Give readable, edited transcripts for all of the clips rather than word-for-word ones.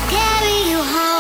Carry you home.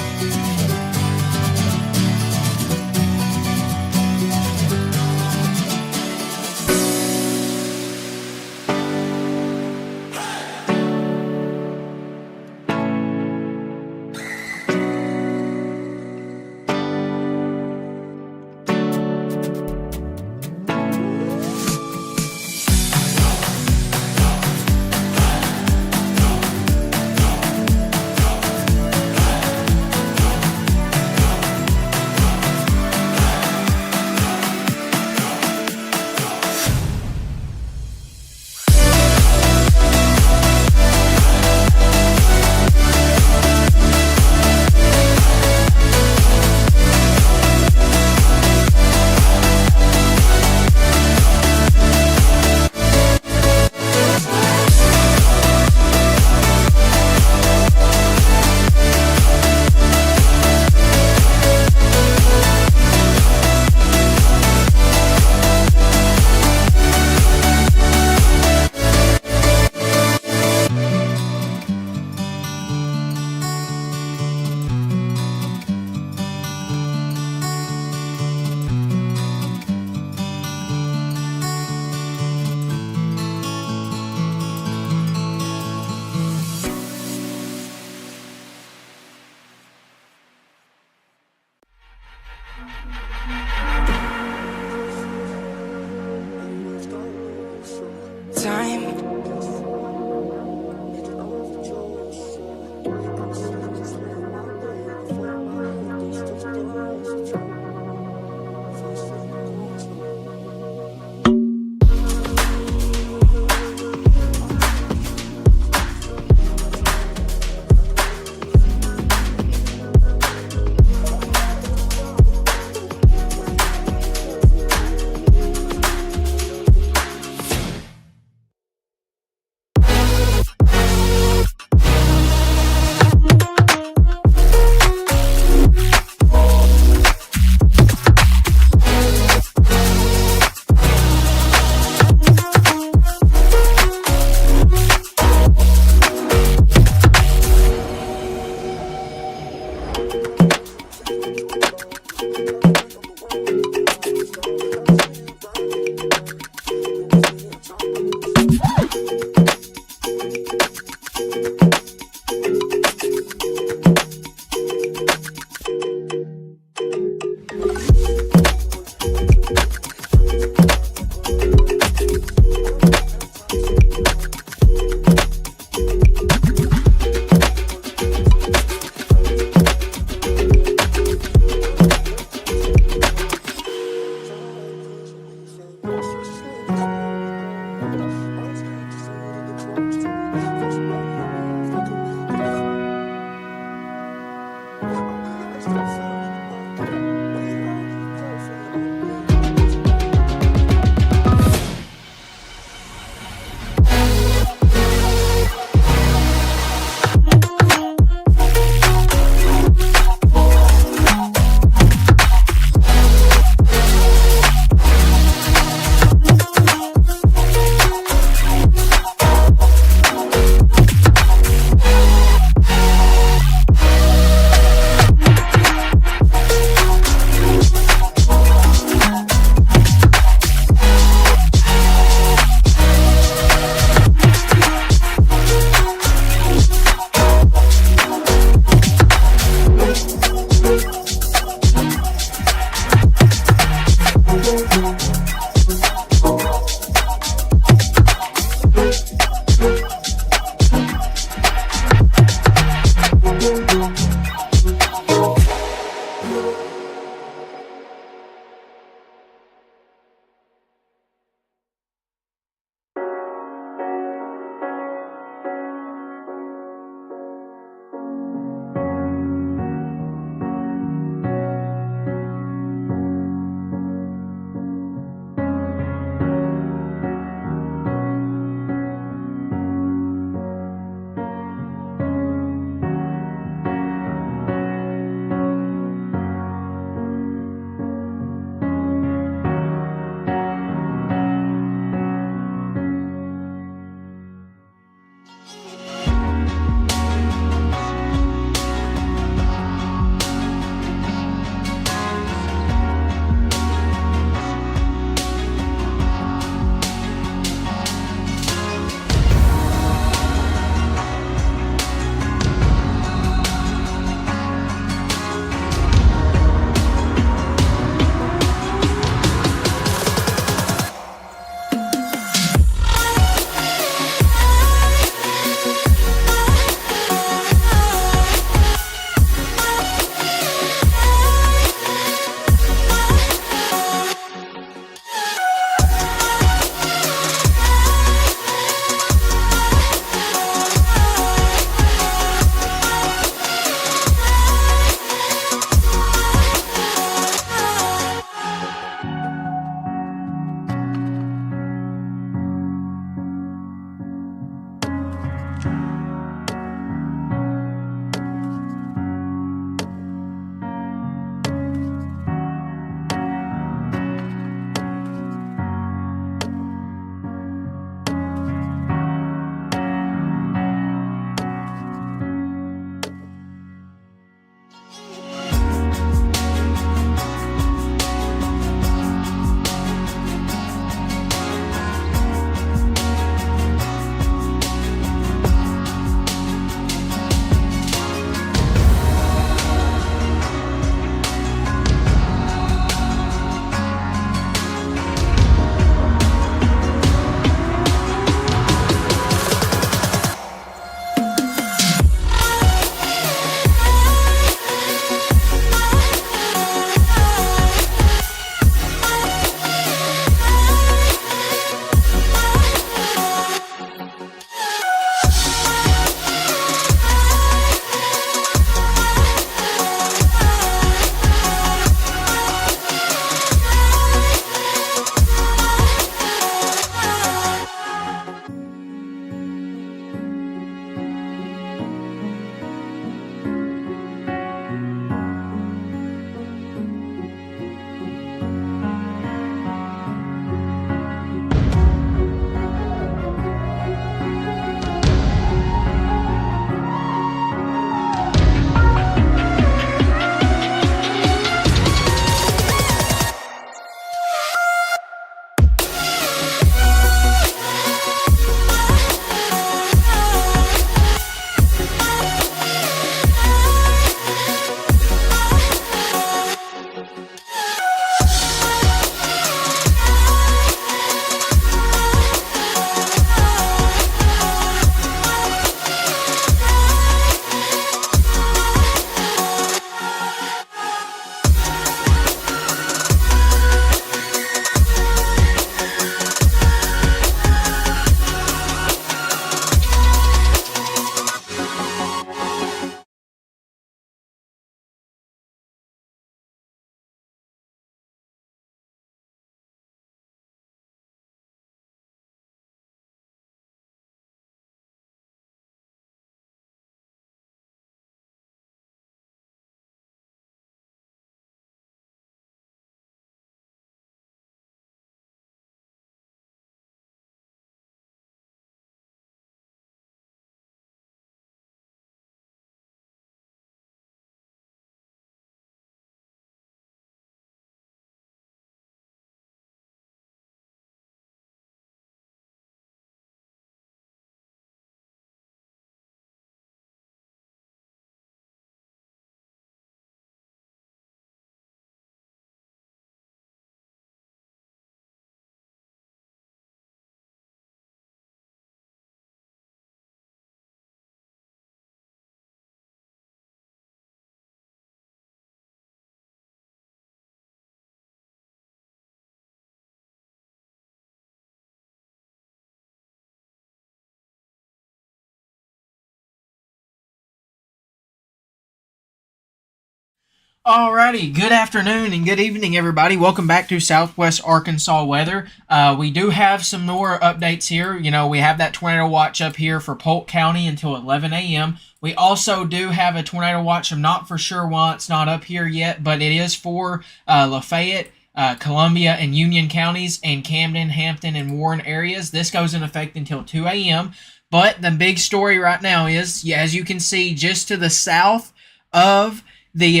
Alrighty, good afternoon and good evening, everybody. Welcome back to Southwest Arkansas weather. We do have some more updates here. We have that tornado watch up here for Polk County until 11 a.m. We also do have a tornado watch. I'm not for sure why it's not up here yet, but it is for Lafayette, Columbia, and Union counties, and Camden, Hampton, and Warren areas. This goes in effect until 2 a.m. But the big story right now is, as you can see, just to the south of the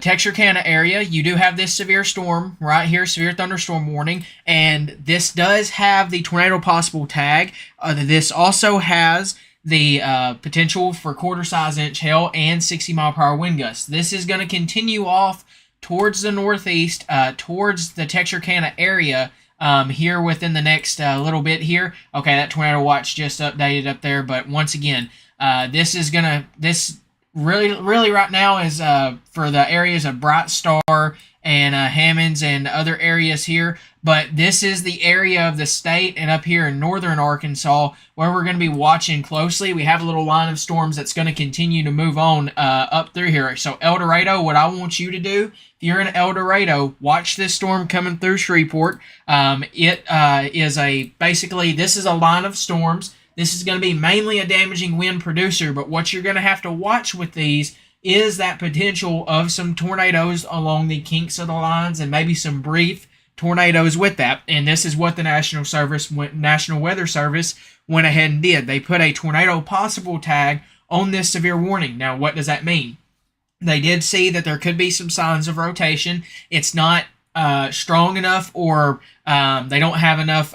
Texarkana area, you do have this severe storm right here, severe thunderstorm warning, and this does have the tornado possible tag. This also has the potential for quarter-size inch hail and 60-mile-per-hour wind gusts. This is going to continue off towards the northeast, towards the Texarkana area here within the next little bit here. Okay, that tornado watch just updated up there, but once again, this really right now is for the areas of Bright Star and Hammonds and other areas here, but this is the area of the state and up here in northern Arkansas where we're going to be watching closely. We have a little line of storms that's going to continue to move on up through here. So El Dorado, what I want you to do, if you're in El Dorado, watch this storm coming through Shreveport. Basically this is a line of storms. This is going to be mainly a damaging wind producer, but what you're going to have to watch with these is that potential of some tornadoes along the kinks of the lines and maybe some brief tornadoes with that. And this is what the National Weather Service went ahead and did. They put a tornado possible tag on this severe warning. Now, what does that mean? They did see that there could be some signs of rotation. It's not strong enough, or they don't have enough,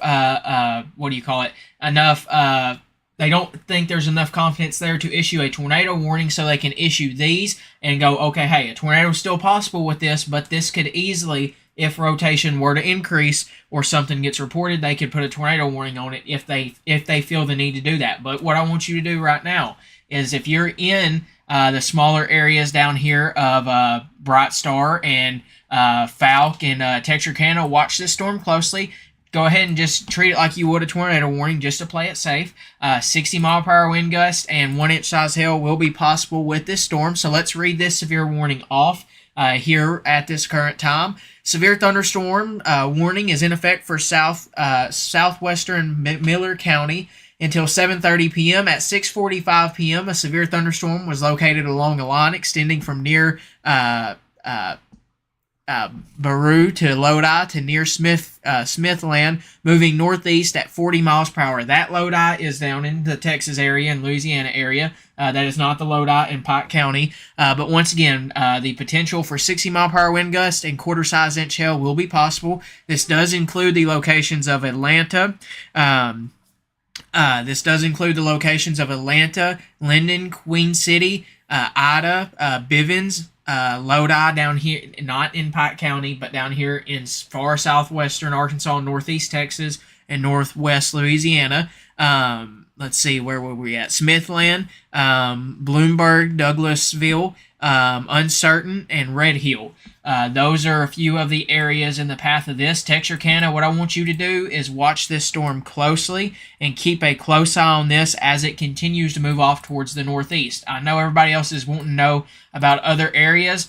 they don't think there's enough confidence there to issue a tornado warning, so they can issue these and go, okay, hey, a tornado is still possible with this, but this could easily, if rotation were to increase or something gets reported, they could put a tornado warning on it if they feel the need to do that. But what I want you to do right now is, if you're in the smaller areas down here of Bright Star and Falk and Texarkana, watch this storm closely. Go ahead and just treat it like you would a tornado warning, just to play it safe. 60-mile-per-hour wind gust and 1-inch size hail will be possible with this storm. So let's read this severe warning off here at this current time. Severe thunderstorm warning is in effect for southwestern Miller County until 7:30 p.m. At 6:45 p.m., a severe thunderstorm was located along a line extending from near Baru to Lodi to near Smithland, moving northeast at 40 miles per hour. That Lodi is down in the Texas area and Louisiana area. That is not the Lodi in Pike County. But once again, the potential for 60-mile-per-hour wind gusts and quarter-size inch hail will be possible. This does include the locations of Atlanta. Linden, Queen City, Ida, Bivens, Lodi down here, not in Pike County, but down here in far southwestern Arkansas, northeast Texas, and northwest Louisiana. Let's see, where were we at? Smithland, Bloomberg, Douglasville, Uncertain, and Red Hill. Those are a few of the areas in the path of this. Texarkana, what I want you to do is watch this storm closely and keep a close eye on this as it continues to move off towards the northeast. I know everybody else is wanting to know about other areas.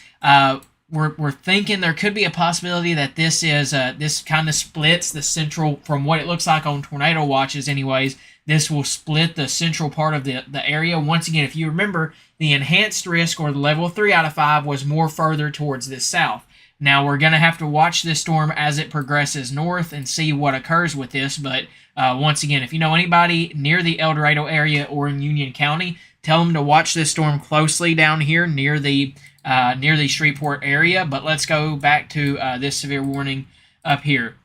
We're thinking there could be a possibility that this kind of splits the central, from what it looks like on tornado watches anyways. This will split the central part of the area. Once again, if you remember, the enhanced risk, or the level 3 out of 5, was more further towards the south. Now we're going to have to watch this storm as it progresses north and see what occurs with this. But once again, if you know anybody near the El Dorado area or in Union County, tell them to watch this storm closely down here near the Shreveport area. But let's go back to this severe warning up here.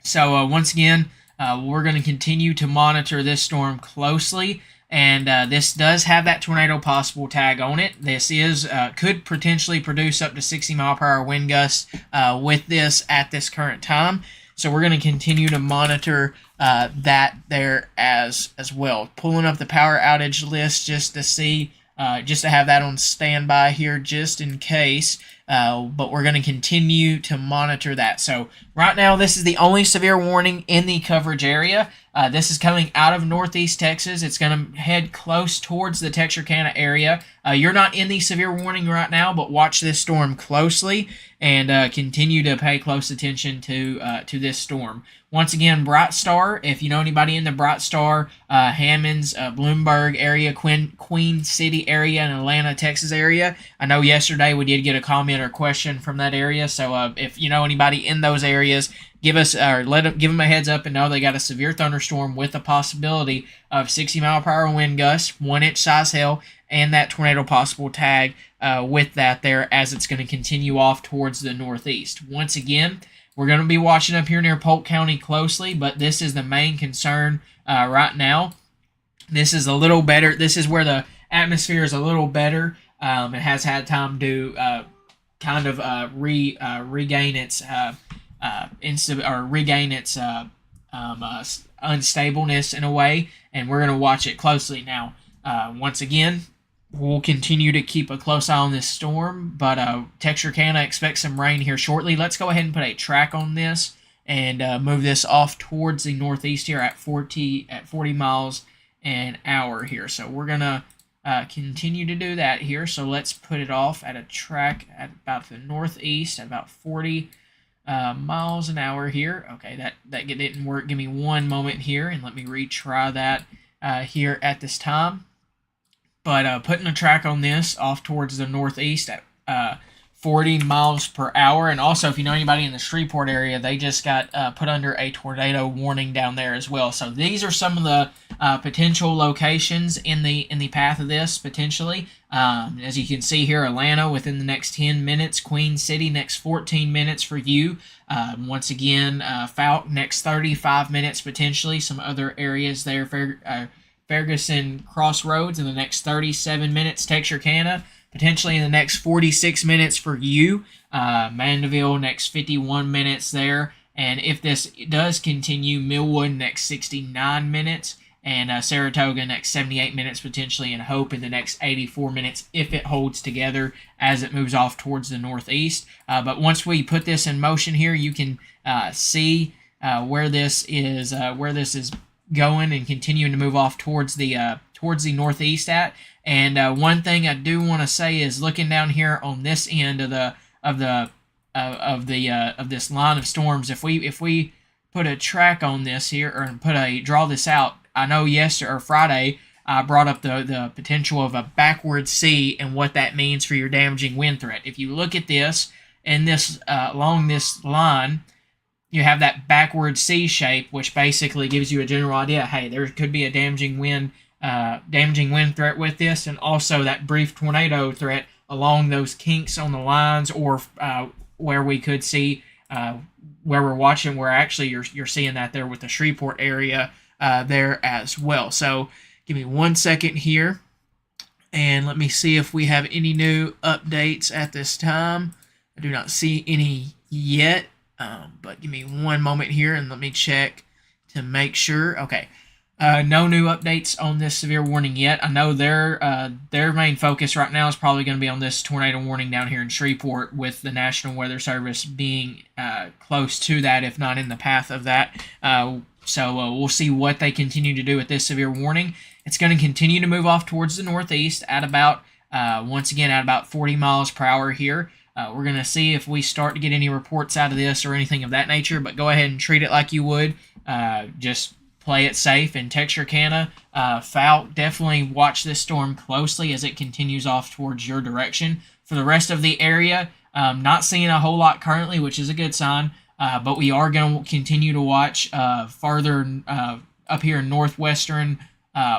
So once again, we're going to continue to monitor this storm closely, and this does have that tornado possible tag on it. This could potentially produce up to 60-mile-per-hour wind gusts with this at this current time. So we're going to continue to monitor that there as well. Pulling up the power outage list just to see, just to have that on standby here just in case. But we're going to continue to monitor that. So right now, this is the only severe warning in the coverage area. This is coming out of northeast Texas. It's going to head close towards the Texarkana area. You're not in the severe warning right now, but watch this storm closely and continue to pay close attention to this storm. Once again, Bright Star, if you know anybody in the Bright Star, Hammonds, Bloomberg area, Queen City area, and Atlanta, Texas area. I know yesterday we did get a comment or question from that area, so if you know anybody in those areas, give them a heads up and know they got a severe thunderstorm with a possibility of 60-mile-per-hour wind gusts, 1-inch size hail, and that tornado possible tag with that there as it's going to continue off towards the northeast. Once again, we're going to be watching up here near Polk County closely, but this is the main concern right now. This is a little better. This is where the atmosphere is a little better. It has had time to regain its unstableness in a way, and we're going to watch it closely now. Once again, we'll continue to keep a close eye on this storm, but Texarkana expects some rain here shortly. Let's go ahead and put a track on this and move this off towards the northeast here at 40 miles an hour here. So we're going to continue to do that here. So let's put it off at a track at about the northeast at about 40 miles an hour here. Okay, that didn't work. Give me one moment here and let me retry that here at this time. But putting a track on this off towards the northeast at 40 miles per hour. And also, if you know anybody in the Shreveport area, they just got put under a tornado warning down there as well. So these are some of the potential locations in the path of this, potentially. As you can see here, Atlanta within the next 10 minutes, Queen City next 14 minutes for you. Once again, Falk next 35 minutes potentially. Some other areas there, Ferguson Crossroads in the next 37 minutes, Texarkana potentially in the next 46 minutes for you, Mandeville next 51 minutes there, and if this does continue, Millwood next 69 minutes, and Saratoga next 78 minutes potentially, and Hope in the next 84 minutes if it holds together as it moves off towards the northeast. But once we put this in motion here, you can see where this is going and continuing to move off towards the northeast at. And one thing I do want to say is looking down here on this end of this line of storms. If we put a track on this here or draw this out, I know yesterday or Friday I brought up the potential of a backward C and what that means for your damaging wind threat. If you look at this and this along this line, you have that backward C shape, which basically gives you a general idea. Hey, there could be a damaging wind threat with this, and also that brief tornado threat along those kinks on the lines, or where we could see where we're watching, where actually you're seeing that there with the Shreveport area there as well. So give me 1 second here, and let me see if we have any new updates at this time. I do not see any yet. But give me one moment here and let me check to make sure. Okay, no new updates on this severe warning yet. I know their main focus right now is probably going to be on this tornado warning down here in Shreveport, with the National Weather Service being close to that, if not in the path of that. So we'll see what they continue to do with this severe warning. It's going to continue to move off towards the northeast at about, once again, at about 40 miles per hour here. We're going to see if we start to get any reports out of this or anything of that nature, but go ahead and treat it like you would. Just play it safe. In Texarkana, Falk, definitely watch this storm closely as it continues off towards your direction. For the rest of the area, not seeing a whole lot currently, which is a good sign, but we are going to continue to watch farther up here in northwestern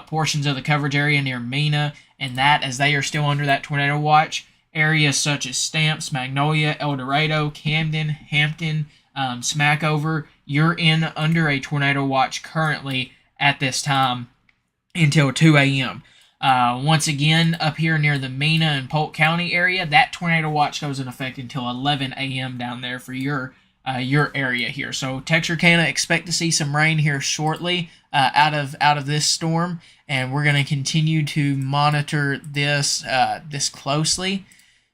portions of the coverage area near Mena, and that as they are still under that tornado watch. Areas such as Stamps, Magnolia, El Dorado, Camden, Hampton, Smackover, you're in under a tornado watch currently at this time until 2 a.m. Once again, up here near the Mena and Polk County area, that tornado watch goes in effect until 11 a.m. down there for your area here. So Texarkana, expect to see some rain here shortly out of this storm, and we're going to continue to monitor this closely.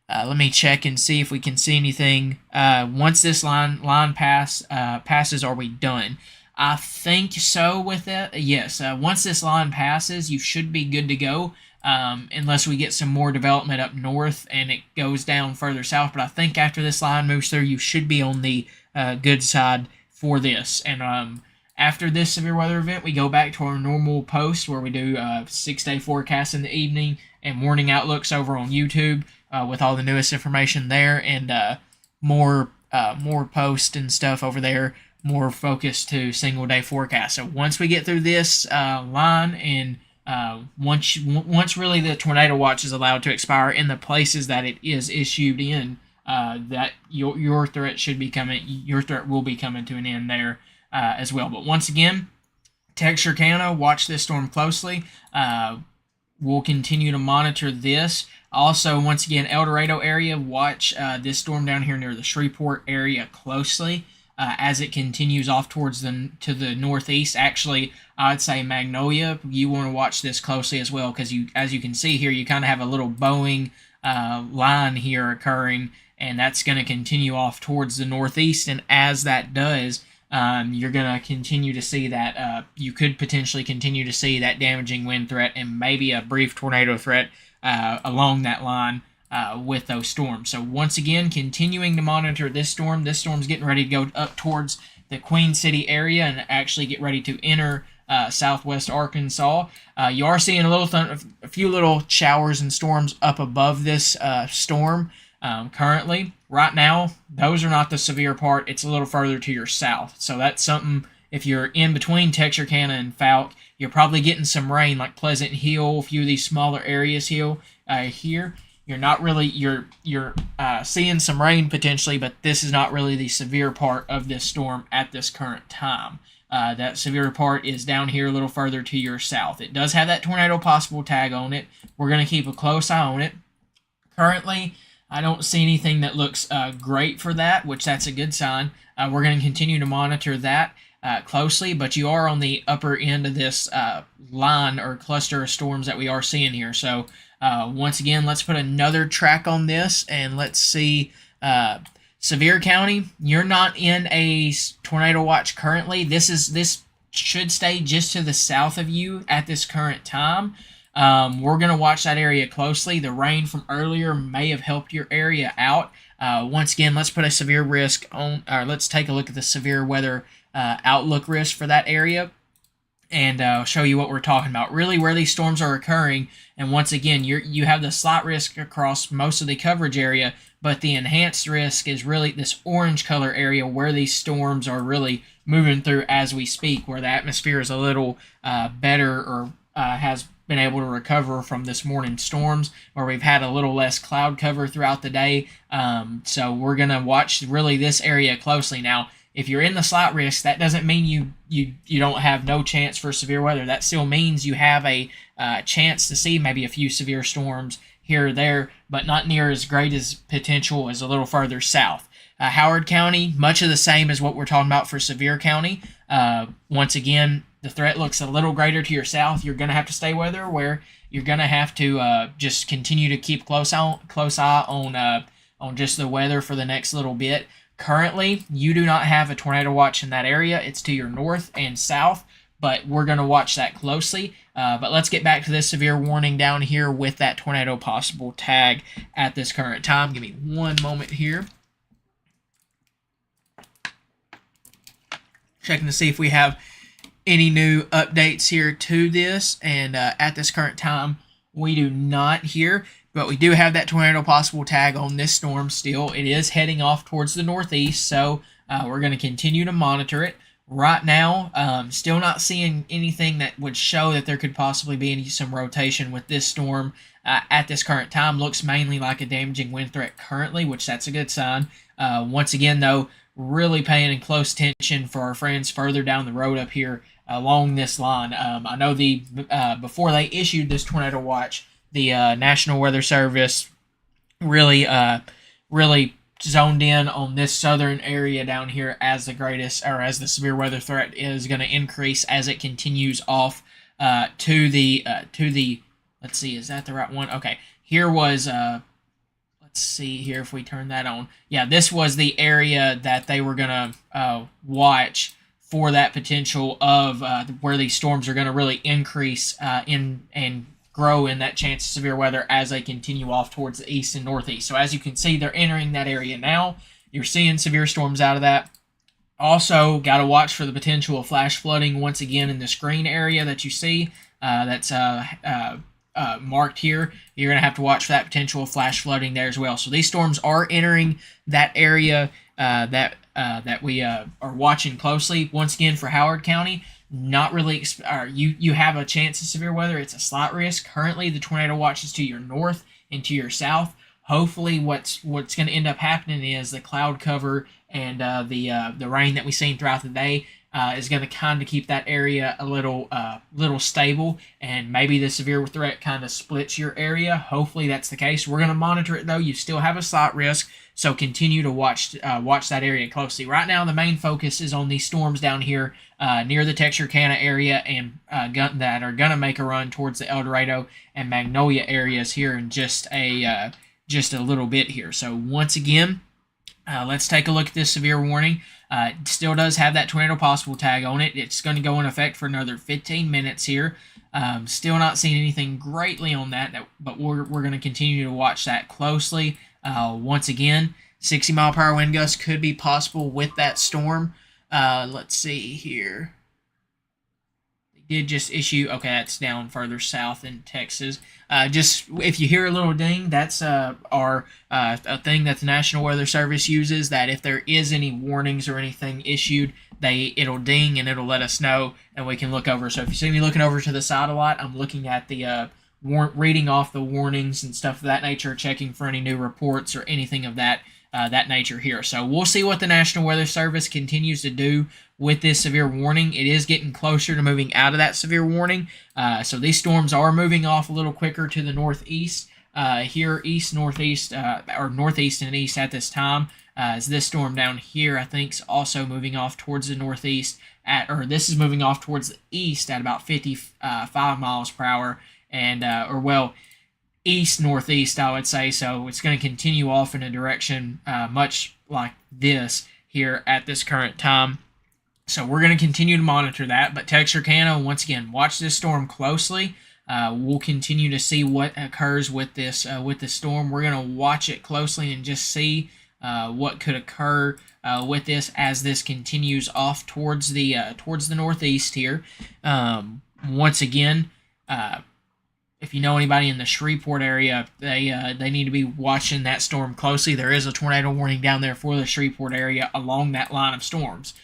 Let me check and see if we can see anything. Once this line passes, are we done? I think so with it. Yes, once this line passes, you should be good to go. Unless we get some more development up north and it goes down further south. But I think after this line moves through, you should be on the good side for this. And after this severe weather event, we go back to our normal post where we do 6-day forecast in the evening and morning outlooks over on YouTube with all the newest information there, and more posts and stuff over there, more focused to single day forecast. So once we get through this line, and once really the tornado watch is allowed to expire in the places that it is issued in, that your threat should be coming. Your threat will be coming to an end there as well. But once again, Texarkana, watch this storm closely. We'll continue to monitor this. Also, once again, El Dorado area, watch this storm down here near the Shreveport area closely as it continues off towards to the northeast. Actually, I'd say Magnolia, you want to watch this closely as well, because as you can see here, you kind of have a little bowing line here occurring, and that's going to continue off towards the northeast. And as that does, you're going to continue to see that you could potentially continue to see that damaging wind threat and maybe a brief tornado threat along that line with those storms. So once again, continuing to monitor this storm. This storm's getting ready to go up towards the Queen City area and actually get ready to enter southwest Arkansas. You are seeing a few little showers and storms up above this storm currently. Right now, those are not the severe part. It's a little further to your south. So that's something, if you're in between Texarkana and Falk, you're probably getting some rain like Pleasant Hill, a few of these smaller areas here. You're not really, you're seeing some rain potentially, but this is not really the severe part of this storm at this current time. That severe part is down here a little further to your south. It does have that tornado possible tag on it. We're going to keep a close eye on it. Currently, I don't see anything that looks great for that, which that's a good sign. We're going to continue to monitor that closely, but you are on the upper end of this line or cluster of storms that we are seeing here. So once again, let's put another track on this, and let's see. Sevier County, you're not in a tornado watch currently. This should stay just to the south of you at this current time. We're going to watch that area closely. The rain from earlier may have helped your area out. Once again, let's put a severe risk on, or let's take a look at the severe weather outlook risk for that area, and show you what we're talking about. Really, where these storms are occurring. And once again, you have the slight risk across most of the coverage area, but the enhanced risk is really this orange color area where these storms are really moving through as we speak, where the atmosphere is a little better, or has been able to recover from this morning's storms, where we've had a little less cloud cover throughout the day. So we're going to watch really this area closely. Now, if you're in the slight risk, that doesn't mean you don't have no chance for severe weather. That still means you have a chance to see maybe a few severe storms here or there, but not near as great as potential as a little further south. Howard County, much of the same as what we're talking about for Sevier County. Once again, the threat looks a little greater to your south. You're going to have to stay weather, where you're going to have to just continue to keep close eye on just the weather for the next little bit. Currently, you do not have a tornado watch in that area. It's to your north and south, but we're going to watch that closely. But let's get back to this severe warning down here with that tornado possible tag at this current time. Give me one moment here. Checking to see if we have any new updates here to this, and at this current time, we do not here. But we do have that tornado possible tag on this storm still. It is heading off towards the northeast, so we're going to continue to monitor it. Right now, still not seeing anything that would show that there could possibly be some rotation with this storm at this current time. Looks mainly like a damaging wind threat currently, which that's a good sign. Once again, though, really paying in close attention for our friends further down the road up here along this line. I know before they issued this tornado watch, the National Weather Service really zoned in on this southern area down here as the greatest, or as the severe weather threat is going to increase as it continues off to the let's see, is that the right one? Okay, here was let's see here if we turn that on. Yeah, this was the area that they were going to watch for that potential of where these storms are going to really increase in and grow in that chance of severe weather as they continue off towards the east and northeast. So as you can see, they're entering that area now. You're seeing severe storms out of that. Also, got to watch for the potential of flash flooding once again in this green area that you see that's marked here. You're going to have to watch for that potential of flash flooding there as well. So these storms are entering that area that we are watching closely. Once again, for Howard County, not really. You have a chance of severe weather. It's a slight risk. Currently, the tornado watch is to your north and to your south. Hopefully, what's going to end up happening is the cloud cover and the rain that we've seen throughout the day is going to kind of keep that area a little stable, and maybe the severe threat kind of splits your area. Hopefully that's the case. We're going to monitor it though. You still have a slight risk, so continue to watch that area closely. Right now, the main focus is on these storms down here near the Texarkana area and that are going to make a run towards the El Dorado and Magnolia areas here in just a little bit here. So once again, let's take a look at this severe warning. It still does have that tornado possible tag on it. It's going to go in effect for another 15 minutes here. Still not seeing anything greatly on that, but we're going to continue to watch that closely. Once again, 60-mile-per-hour wind gusts could be possible with that storm. Let's see here. They did just issue, okay, that's down further south in Texas. Just if you hear a little ding, that's a thing that the National Weather Service uses, that if there is any warnings or anything issued, it'll ding and it'll let us know, and we can look over. So if you see me looking over to the side a lot, I'm looking at the reading off the warnings and stuff of that nature, checking for any new reports or anything of that nature here. So we'll see what the National Weather Service continues to do with this severe warning. It is getting closer to moving out of that severe warning. So these storms are moving off a little quicker to the northeast. Here, east, northeast, or northeast and east at this time. As this storm down here, I think, is also moving off towards the northeast this is moving off towards the east at about 55 miles per hour, and east northeast, I would say. So it's going to continue off in a direction much like this here at this current time. So we're going to continue to monitor that. But Texarkana, once again, watch this storm closely. We'll continue to see what occurs with this storm. We're going to watch it closely and just see what could occur with this as this continues off towards the northeast here. Once again, if you know anybody in the Shreveport area, they need to be watching that storm closely. There is a tornado warning down there for the Shreveport area along that line of storms.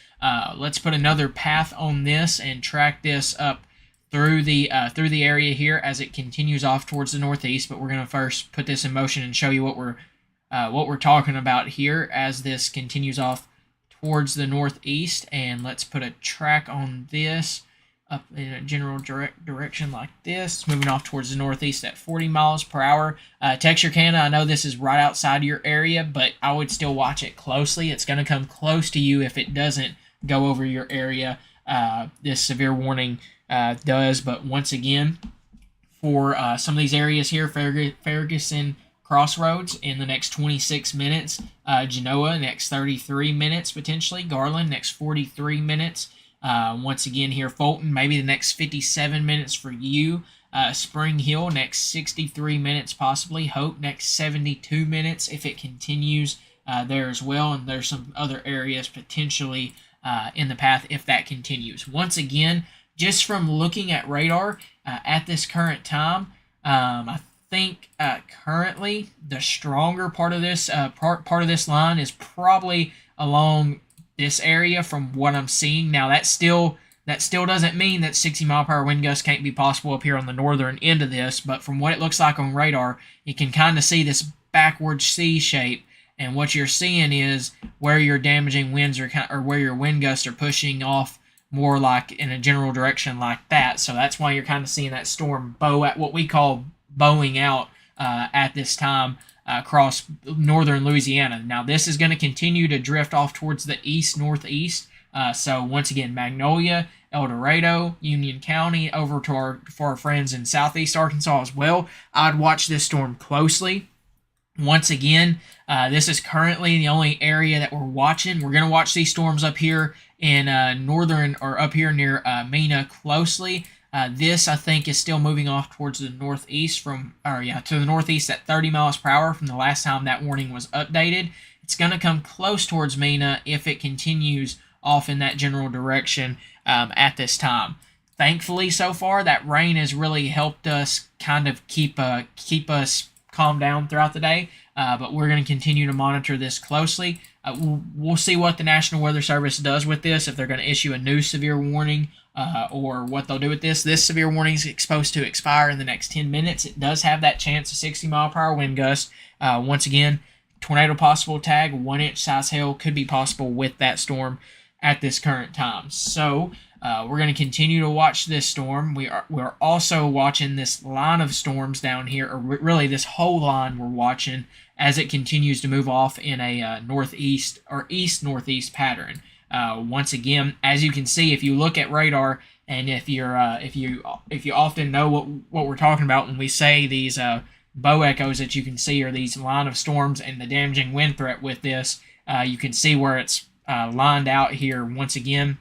Let's put another path on this and track this up through the area here as it continues off towards the northeast. But we're going to first put this in motion and show you what we're talking about here as this continues off towards the northeast. And let's put a track on this up in a general direction like this, moving off towards the northeast at 40 miles per hour. Texarkana, I know this is right outside your area, but I would still watch it closely. It's going to come close to you if it doesn't go over your area. This severe warning does, but once again, for some of these areas here, Ferguson Crossroads in the next 26 minutes, Genoa next 33 minutes potentially, Garland next 43 minutes. Once again here, Fulton, maybe the next 57 minutes for you. Spring Hill, next 63 minutes possibly. Hope, next 72 minutes if it continues there as well. And there's some other areas potentially in the path if that continues. Once again, just from looking at radar at this current time, I think currently the stronger part of this part of this line is probably along this area from what I'm seeing. Now that still doesn't mean that 60-mile-per-hour wind gusts can't be possible up here on the northern end of this, but from what it looks like on radar, you can kind of see this backward C shape, and what you're seeing is where your damaging winds are or where your wind gusts are pushing off more like in a general direction like that. So that's why you're kind of seeing that storm bow at what we call bowing out at this time across northern Louisiana. Now this is going to continue to drift off towards the east-northeast. So once again, Magnolia, El Dorado, Union County, over to for our friends in southeast Arkansas as well. I'd watch this storm closely. Once again, this is currently the only area that we're watching. We're going to watch these storms up here in northern, or up here near Mena closely. This, I think, is still moving off towards the northeast to the northeast at 30 miles per hour from the last time that warning was updated. It's going to come close towards Mena if it continues off in that general direction at this time. Thankfully, so far, that rain has really helped us kind of keep us calm down throughout the day. But we're going to continue to monitor this closely. We'll see what the National Weather Service does with this, if they're going to issue a new severe warning or what they'll do with this. This severe warning is supposed to expire in the next 10 minutes. It does have that chance of 60 mile per hour wind gust. Once again, tornado possible tag, 1-inch size hail could be possible with that storm at this current time. So we're going to continue to watch this storm. We're also watching this line of storms down here, or really this whole line we're watching as it continues to move off in a northeast or east-northeast pattern. Once again, as you can see, if you look at radar, and if you often know what we're talking about when we say these bow echoes that you can see are these line of storms and the damaging wind threat with this, you can see where it's lined out here once again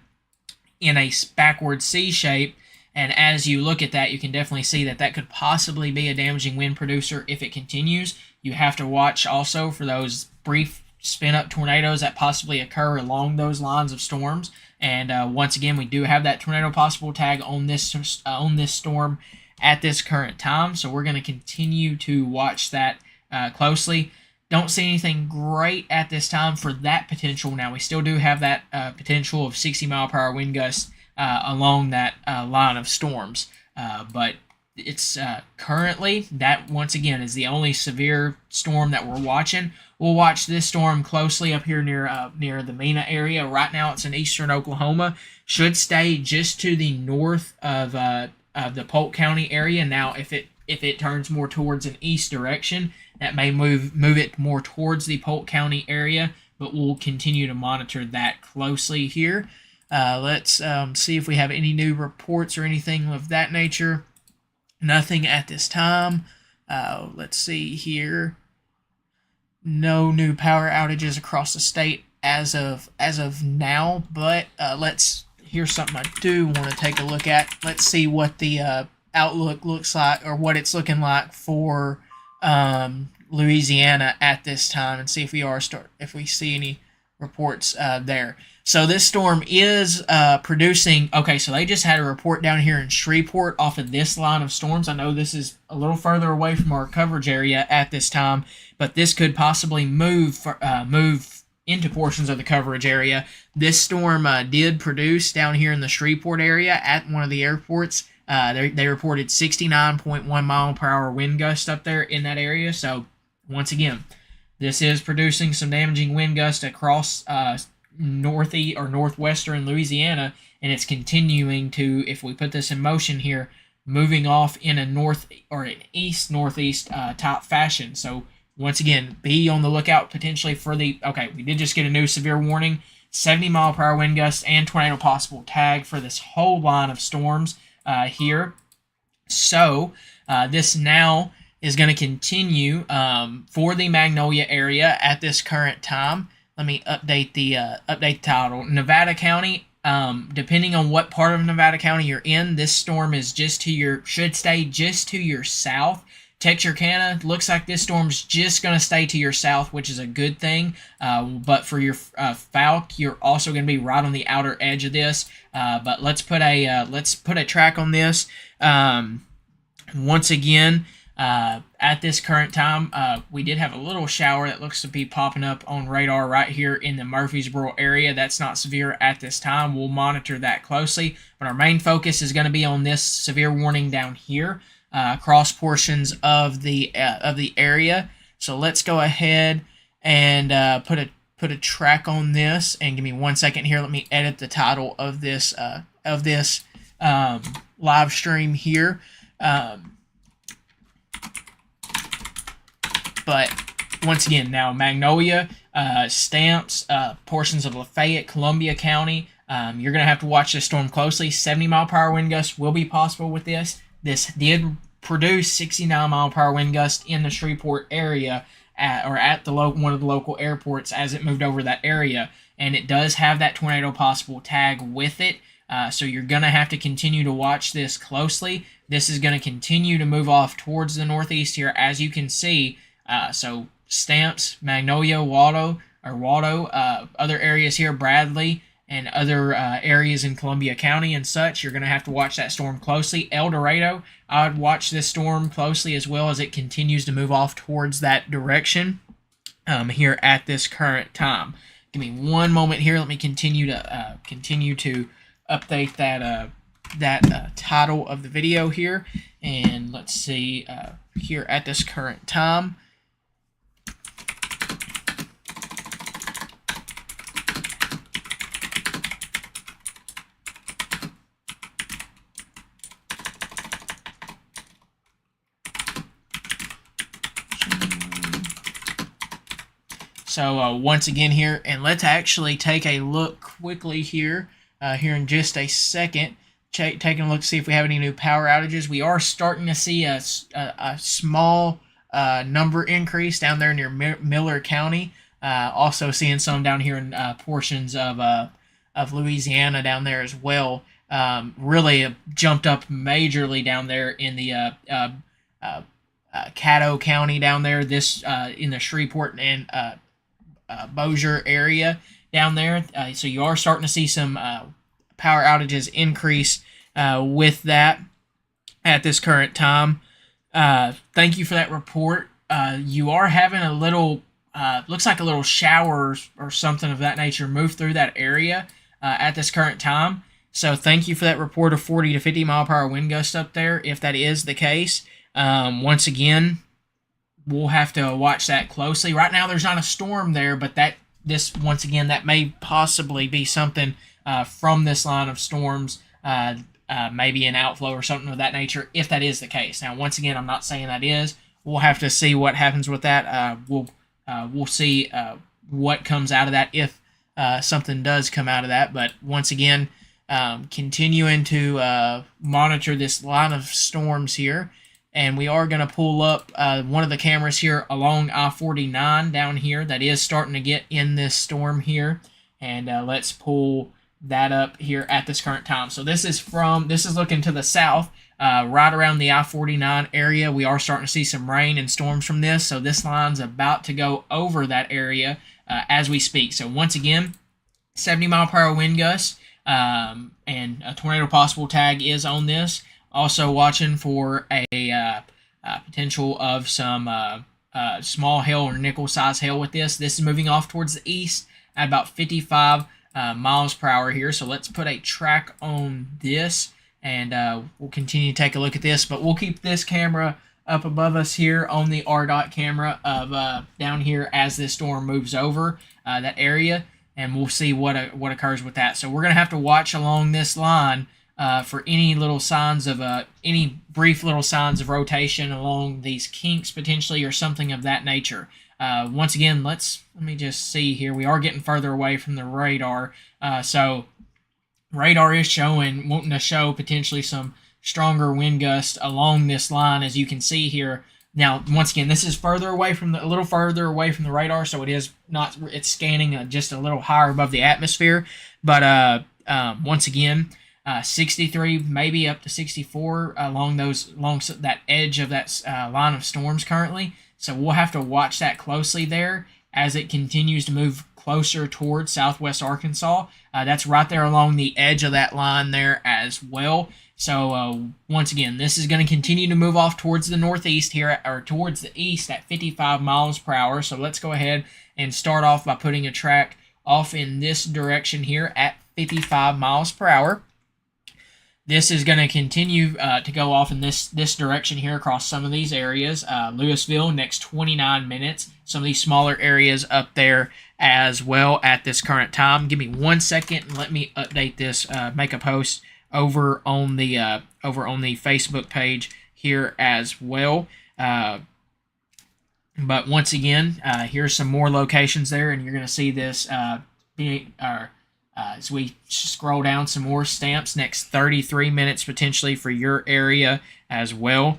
in a backward C shape. And as you look at that, you can definitely see that that could possibly be a damaging wind producer if it continues. You have to watch also for those brief spin-up tornadoes that possibly occur along those lines of storms. And once again, we do have that tornado possible tag on this storm at this current time. So we're going to continue to watch that closely. Don't see anything great at this time for that potential. Now, we still do have that potential of 60 mile per hour wind gusts along that line of storms. But it's currently, that once again is the only severe storm that we're watching. We'll watch this storm closely up here near the Mena area. Right now it's in eastern Oklahoma. Should stay just to the north of the Polk County area. Now, if it turns more towards an east direction, that may move it more towards the Polk County area, but we'll continue to monitor that closely here. Let's see if we have any new reports or anything of that nature. Nothing at this time. Let's see here. No new power outages across the state as of now, but here's something I do want to take a look at. Let's see what the outlook looks like, or what it's looking like for Louisiana at this time, and see if we see any reports there. So this storm is producing. Okay, so they just had a report down here in Shreveport off of this line of storms. I know this is a little further away from our coverage area at this time, but this could possibly move into portions of the coverage area. This storm did produce down here in the Shreveport area at one of the airports. They reported 69.1 mile per hour wind gusts up there in that area. So once again, this is producing some damaging wind gusts across northeast or northwestern Louisiana, and it's continuing to, if we put this in motion here, moving off in a north or an east northeast type fashion. So once again, be on the lookout potentially for we did just get a new severe warning, 70 mile per hour wind gusts and tornado possible tag for this whole line of storms here. So this now is going to continue for the Magnolia area at this current time. Let me update the title. Nevada County, depending on what part of Nevada County you're in, this storm is should stay just to your south. Texarkana, looks like this storm's just going to stay to your south, which is a good thing. But for your Falk, you're also going to be right on the outer edge of this. But let's put a track on this. Once again, at this current time, we did have a little shower that looks to be popping up on radar right here in the Murfreesboro area. That's not severe at this time. We'll monitor that closely, but our main focus is going to be on this severe warning down here across portions of the area. So let's go ahead and put a track on this. And give me 1 second here. Let me edit the title of this live stream here. But once again, now Magnolia, Stamps, portions of Lafayette, Columbia County, you're going to have to watch this storm closely. 70 mile per hour wind gusts will be possible with this. This did produce 69 mile per hour wind gust in the Shreveport area at one of the local airports as it moved over that area, and it does have that tornado possible tag with it. So you're going to have to continue to watch this closely. This is going to continue to move off towards the northeast here, as you can see. So Stamps, Magnolia, Waldo, other areas here, Bradley, and other areas in Columbia County and such. You're going to have to watch that storm closely. El Dorado, I would watch this storm closely as well as it continues to move off towards that direction here at this current time. Give me one moment here. Let me continue to update that title of the video here, and let's see here at this current time. So once again here, and let's actually take a look quickly here in just a second, taking a look to see if we have any new power outages. We are starting to see a small number increase down there near Miller County. Also seeing some down here in portions of Louisiana down there as well. Really jumped up majorly down there in the Caddo County down there. This in the Shreveport and Bossier area down there. So you are starting to see some power outages increase with that at this current time. Thank you for that report. You are having a little, looks like a little shower or something of that nature move through that area at this current time. So thank you for that report of 40 to 50 mile per hour wind gust up there, if that is the case. Once again, we'll have to watch that closely. Right now, there's not a storm there, but once again, that may possibly be something from this line of storms, maybe an outflow or something of that nature, if that is the case. Now, once again, I'm not saying that is. We'll have to see what happens with that. We'll see what comes out of that if something does come out of that. But once again, continuing to monitor this line of storms here. And we are going to pull up one of the cameras here along I-49 down here that is starting to get in this storm here. And let's pull that up here at this current time. So this is looking to the south, right around the I-49 area. We are starting to see some rain and storms from this. So this line's about to go over that area as we speak. So once again, 70 mile per hour wind gusts and a tornado possible tag is on this. Also watching for a potential of some small hail or nickel-sized hail with this. This is moving off towards the east at about 55 miles per hour here. So let's put a track on this, and we'll continue to take a look at this. But we'll keep this camera up above us here on the RDOT camera of down here as this storm moves over that area, and we'll see what occurs with that. So we're going to have to watch along this line for any little signs of any brief little signs of rotation along these kinks potentially or something of that nature. Once again, let me just see here. We are getting further away from the radar. So radar is wanting to show potentially some stronger wind gusts along this line, as you can see here. Now, once again, this is a little further away from the radar, so it's scanning just a little higher above the atmosphere. But once again, 63, maybe up to 64 along that edge of that line of storms currently. So we'll have to watch that closely there as it continues to move closer towards southwest Arkansas. That's right there along the edge of that line there as well. So once again, this is going to continue to move off towards the northeast here, or towards the east at 55 miles per hour. So let's go ahead and start off by putting a track off in this direction here at 55 miles per hour. This is going to continue to go off in this direction here across some of these areas. Louisville, next 29 minutes. Some of these smaller areas up there as well at this current time. Give me 1 second and let me update this, make a post over on the Facebook page here as well. But once again, here's some more locations there, and you're going to see this as we scroll down some more stamps, next 33 minutes potentially for your area as well,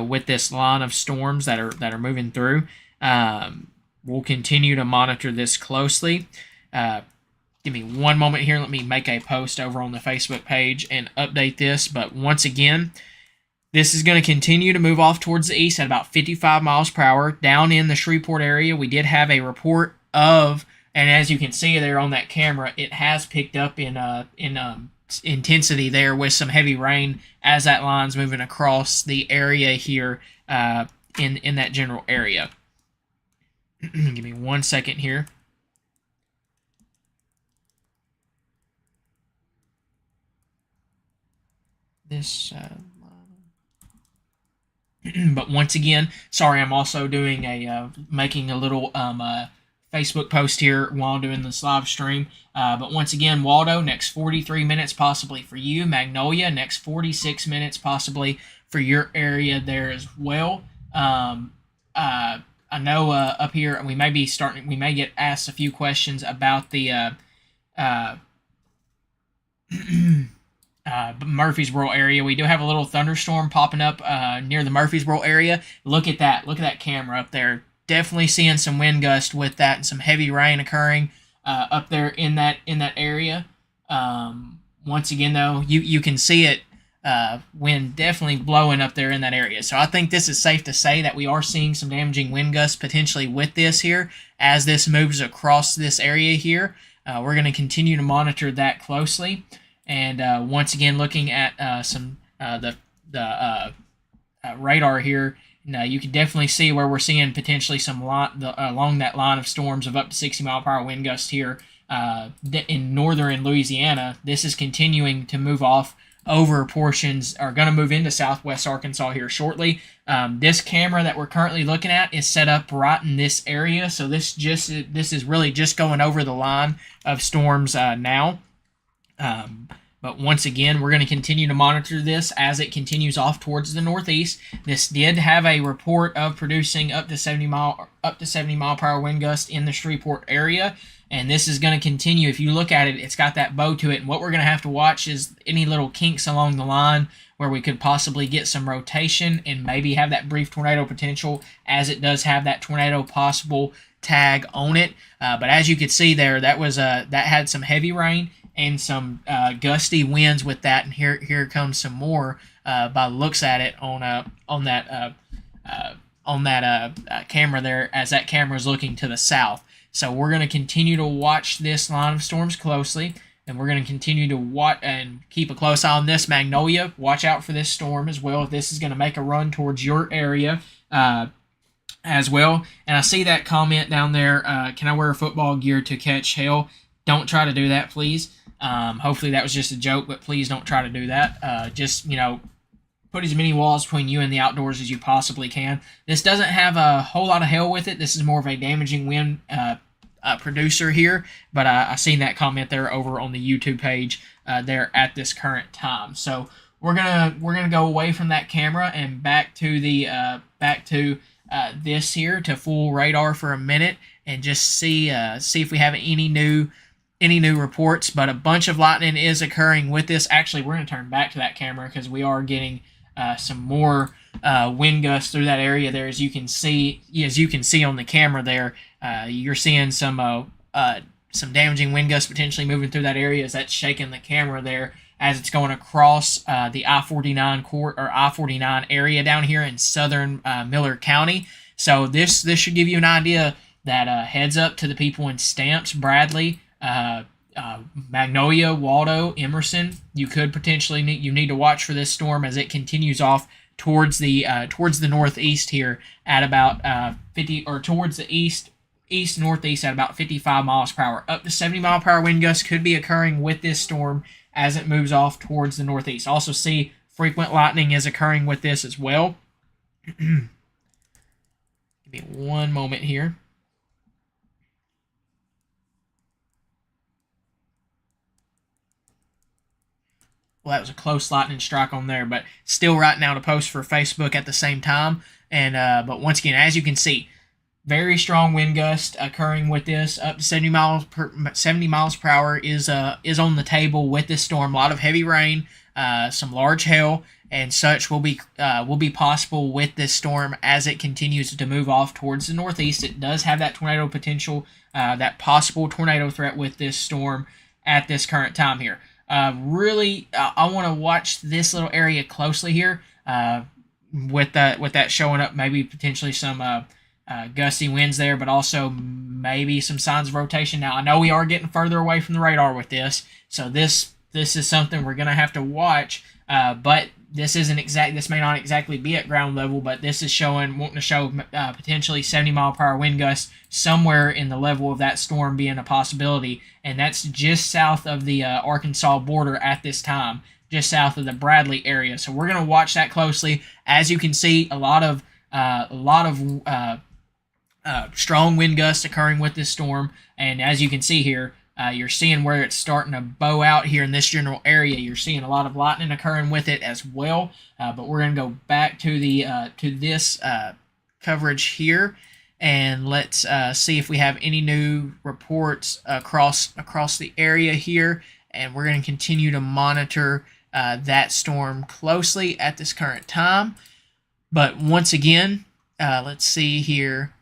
with this line of storms that are moving through. We'll continue to monitor this closely. Give me one moment here. Let me make a post over on the Facebook page and update this. But once again, this is going to continue to move off towards the east at about 55 miles per hour. Down in the Shreveport area, we did have a report of, and as you can see there on that camera, it has picked up in intensity there with some heavy rain as that line's moving across the area here in that general area. Give me 1 second here. This but once again, sorry, I'm also doing making a little Facebook post here while doing this live stream. But once again, Waldo, next 43 minutes possibly for you. Magnolia, next 46 minutes possibly for your area there as well. I know up here we may get asked a few questions about the Murfreesboro area. We do have a little thunderstorm popping up near the Murfreesboro area. Look at that. Look at that camera up there. Definitely seeing some wind gust with that and some heavy rain occurring up there in that area. Once again, though, you can see it wind definitely blowing up there in that area. So I think this is safe to say that we are seeing some damaging wind gusts potentially with this here as this moves across this area here. We're going to continue to monitor that closely. And once again, looking at the radar here, you can definitely see where we're seeing potentially some along that line of storms of up to 60 mile per hour wind gusts here in northern Louisiana. This is continuing to move off over portions, are going to move into southwest Arkansas here shortly. This camera that we're currently looking at is set up right in this area, so this is really just going over the line of storms now. But once again, we're going to continue to monitor this as it continues off towards the northeast. This did have a report of producing up to 70 mile per hour wind gust in the Shreveport area, and this is going to continue. If you look at it, it's got that bow to it, and what we're going to have to watch is any little kinks along the line where we could possibly get some rotation and maybe have that brief tornado potential, as it does have that tornado possible tag on it. But as you can see there, that had some heavy rain and some gusty winds with that, and here comes some more by the looks at it on that camera there, as that camera is looking to the south. So we're going to continue to watch this line of storms closely, and we're going to continue to watch and keep a close eye on this. Magnolia, watch out for this storm as well. This is going to make a run towards your area as well. And I see that comment down there, can I wear football gear to catch hail? Don't try to do that, please. Hopefully that was just a joke, but please don't try to do that. Just, put as many walls between you and the outdoors as you possibly can. This doesn't have a whole lot of hail with it. This is more of a damaging wind producer here, but I seen that comment there over on the YouTube page there at this current time. So we're gonna go away from that camera and back to this here to full radar for a minute and just see if we have any new reports. But a bunch of lightning is occurring with this. Actually, we're going to turn back to that camera because we are getting some more wind gusts through that area there. As you can see on the camera there, you're seeing some damaging wind gusts potentially moving through that area as that's shaking the camera there as it's going across the I-49 area down here in southern Miller County. So this should give you an idea that heads up to the people in Stamps, Bradley, Magnolia, Waldo, Emerson. You could potentially need to watch for this storm as it continues off towards the northeast here at about 50, or towards the east northeast at about 55 miles per hour. Up to 70 mile per hour wind gusts could be occurring with this storm as it moves off towards the northeast. Also see frequent lightning is occurring with this as well. Give me one moment here. Well, that was a close lightning strike on there, but still right now to post for Facebook at the same time. And but once again, as you can see, Very strong wind gust occurring with this, up to 70 miles per hour is on the table with this storm. A lot of heavy rain, some large hail, and such will be possible with this storm as it continues to move off towards the northeast. It does have that tornado potential, that possible tornado threat with this storm at this current time here. Really, I want to watch this little area closely here, with that showing up, maybe potentially some gusty winds there, but also maybe some signs of rotation. Now, I know we are getting further away from the radar with this, so this is something we're going to have to watch, but this isn't exact. This may not exactly be at ground level, but this is wanting to show potentially 70-mile-per-hour wind gusts somewhere in the level of that storm being a possibility, and that's just south of the Arkansas border at this time, just south of the Bradley area. So we're going to watch that closely. As you can see, a lot of strong wind gusts occurring with this storm, and as you can see here, you're seeing where it's starting to bow out here in this general area. You're seeing a lot of lightning occurring with it as well, but we're going to go back to this coverage here, and let's see if we have any new reports across the area here, and we're going to continue to monitor that storm closely at this current time. But once again, let's see here.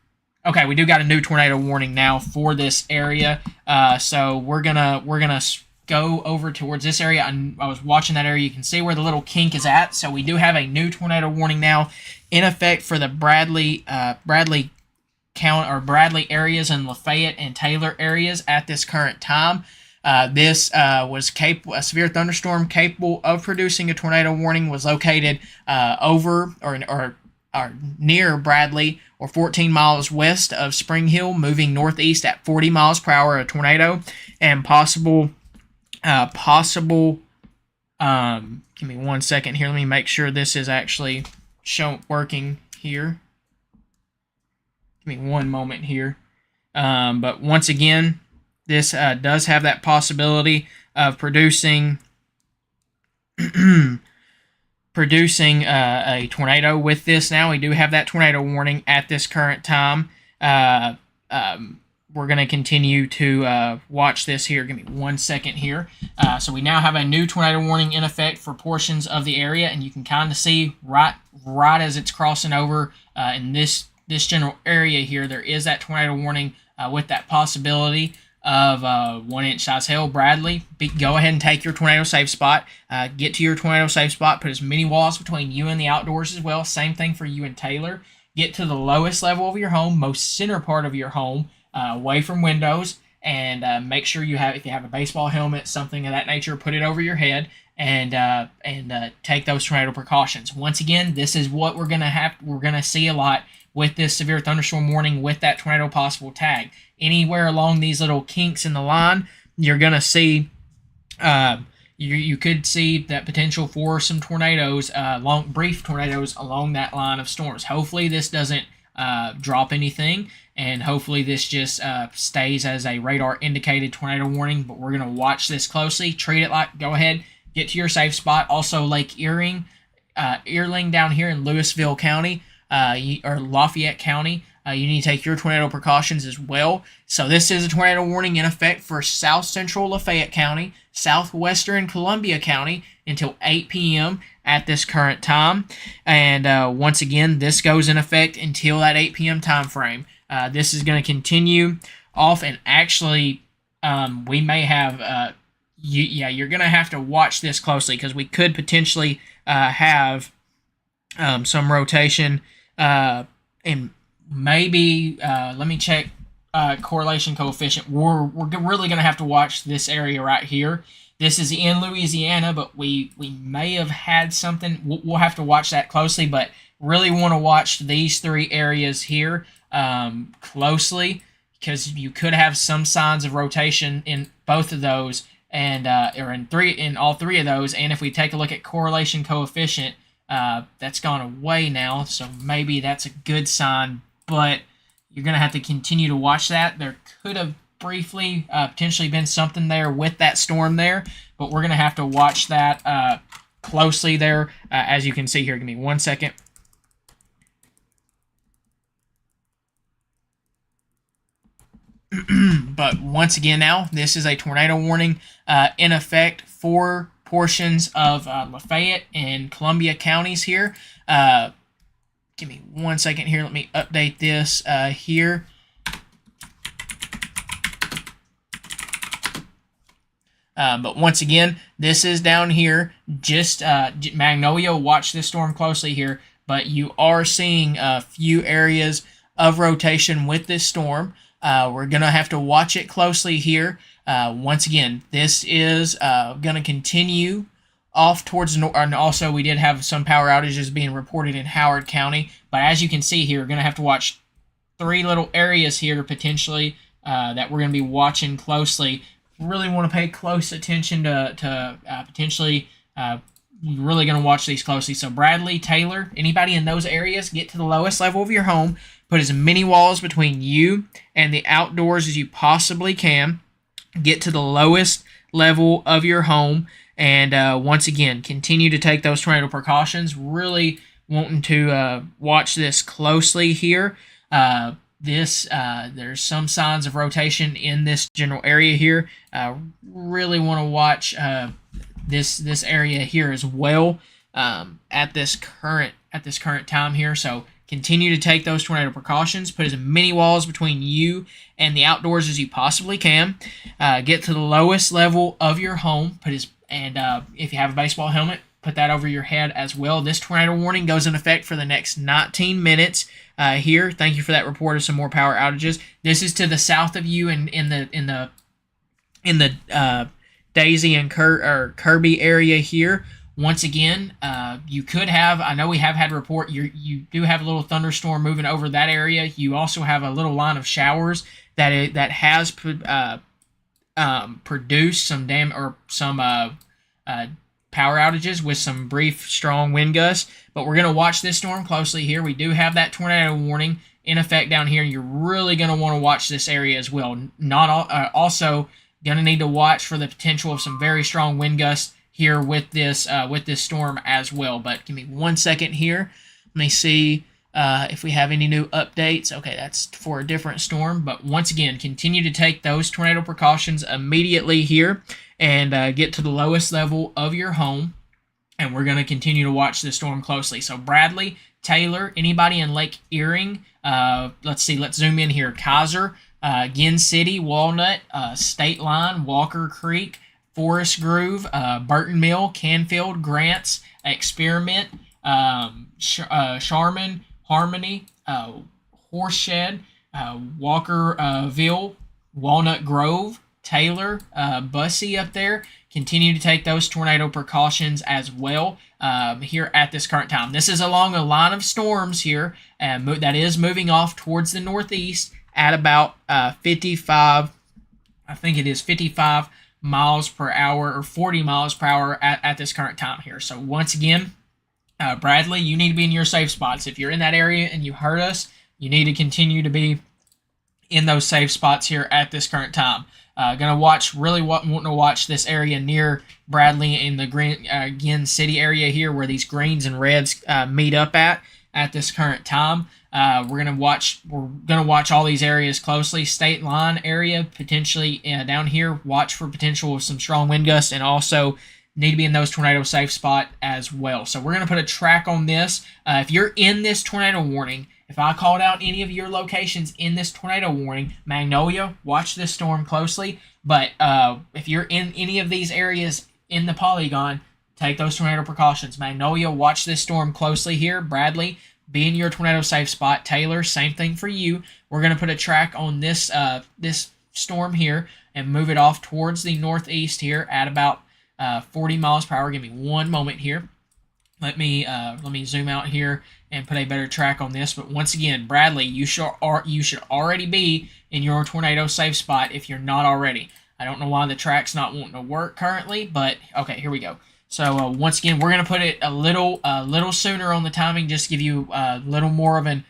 Okay, we do got a new tornado warning now for this area. So we're gonna go over towards this area. I was watching that area. You can see where the little kink is at. So we do have a new tornado warning now in effect for the Bradley areas and Lafayette and Taylor areas at this current time. This was a severe thunderstorm capable of producing a tornado warning was located over or near Bradley, or 14 miles west of Spring Hill, moving northeast at 40 miles per hour, a tornado, and possible. Give me 1 second here. Let me make sure this is actually working here. Give me one moment here. But once again, this does have that possibility of producing a tornado with this. Now we do have that tornado warning at this current time. We're going to continue to watch this here. Give me 1 second here. So we now have a new tornado warning in effect for portions of the area, and you can kind of see right as it's crossing over in this general area here, there is that tornado warning with that possibility of 1 inch size hail. Bradley, go ahead and take your tornado safe spot. Get to your tornado safe spot. Put as many walls between you and the outdoors as well. Same thing for you and Taylor. Get to the lowest level of your home, most center part of your home, away from windows, and make sure if you have a baseball helmet, something of that nature, put it over your head and take those tornado precautions. Once again, this is what we're gonna see a lot with this severe thunderstorm warning with that tornado possible tag. Anywhere along these little kinks in the line, you're going to see, you could see that potential for some tornadoes, brief tornadoes along that line of storms. Hopefully this doesn't drop anything, and hopefully this just stays as a radar indicated tornado warning, but we're going to watch this closely. Treat it like, go ahead, get to your safe spot. Also Lake Earling down here in Louisville County, or Lafayette County, you need to take your tornado precautions as well. So this is a tornado warning in effect for south central Lafayette County, southwestern Columbia County until 8 p.m. at this current time. And once again, this goes in effect until that 8 p.m. time frame. This is going to continue off, and actually we may have you're going to have to watch this closely, because we could potentially have some rotation and maybe let me check correlation coefficient. We're really going to have to watch this area right here. This is in Louisiana, but we may have had something. We'll have to watch that closely, but really want to watch these three areas here closely, because you could have some signs of rotation in both of those, and or in all three of those. And if we take a look at correlation coefficient, that's gone away now, so maybe that's a good sign, but you're going to have to continue to watch that. There could have briefly potentially been something there with that storm there, but we're going to have to watch that closely there, as you can see here. Give me 1 second. But once again, now this is a tornado warning in effect for portions of Lafayette and Columbia counties here. Give me 1 second here. Let me update this here. But once again, this is down here. Just Magnolia, watch this storm closely here. But you are seeing a few areas of rotation with this storm. We're going to have to watch it closely here. Once again, this is going to continue off towards the north. And also, we did have some power outages being reported in Howard County. But as you can see here, we're going to have to watch 3 little areas here potentially that we're going to be watching closely. Really want to pay close attention to potentially really going to watch these closely. So Bradley, Taylor, anybody in those areas, get to the lowest level of your home. Put as many walls between you and the outdoors as you possibly can. Get to the lowest level of your home. And once again, continue to take those tornado precautions. Really wanting to watch this closely here. There's some signs of rotation in this general area here. Really want to watch this area here as well at this current time here. So continue to take those tornado precautions. Put as many walls between you and the outdoors as you possibly can. Get to the lowest level of your home. If you have a baseball helmet, put that over your head as well. This tornado warning goes in effect for the next 19 minutes here. Thank you for that report of some more power outages. This is to the south of you in the Daisy and Kirby area here. Once again, you could have, I know we have had report, you do have a little thunderstorm moving over that area. You also have a little line of showers that has produced some power outages with some brief strong wind gusts. But we're going to watch this storm closely here. We do have that tornado warning in effect down here. You're really going to want to watch this area as well. Also going to need to watch for the potential of some very strong wind gusts here with this storm as well. But give me 1 second here. Let me see if we have any new updates. Okay, that's for a different storm. But once again, continue to take those tornado precautions immediately here and get to the lowest level of your home. And we're going to continue to watch this storm closely. So Bradley, Taylor, anybody in Lake Erie, let's zoom in here. Kaiser, Ginn City, Walnut, State Line, Walker Creek, Forest Grove, Burton Mill, Canfield, Grants, Experiment, Sharman, Harmony, Horseshed, Walkerville, Walnut Grove, Taylor, Bussy up there. Continue to take those tornado precautions as well here at this current time. This is along a line of storms here that is moving off towards the northeast at about 55 miles per hour or 40 miles per hour at this current time here. So once again, Bradley, you need to be in your safe spots. If you're in that area and you heard us, you need to continue to be in those safe spots here at this current time. Wanting to watch this area near Bradley in the Ginn City area here where these greens and reds meet up at this current time. We're gonna watch all these areas closely. State Line area potentially down here. Watch for potential of some strong wind gusts, and also need to be in those tornado safe spot as well. So we're gonna put a track on this. If you're in this tornado warning, if I called out any of your locations in this tornado warning, Magnolia, watch this storm closely. But if you're in any of these areas in the polygon, take those tornado precautions. Magnolia, watch this storm closely here. Bradley, be in your tornado safe spot. Taylor, same thing for you. We're going to put a track on this storm here and move it off towards the northeast here at about 40 miles per hour. Give me 1 moment here. Let me zoom out here and put a better track on this. But once again, Bradley, you should already be in your tornado safe spot if you're not already. I don't know why the track's not wanting to work currently, but okay, here we go. So once again, we're going to put it a little sooner on the timing, just to give you a little more of an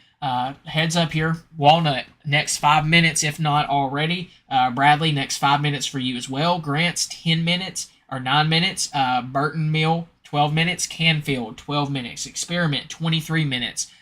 heads up here. Walnut, next 5 minutes, if not already. Bradley, next 5 minutes for you as well. Grants, 10 minutes or 9 minutes. Burton Mill, 12 minutes. Canfield, 12 minutes. Experiment, 23 minutes.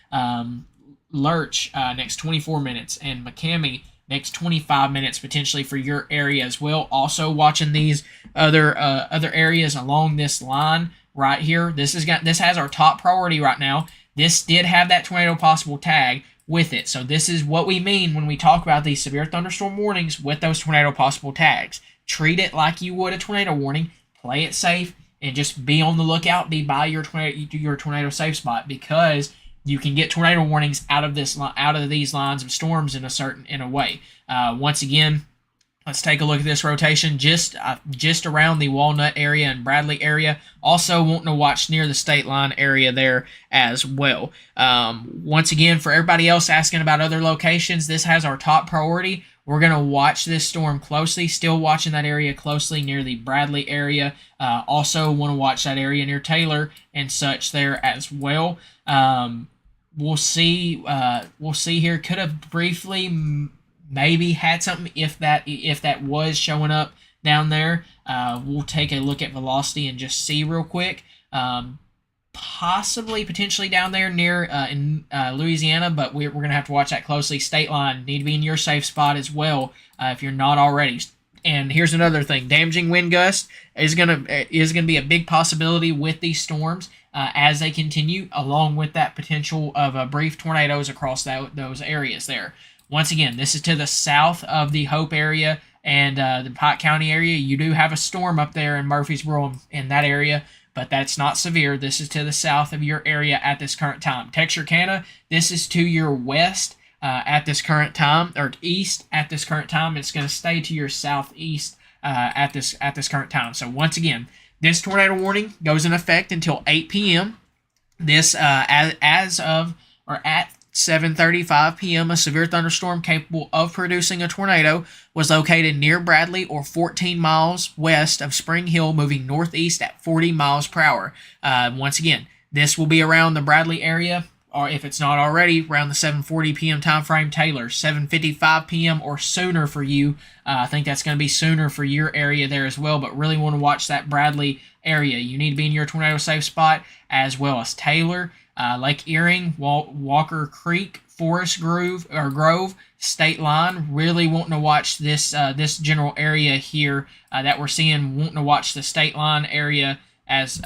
Lurch, next 24 minutes. And McCamey, next 25 minutes potentially for your area as well. Also watching these other areas along this line right here. This has our top priority right now. This did have that tornado possible tag with it. So this is what we mean when we talk about these severe thunderstorm warnings with those tornado possible tags. Treat it like you would a tornado warning. Play it safe and just be on the lookout. Be by your tornado safe spot, because you can get tornado warnings out of these lines of storms in a way. Once again, let's take a look at this rotation just around the Walnut area and Bradley area. Also wanting to watch near the state line area there as well. Once again, for everybody else asking about other locations, this has our top priority. We're going to watch this storm closely. Still watching that area closely near the Bradley area. Also want to watch that area near Taylor and such there as well. We'll see. We'll see here. Could have briefly maybe had something if that was showing up down there. We'll take a look at velocity and just see real quick. Potentially down there near in Louisiana, but we're going to have to watch that closely. State line, need to be in your safe spot as well if you're not already. And here's another thing: damaging wind gust is gonna be a big possibility with these storms as they continue, along with that potential of brief tornadoes across those areas there. Once again, this is to the south of the Hope area and the Pike County area. You do have a storm up there in Murfreesboro in that area, but that's not severe. This is to the south of your area at this current time. Texarkana, this is to your west at this current time, or east at this current time. It's going to stay to your southeast at this current time. So once again, this tornado warning goes in effect until 8 p.m. This at 7:35 p.m., a severe thunderstorm capable of producing a tornado was located near Bradley or 14 miles west of Spring Hill, moving northeast at 40 miles per hour. Once again, this will be around the Bradley area, or if it's not already, around the 7:40 p.m. time frame. Taylor, 7:55 p.m. or sooner for you. I think that's going to be sooner for your area there as well, but really want to watch that Bradley area. You need to be in your tornado safe spot, as well as Taylor, Lake Erie, Walker Creek, Forest Grove, State Line. Really wanting to watch this general area here that we're seeing. Wanting to watch the State Line area as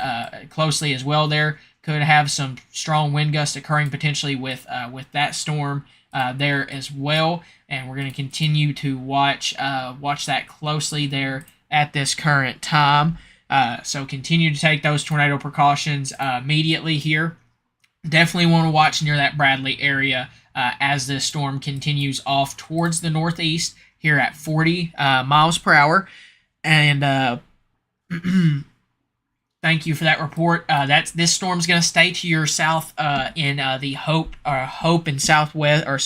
closely as well. There could have some strong wind gusts occurring potentially with that storm there as well. And we're going to continue to watch that closely there at this current time. So continue to take those tornado precautions immediately here. Definitely want to watch near that Bradley area as this storm continues off towards the northeast here at 40 miles per hour. And thank you for that report. This storm's going to stay to your south in the Hope and Southwest, or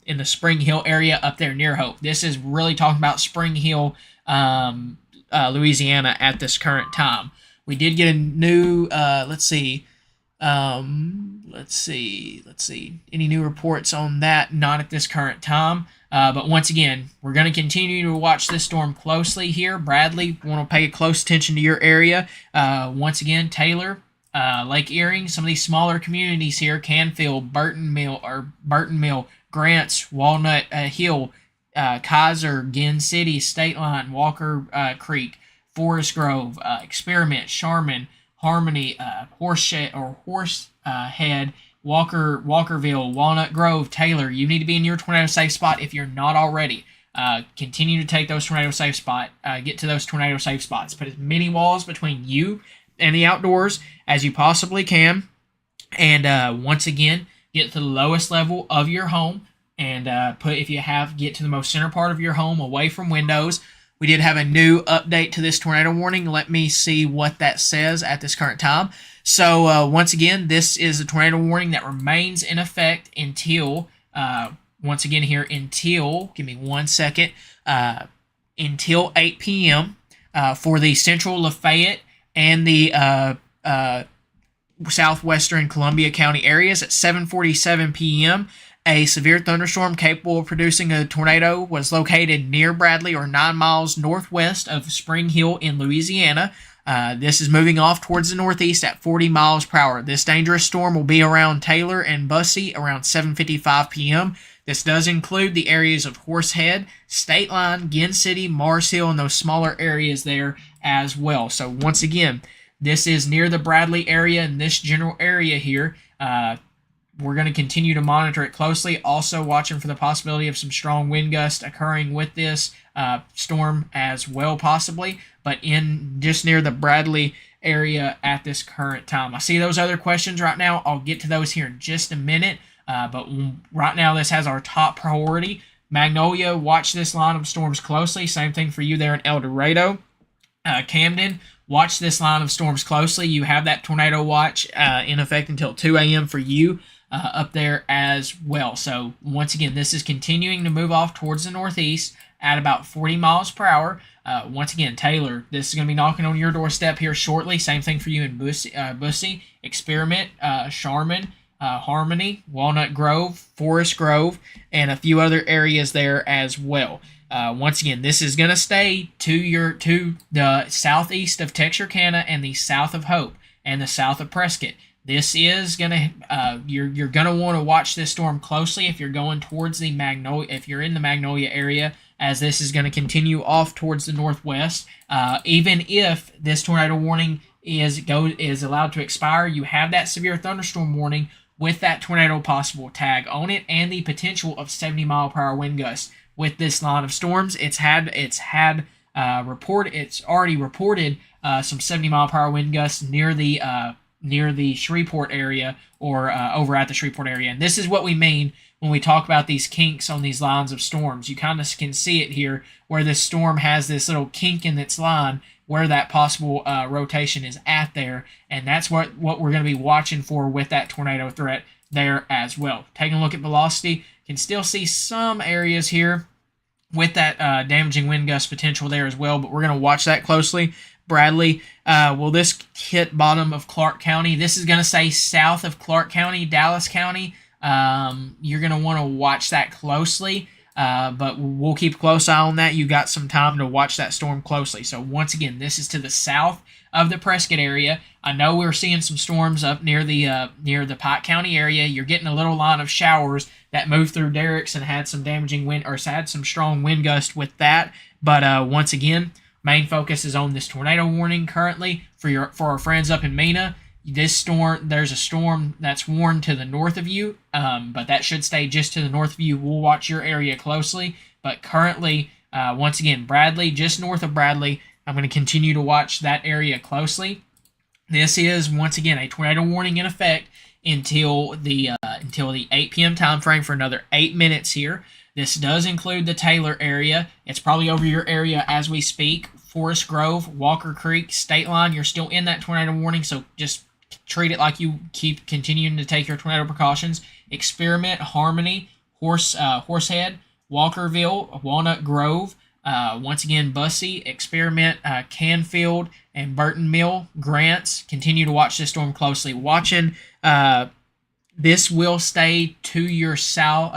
in the Spring Hill area up there near Hope. This is really talking about Spring Hill, Louisiana at this current time. We did get a new. Let's see. Any new reports on that? Not at this current time. But once again, we're going to continue to watch this storm closely here. Bradley, want to pay close attention to your area. Once again, Taylor, Lake Erie, some of these smaller communities here: Canfield, Burton Mill, Grants, Walnut Hill, Kaiser, Ginn City, State Line, Walker Creek, Forest Grove, Experiment, Sharman, Harmony, Horsehead, Walkerville, Walnut Grove, Taylor. You need to be in your tornado safe spot if you're not already. Continue to take those tornado safe get to those tornado safe spots. Put as many walls between you and the outdoors as you possibly can. And once again, get to the lowest level of your home, and get to the most center part of your home, away from windows. We did have a new update to this tornado warning. Let me see what that says at this current time. So once again, this is a tornado warning that remains in effect until, give me 1 second, until 8 p.m. For the central Lafayette and the southwestern Columbia County areas. At 7:47 p.m., a severe thunderstorm capable of producing a tornado was located near Bradley or 9 miles northwest of Spring Hill in Louisiana. This is moving off towards the northeast at 40 miles per hour. This dangerous storm will be around Taylor and Bussey around 7:55 p.m. This does include the areas of Horsehead, State Line, Ginn City, Mars Hill, and those smaller areas there as well. So once again, this is near the Bradley area in this general area here. We're going to continue to monitor it closely. Also watching for the possibility of some strong wind gusts occurring with this storm as well, possibly, but in just near the Bradley area at this current time. I see those other questions right now. I'll get to those here in just a minute, but right now this has our top priority. Magnolia, watch this line of storms closely. Same thing for you there in El Dorado. Camden, watch this line of storms closely. You have that tornado watch in effect until 2 a.m. for you up there as well. So once again, this is continuing to move off towards the northeast at about 40 miles per hour. Once again, Taylor, this is going to be knocking on your doorstep here shortly. Same thing for you in Bussey, Experiment, Charmin, Harmony, Walnut Grove, Forest Grove, and a few other areas there as well. Once again, this is going to stay to the southeast of Texarkana and the south of Hope and the south of Prescott. This is gonna you're gonna want to watch this storm closely if you're going towards the if you're in the Magnolia area, as this is going to continue off towards the northwest. Even if this tornado warning is allowed to expire, you have that severe thunderstorm warning with that tornado possible tag on it and the potential of 70 mile per hour wind gusts. With this line of storms, it's already reported some 70 mile per hour wind gusts near the Shreveport area or over at the Shreveport area. And this is what we mean when we talk about these kinks on these lines of storms. You kind of can see it here where this storm has this little kink in its line where that possible rotation is at there. And that's what we're going to be watching for with that tornado threat there as well. Taking a look at velocity, can still see some areas here with that damaging wind gust potential there as well, but we're going to watch that closely. Bradley, will this hit bottom of Clark County? This is going to say south of Clark County, Dallas County. You're going to want to watch that closely, but we'll keep a close eye on that. You got some time to watch that storm closely. So once again, this is to the south of the Prescott area. I know we're seeing some storms up near the Pike County area. You're getting a little line of showers that moved through Derricks and had some damaging wind, or had some strong wind gust with that. But once again, main focus is on this tornado warning currently for our friends up in Mena. There's a storm that's warned to the north of you, but that should stay just to the north of you. We'll watch your area closely, but currently, once again, Bradley, just north of Bradley, I'm going to continue to watch that area closely. This is, once again, a tornado warning in effect until the 8 p.m. time frame for another 8 minutes here. This does include the Taylor area. It's probably over your area as we speak. Forest Grove, Walker Creek, State Line, you're still in that tornado warning, so just treat it like you keep continuing to take your tornado precautions. Experiment, Harmony, Horsehead, Walkerville, Walnut Grove, once again, Bussey, Experiment, Canfield, and Burton Mill, Grants. Continue to watch this storm closely. This will stay to your south,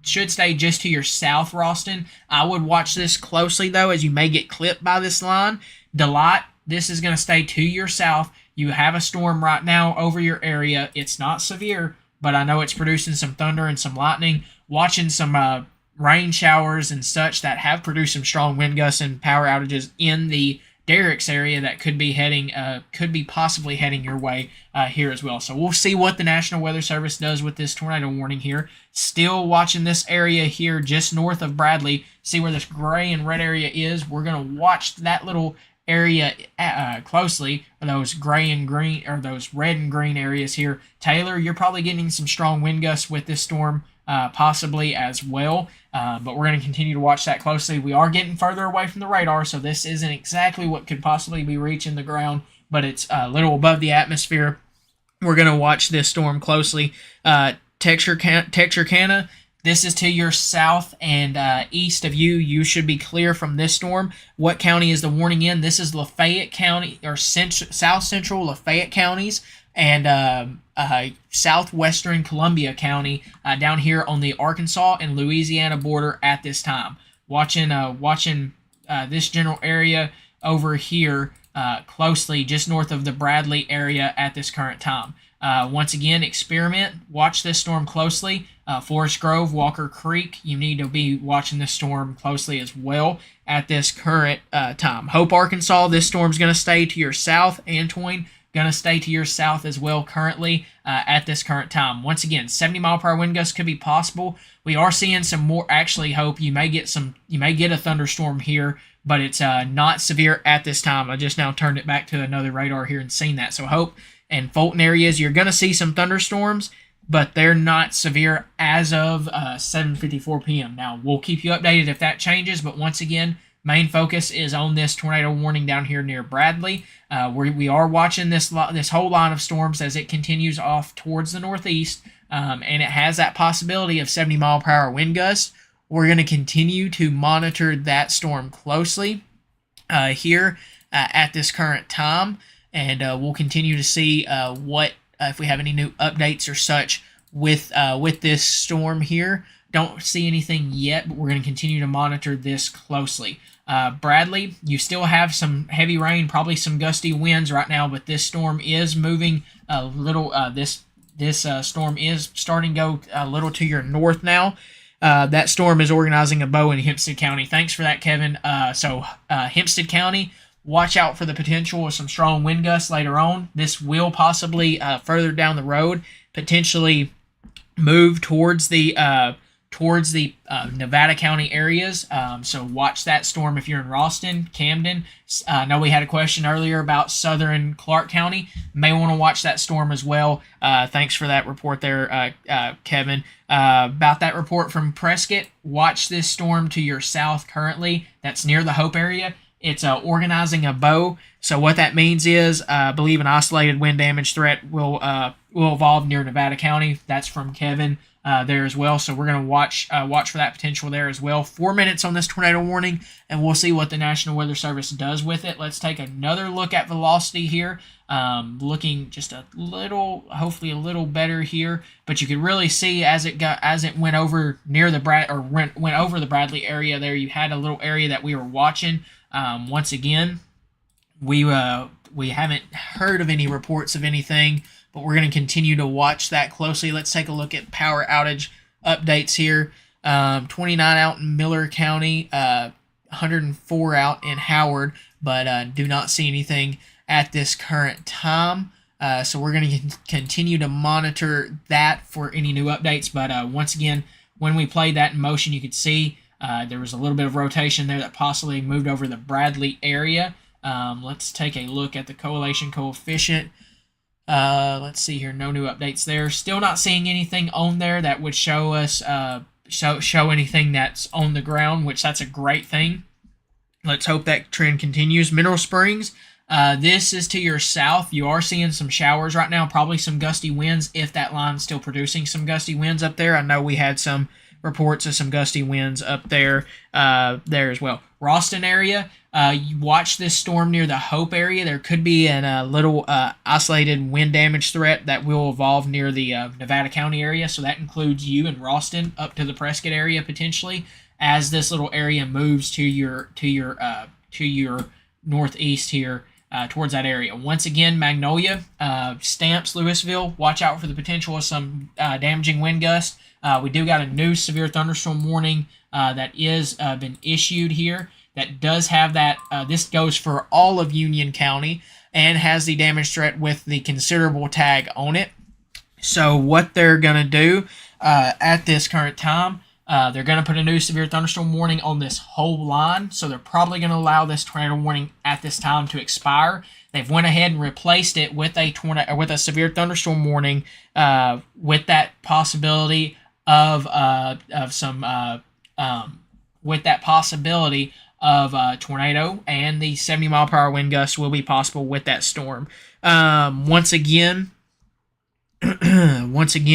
should stay just to your south, Ralston. I would watch this closely, though, as you may get clipped by this line. Delight, this is going to stay to your south. You have a storm right now over your area. It's not severe, but I know it's producing some thunder and some lightning. Watching some rain showers and such that have produced some strong wind gusts and power outages in the Derricks area that could be possibly heading your way here as well. So we'll see what the National Weather Service does with this tornado warning here. Still watching this area here just north of Bradley. See where this gray and red area is. We're going to watch that little area closely, or those gray and green, or those red and green areas here. Taylor, you're probably getting some strong wind gusts with this storm possibly as well. But we're going to continue to watch that closely. We are getting further away from the radar, so this isn't exactly what could possibly be reaching the ground, but it's a little above the atmosphere. We're going to watch this storm closely. Texarkana, this is to your south and east of you. You should be clear from this storm. What county is the warning in? This is Lafayette County, or South Central Lafayette counties, and southwestern Columbia County down here on the Arkansas and Louisiana border at this time. Watching this general area over here closely just north of the Bradley area at this current time. Once again, experiment. Watch this storm closely. Forest Grove, Walker Creek, you need to be watching this storm closely as well at this current time. Hope, Arkansas, this storm's going to stay to your south. Antoine, going to stay to your south as well currently at this current time. Once again, 70-mile-per-hour wind gusts could be possible. We are seeing some more. Actually, Hope, you may get a thunderstorm here, but it's not severe at this time. I just now turned it back to another radar here and seen that. So Hope and Fulton areas, you're going to see some thunderstorms, but they're not severe as of 7:54 p.m. Now, we'll keep you updated if that changes, but once again, main focus is on this tornado warning down here near Bradley. We are watching this whole line of storms as it continues off towards the northeast, and it has that possibility of 70-mile-per-hour wind gusts. We're going to continue to monitor that storm closely here at this current time, and we'll continue to see what if we have any new updates or such with this storm here. Don't see anything yet, but we're going to continue to monitor this closely. Bradley, you still have some heavy rain, probably some gusty winds right now, but this storm is moving a little. This storm is starting to go a little to your north now. That storm is organizing a bow in Hempstead County. Thanks for that, Kevin. So Hempstead County, watch out for the potential of some strong wind gusts later on. This will possibly further down the road potentially move towards the Nevada County areas. So watch that storm if you're in Ralston, Camden. I know we had a question earlier about southern Clark County. May want to watch that storm as well. Thanks for that report there, Kevin. About that report from Prescott, watch this storm to your south currently. That's near the Hope area. It's organizing a bow. So what that means is, I believe an isolated wind damage threat will evolve near Nevada County. That's from Kevin there as well. So we're going to watch for that potential there as well. 4 minutes on this tornado warning, and we'll see what the National Weather Service does with it. Let's take another look at velocity here. Looking just a little, hopefully a little better here, but you could really see as it went over near the went over the Bradley area there. You had a little area that we were watching. Once again, we haven't heard of any reports of anything, but we're going to continue to watch that closely. Let's take a look at power outage updates here. 29 out in Miller County, 104 out in Howard, but do not see anything at this current time. So we're going to continue to monitor that for any new updates. But once again, when we played that in motion, you could see there was a little bit of rotation there that possibly moved over the Bradley area. Let's take a look at the correlation coefficient. Let's see here. No new updates there. Still not seeing anything on there that would show us show anything that's on the ground, which that's a great thing. Let's hope that trend continues. Mineral Springs, this is to your south. You are seeing some showers right now, probably some gusty winds if that line's still producing some gusty winds up there. I know we had some reports of some gusty winds up there as well. Ralston area, you watch this storm near the Hope area. There could be a little isolated wind damage threat that will evolve near the Nevada County area. So that includes you and Ralston up to the Prescott area potentially, as this little area moves to your northeast here towards that area. Once again, Magnolia, Stamps, Louisville, watch out for the potential of some damaging wind gusts. We do got a new severe thunderstorm warning that is been issued here that does have that. This goes for all of Union County and has the damage threat with the considerable tag on it. So what they're going to do at this current time, they're going to put a new severe thunderstorm warning on this whole line. So they're probably going to allow this tornado warning at this time to expire. They've went ahead and replaced it with a severe thunderstorm warning with that possibility of tornado, and the 70-mile-per-hour wind gusts will be possible with that storm. Once again, the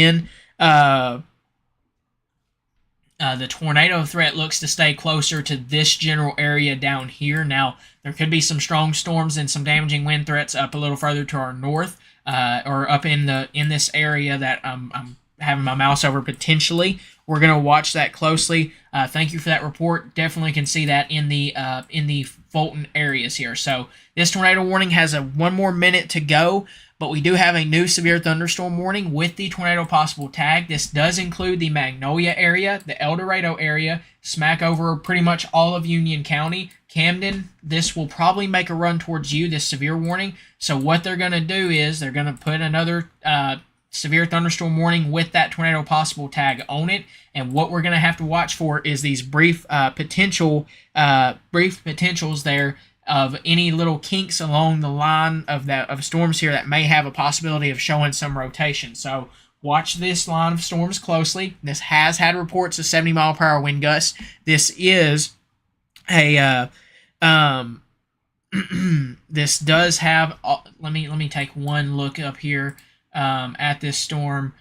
tornado threat looks to stay closer to this general area down here. Now, there could be some strong storms and some damaging wind threats up a little further to our north, or up in this area that I'm having my mouse over potentially. We're going to watch that closely. Thank you for that report. Definitely can see that in the Fulton areas here. So this tornado warning has one more minute to go, but we do have a new severe thunderstorm warning with the tornado possible tag. This does include the Magnolia area, the El Dorado area, smack over pretty much all of Union County. Camden, this will probably make a run towards you, this severe warning. So what they're going to do is they're going to put another severe thunderstorm warning with that tornado possible tag on it. And what we're going to have to watch for is these brief potentials there of any little kinks along the line of storms here that may have a possibility of showing some rotation. So watch this line of storms closely. This has had reports of 70-mile-per-hour wind gusts. This is a this does have. Let me take one look up here at this storm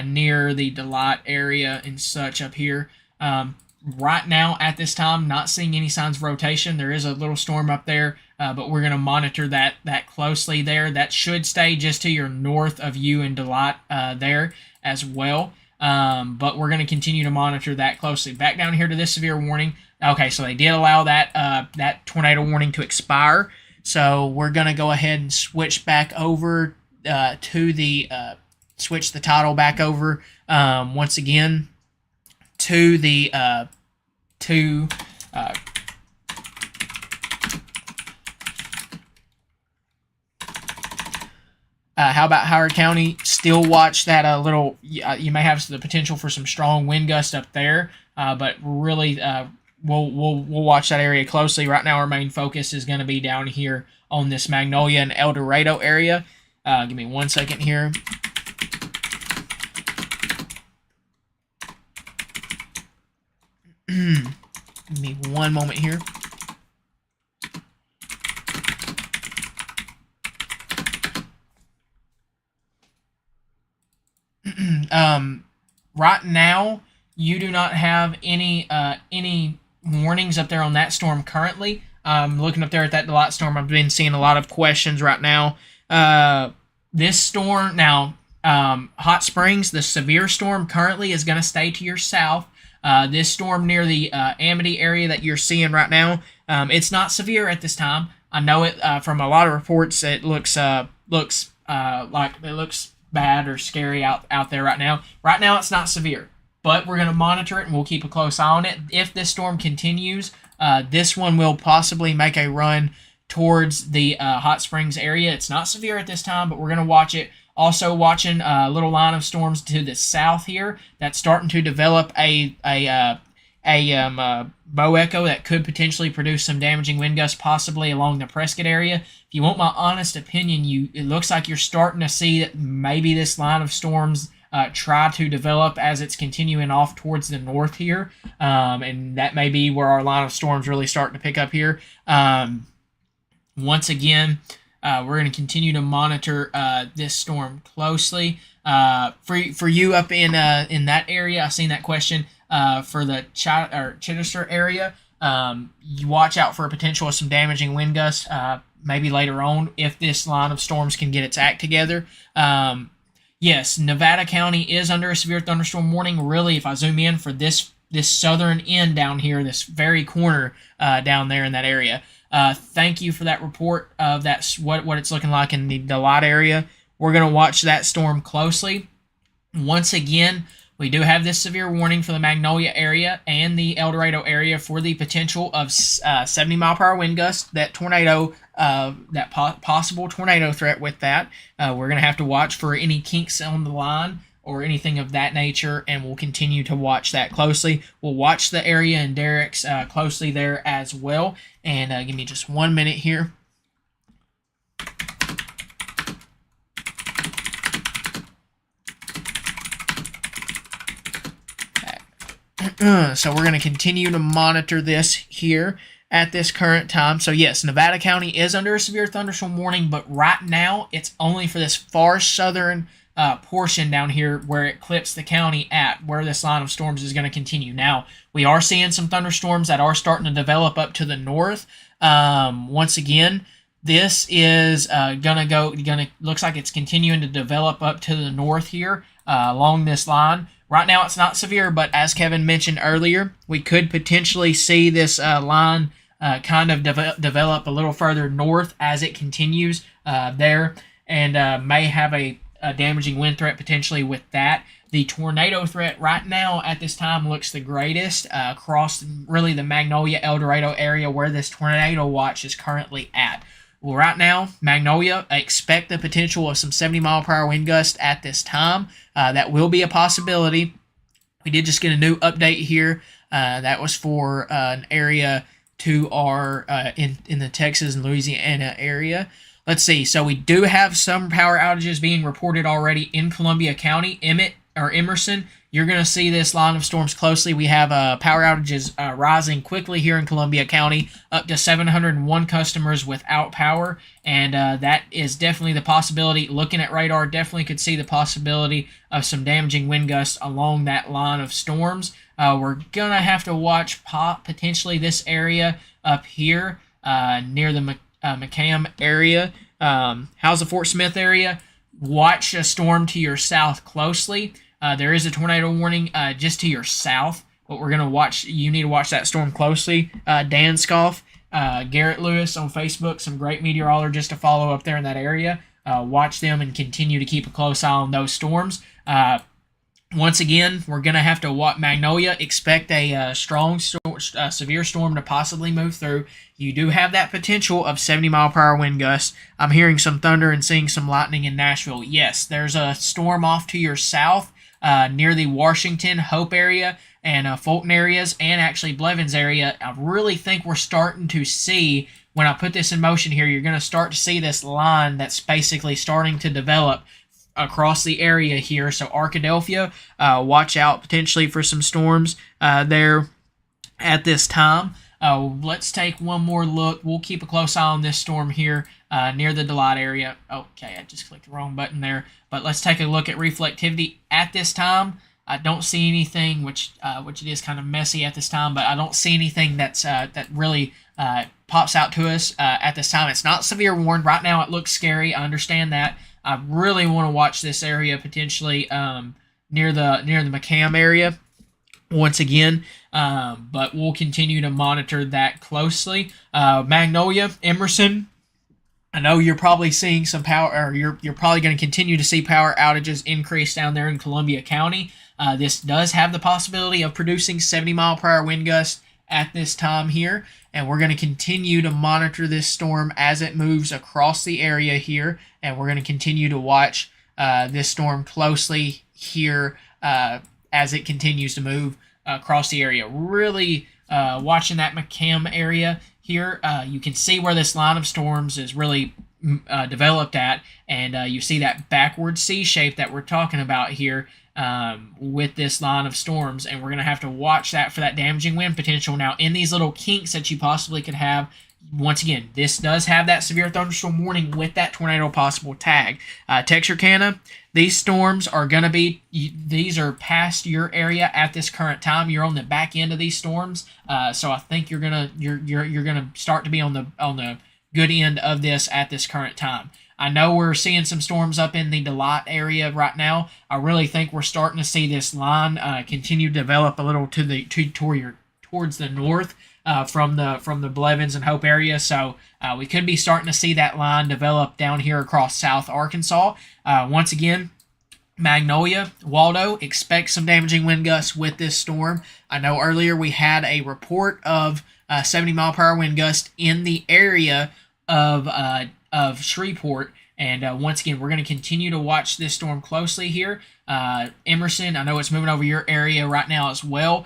near the Delight area and such up here. Right now, at this time, not seeing any signs of rotation. There is a little storm up there, but we're going to monitor that closely there. That should stay just to your north of you and Delight there as well. But we're going to continue to monitor that closely. Back down here to this severe warning. Okay, so they did allow that tornado warning to expire. So we're going to go ahead and switch back over to the switch the title back over once again to the how about Howard County? Still watch that little. You may have the potential for some strong wind gusts up there, but really, we'll watch that area closely. Right now, our main focus is going to be down here on this Magnolia and El Dorado area. Give me 1 second here. Give me one moment here. Right now, you do not have any warnings up there on that storm currently. Looking up there at that Delight storm, I've been seeing a lot of questions right now. This storm now, Hot Springs, the severe storm currently is going to stay to your south. This storm near the Amity area that you're seeing right now, it's not severe at this time. I know it from a lot of reports. It looks like it looks bad or scary out there right now. Right now, it's not severe, but we're going to monitor it and we'll keep a close eye on it. If this storm continues, this one will possibly make a run towards the Hot Springs area. It's not severe at this time, but we're going to watch it. Also watching a little line of storms to the south here that's starting to develop a bow echo that could potentially produce some damaging wind gusts possibly along the Prescott area. If you want my honest opinion, it looks like you're starting to see that maybe this line of storms try to develop as it's continuing off towards the north here. And that may be where our line of storms really starting to pick up here. Once again, we're going to continue to monitor this storm closely. For you up in that area, I've seen that question for the Chichester area. You watch out for a potential of some damaging wind gusts maybe later on if this line of storms can get its act together. Yes, Nevada County is under a severe thunderstorm warning. Really, if I zoom in for this southern end down here, this very corner down there in that area. Thank you for that report of what it's looking like in the Delight area. We're going to watch that storm closely. Once again, we do have this severe warning for the Magnolia area and the El Dorado area for the potential of 70-mile-per-hour wind gusts. That tornado, possible tornado threat with that. We're going to have to watch for any kinks on the line or anything of that nature, and we'll continue to watch that closely. We'll watch the area in Derrick's closely there as well. And give me just 1 minute here. So we're going to continue to monitor this here at this current time. So yes, Nevada County is under a severe thunderstorm warning, but right now it's only for this far southern portion down here where it clips the county at where this line of storms is going to continue. Now, we are seeing some thunderstorms that are starting to develop up to the north. Once again, this is looks like it's continuing to develop up to the north here along this line. Right now, it's not severe, but as Kevin mentioned earlier, we could potentially see this line kind of develop a little further north as it continues there, and may have a damaging wind threat potentially with that. The tornado threat right now at this time looks the greatest across really the Magnolia El Dorado area where this tornado watch is currently at. Well, right now, Magnolia, expect the potential of some 70-mile-per-hour wind gusts at this time. That will be a possibility. We did just get a new update here. That was for an area to our in the Texas and Louisiana area. Let's see. So we do have some power outages being reported already in Columbia County. Emerson, you're going to see this line of storms closely. We have power outages rising quickly here in Columbia County, up to 701 customers without power, and that is definitely the possibility. Looking at radar, definitely could see the possibility of some damaging wind gusts along that line of storms. We're going to have to watch potentially this area up here near the McCam area. How's the Fort Smith area? Watch a storm to your south closely. There is a tornado warning just to your south, but we're going to watch. You need to watch that storm closely. Dan Scoff, Garrett Lewis on Facebook, some great meteorologists to follow up there in that area. Watch them and continue to keep a close eye on those storms. Once again, we're going to have to watch Magnolia. Expect a severe storm to possibly move through. You do have that potential of 70-mile-per-hour wind gusts. I'm hearing some thunder and seeing some lightning in Nashville. Yes, there's a storm off to your south near the Washington, Hope area, and Fulton areas, and actually Blevins area. I really think we're starting to see, when I put this in motion here, you're going to start to see this line that's basically starting to develop across the area here. So Arkadelphia, watch out potentially for some storms there at this time. Let's take one more look. We'll keep a close eye on this storm here near the Delight area. Okay, I just clicked the wrong button there. But let's take a look at reflectivity at this time. I don't see anything, which it is kind of messy at this time, but I don't see anything that really pops out to us at this time. It's not severe warned. Right now it looks scary. I understand that. I really want to watch this area potentially near the McCam area once again, but we'll continue to monitor that closely. Magnolia, Emerson, I know you're probably seeing some power, or you're probably going to continue to see power outages increase down there in Columbia County. This does have the possibility of producing 70-mile-per-hour wind gusts at this time here, and we're going to continue to monitor this storm as it moves across the area here, and we're going to continue to watch this storm closely here as it continues to move across the area. Really watching that McCam area here. You can see where this line of storms is really developed at, and you see that backward C shape that we're talking about here with this line of storms, and we're going to have to watch that for that damaging wind potential. Now, in these little kinks that you possibly could have, once again, this does have that severe thunderstorm warning with that tornado possible tag. Texarkana, these storms are going to be, these are past your area at this current time. You're on the back end of these storms, so I think you're gonna start to be on the good end of this at this current time. I know we're seeing some storms up in the Delight area right now. I really think we're starting to see this line continue to develop a little towards the north from the Blevins and Hope area. So we could be starting to see that line develop down here across South Arkansas. Once again, Magnolia, Waldo, expect some damaging wind gusts with this storm. I know earlier we had a report of 70-mile-per-hour wind gust in the area of Shreveport. And once again, we're going to continue to watch this storm closely here. Emerson, I know it's moving over your area right now as well.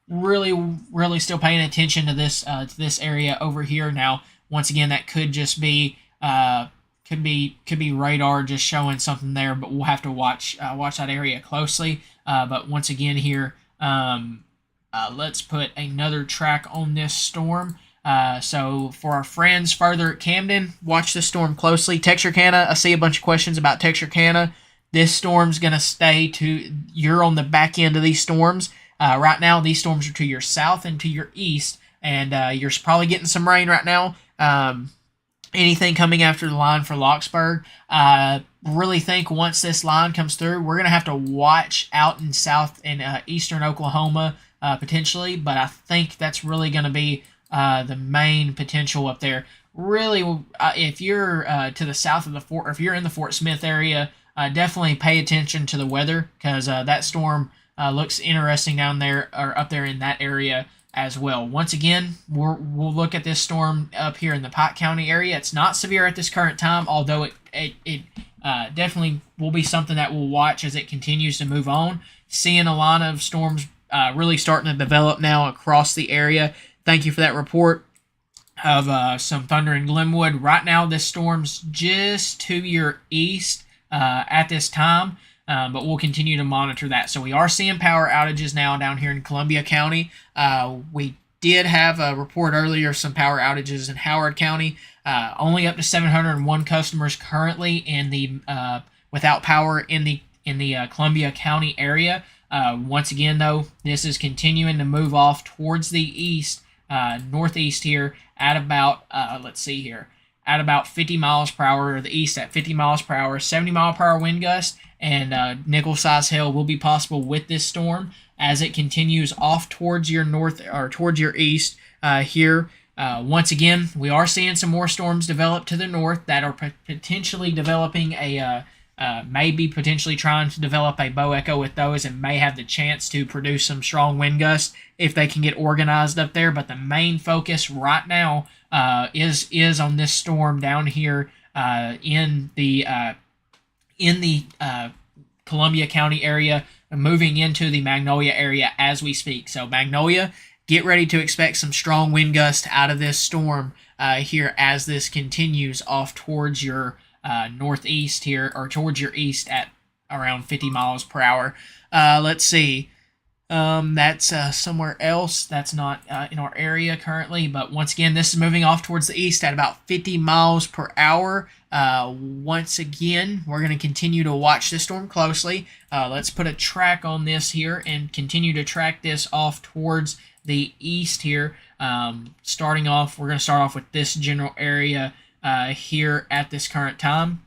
Really still paying attention to this area over here. Now, once again, that could just be could be radar just showing something there, but we'll have to watch that area closely. But once again here, let's put another track on this storm. So for our friends further at Camden, watch the storm closely. Texarkana, I see a bunch of questions about Texarkana. This storm's going to you're on the back end of these storms. Right now, these storms are to your south and to your east, and you're probably getting some rain right now. Anything coming after the line for Locksburg, really think once this line comes through, we're going to have to watch out in south and eastern Oklahoma potentially, but I think that's really going to be the main potential up there. Really, if you're to the south of the fort, or if you're in the Fort Smith area, definitely pay attention to the weather, because that storm looks interesting down there, or up there in that area as well. Once again, we'll look at this storm up here in the Pike County area. It's not severe at this current time, although it definitely will be something that we'll watch as it continues to move on. Seeing a lot of storms really starting to develop now across the area. Thank you for that report of some thunder in Glenwood. Right now, this storm's just to your east at this time, but we'll continue to monitor that. So we are seeing power outages now down here in Columbia County. We did have a report earlier of some power outages in Howard County. Only up to 701 customers currently in the without power in the Columbia County area. Once again, though, this is continuing to move off towards the east, northeast here at about, let's see here, at about 50 miles per hour, or the east at 50 miles per hour, 70 mile per hour wind gust, and nickel-size hail will be possible with this storm as it continues off towards your north, or towards your east here. Once again, we are seeing some more storms develop to the north that are potentially developing maybe potentially trying to develop a bow echo with those, and may have the chance to produce some strong wind gusts if they can get organized up there. But the main focus right now is on this storm down here in the Columbia County area, moving into the Magnolia area as we speak. So Magnolia, get ready to expect some strong wind gusts out of this storm here as this continues off towards your northeast here, or towards your east at around 50 miles per hour. Let's see. That's somewhere else. That's not in our area currently, but once again, this is moving off towards the east at about 50 miles per hour. Once again, we're going to continue to watch this storm closely. Let's put a track on this here and continue to track this off towards the east here. Starting off, we're going to start off with this general area here at this current time,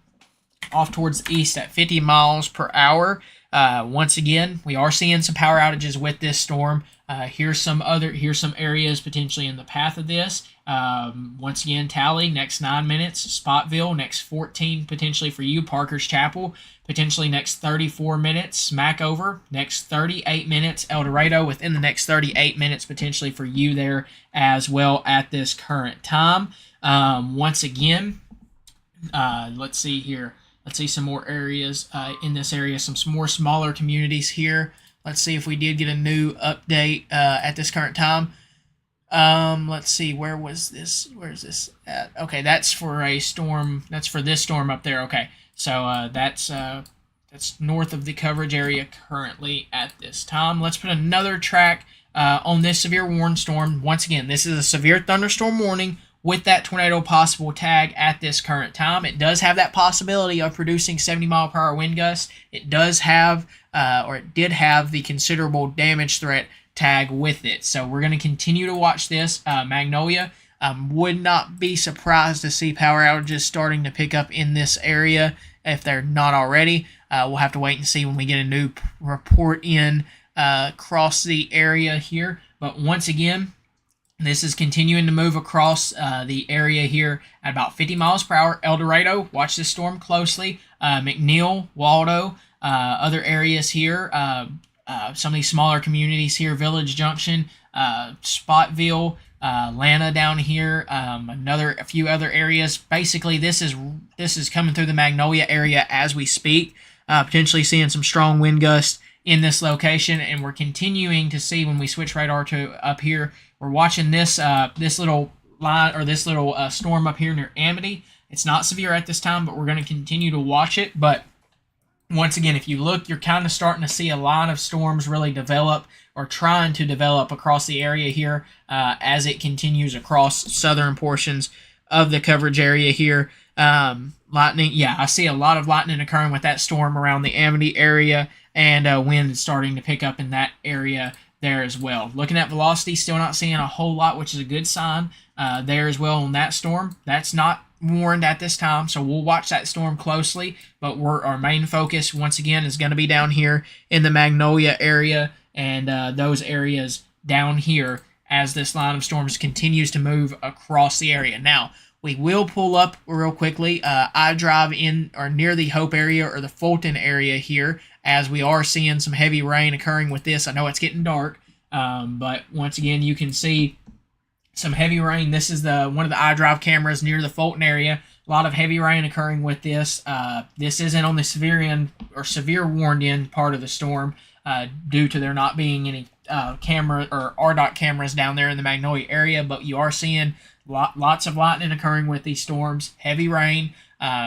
off towards the east at 50 miles per hour. Once again, we are seeing some power outages with this storm. Here's some areas potentially in the path of this. Once again, Tally next 9 minutes, Spotville next 14 potentially for you, Parker's Chapel potentially next 34 minutes, Smackover next 38 minutes, El Dorado within the next 38 minutes potentially for you there as well at this current time. Once again, let's see here. Let's see some more areas in this area, some more smaller communities here. Let's see if we did get a new update at this current time. Let's see, where was this? Where's this at? Okay, that's for a storm. That's for this storm up there. Okay, so that's north of the coverage area currently at this time. Let's put another track on this severe warning storm. Once again, this is a severe thunderstorm warning with that tornado possible tag at this current time. It does have that possibility of producing 70 mile per hour wind gusts. It does have, or it did have, the considerable damage threat tag with it. So we're going to continue to watch this. Magnolia, would not be surprised to see power outages starting to pick up in this area if they're not already. We'll have to wait and see when we get a new report in across the area here. But once again, this is continuing to move across the area here at about 50 miles per hour. El Dorado, watch this storm closely. McNeil, Waldo, other areas here. Some of these smaller communities here, Village Junction, Spotville, Lana down here, a few other areas. Basically, this is coming through the Magnolia area as we speak. Potentially seeing some strong wind gusts in this location, and we're continuing to see when we switch radar to up here. We're watching this little line, or this little storm up here near Amity. It's not severe at this time, but we're going to continue to watch it. But once again, if you look, you're kind of starting to see a lot of storms really develop, or trying to develop across the area here as it continues across southern portions of the coverage area here. Lightning, yeah, I see a lot of lightning occurring with that storm around the Amity area, and wind starting to pick up in that area there as well. Looking at velocity, still not seeing a whole lot, which is a good sign there as well on that storm. That's not warned at this time, so we'll watch that storm closely, but our main focus once again is going to be down here in the Magnolia area, and those areas down here as this line of storms continues to move across the area. Now, we will pull up real quickly. I drive in or near the Hope area or the Fulton area here, as we are seeing some heavy rain occurring with this. I know it's getting dark, but once again, you can see some heavy rain. This is one of the iDrive cameras near the Fulton area. A lot of heavy rain occurring with this. This isn't on the severe end or severe warned end part of the storm, due to there not being any camera or RDOT cameras down there in the Magnolia area, but you are seeing lots of lightning occurring with these storms, heavy rain,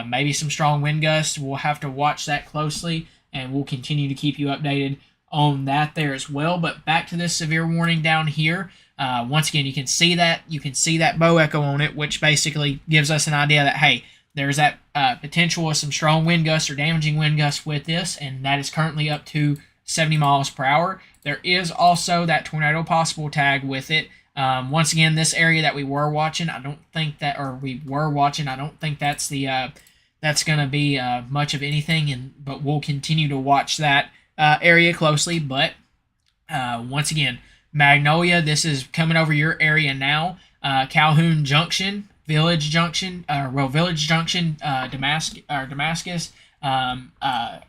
maybe some strong wind gusts. We'll have to watch that closely, and we'll continue to keep you updated on that there as well. But back to this severe warning down here. Once again, you can see that bow echo on it, which basically gives us an idea that, hey, there's that potential of some strong wind gusts or damaging wind gusts with this, and that is currently up to 70 miles per hour. There is also that tornado possible tag with it. Once again, this area that we were watching, I don't think that's going to be much of anything, but we'll continue to watch that area closely. But once again, Magnolia, this is coming over your area now. Calhoun Junction, Village Junction, Damascus,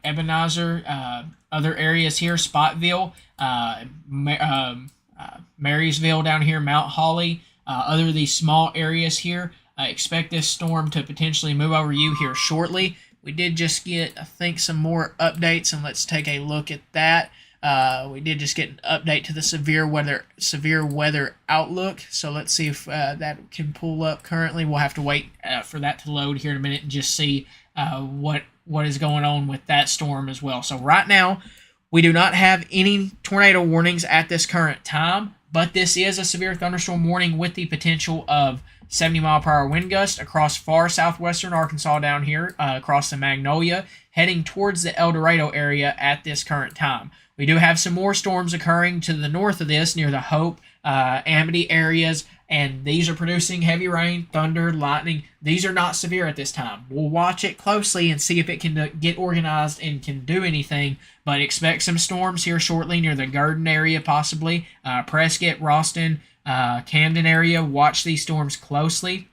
Ebenezer, other areas here, Spotville, Marysville down here, Mount Holly, other of these small areas here. Expect this storm to potentially move over you here shortly. We did just get, I think, some more updates, and let's take a look at that. We did just get an update to the severe weather outlook. So let's see if that can pull up currently. We'll have to wait for that to load here in a minute and just see what is going on with that storm as well. So right now, we do not have any tornado warnings at this current time, but this is a severe thunderstorm warning with the potential of 70-mile-per-hour wind gusts across far southwestern Arkansas down here, across the Magnolia, heading towards the El Dorado area at this current time. We do have some more storms occurring to the north of this, near the Hope, Amity areas, and these are producing heavy rain, thunder, lightning. These are not severe at this time. We'll watch it closely and see if it can get organized and can do anything, but expect some storms here shortly near the Garden area, possibly. Prescott, Ralston, Camden area. Watch these storms closely.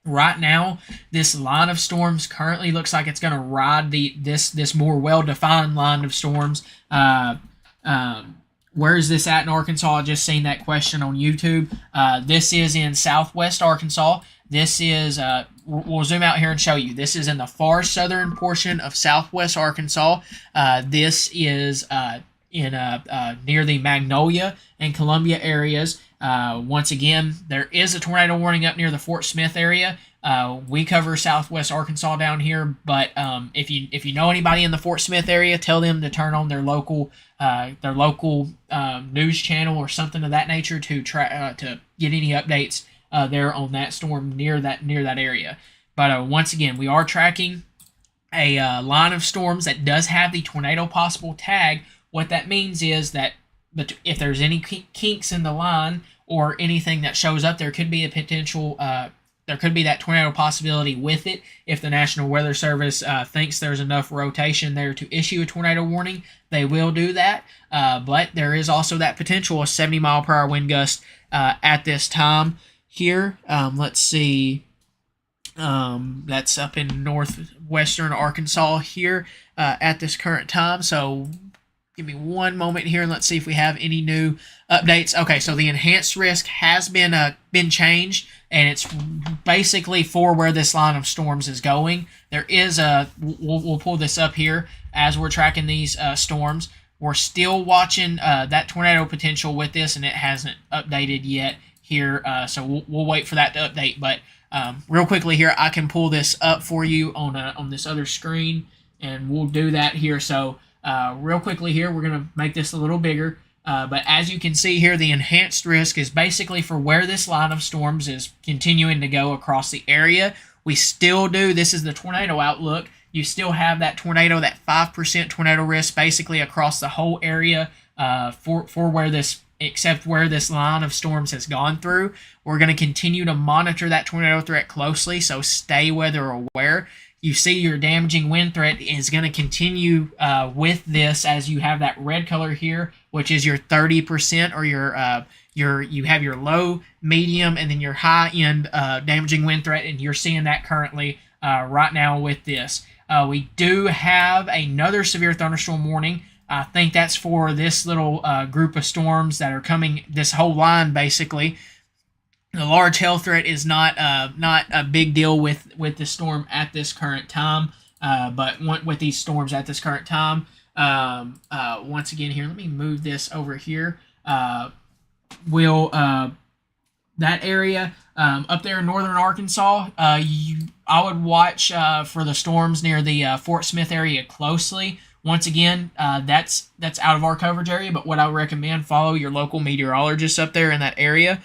Right now, this line of storms currently looks like it's going to ride this more well-defined line of storms. Where is this at in Arkansas? I just seen that question on YouTube. This is in southwest Arkansas. This is, we'll zoom out here and show you. This is in the far southern portion of southwest Arkansas. This is near the Magnolia and Columbia areas. Once again, there is a tornado warning up near the Fort Smith area. We cover southwest Arkansas down here, but if you know anybody in the Fort Smith area, tell them to turn on their local news channel or something of that nature to try to get any updates there on that storm near that area. But once again, we are tracking a line of storms that does have the tornado possible tag. What that means is that if there's any kinks in the line or anything that shows up, there could be a potential, there could be that tornado possibility with it. If the National Weather Service thinks there's enough rotation there to issue a tornado warning, they will do that. But there is also that potential of 70-mile-per-hour wind gust at this time here. Let's see. That's up in northwestern Arkansas here at this current time. So give me one moment here and let's see if we have any new updates. Okay, so the enhanced risk has been changed, and it's basically for where this line of storms is going. There is we'll pull this up here as we're tracking these storms. We're still watching that tornado potential with this, and it hasn't updated yet here. So we'll wait for that to update. But real quickly here, I can pull this up for you on this other screen, and we'll do that here. So real quickly here, we're going to make this a little bigger. But as you can see here, the enhanced risk is basically for where this line of storms is continuing to go across the area. We still do, this is the tornado outlook. You still have that tornado, that 5% tornado risk basically across the whole area for where this, except where this line of storms has gone through. We're going to continue to monitor that tornado threat closely, so stay weather aware. You see your damaging wind threat is going to continue with this as you have that red color here, which is your 30% or you have your low, medium, and then your high end damaging wind threat, and you're seeing that currently right now with this. We do have another severe thunderstorm warning. I think that's for this little group of storms that are coming, this whole line basically. The large hail threat is not a big deal with the storm at this current time, but with these storms at this current time, once again here, let me move this over here. Will that area up there in northern Arkansas, I would watch for the storms near the Fort Smith area closely. Once again, that's out of our coverage area, but what I would recommend, follow your local meteorologists up there in that area.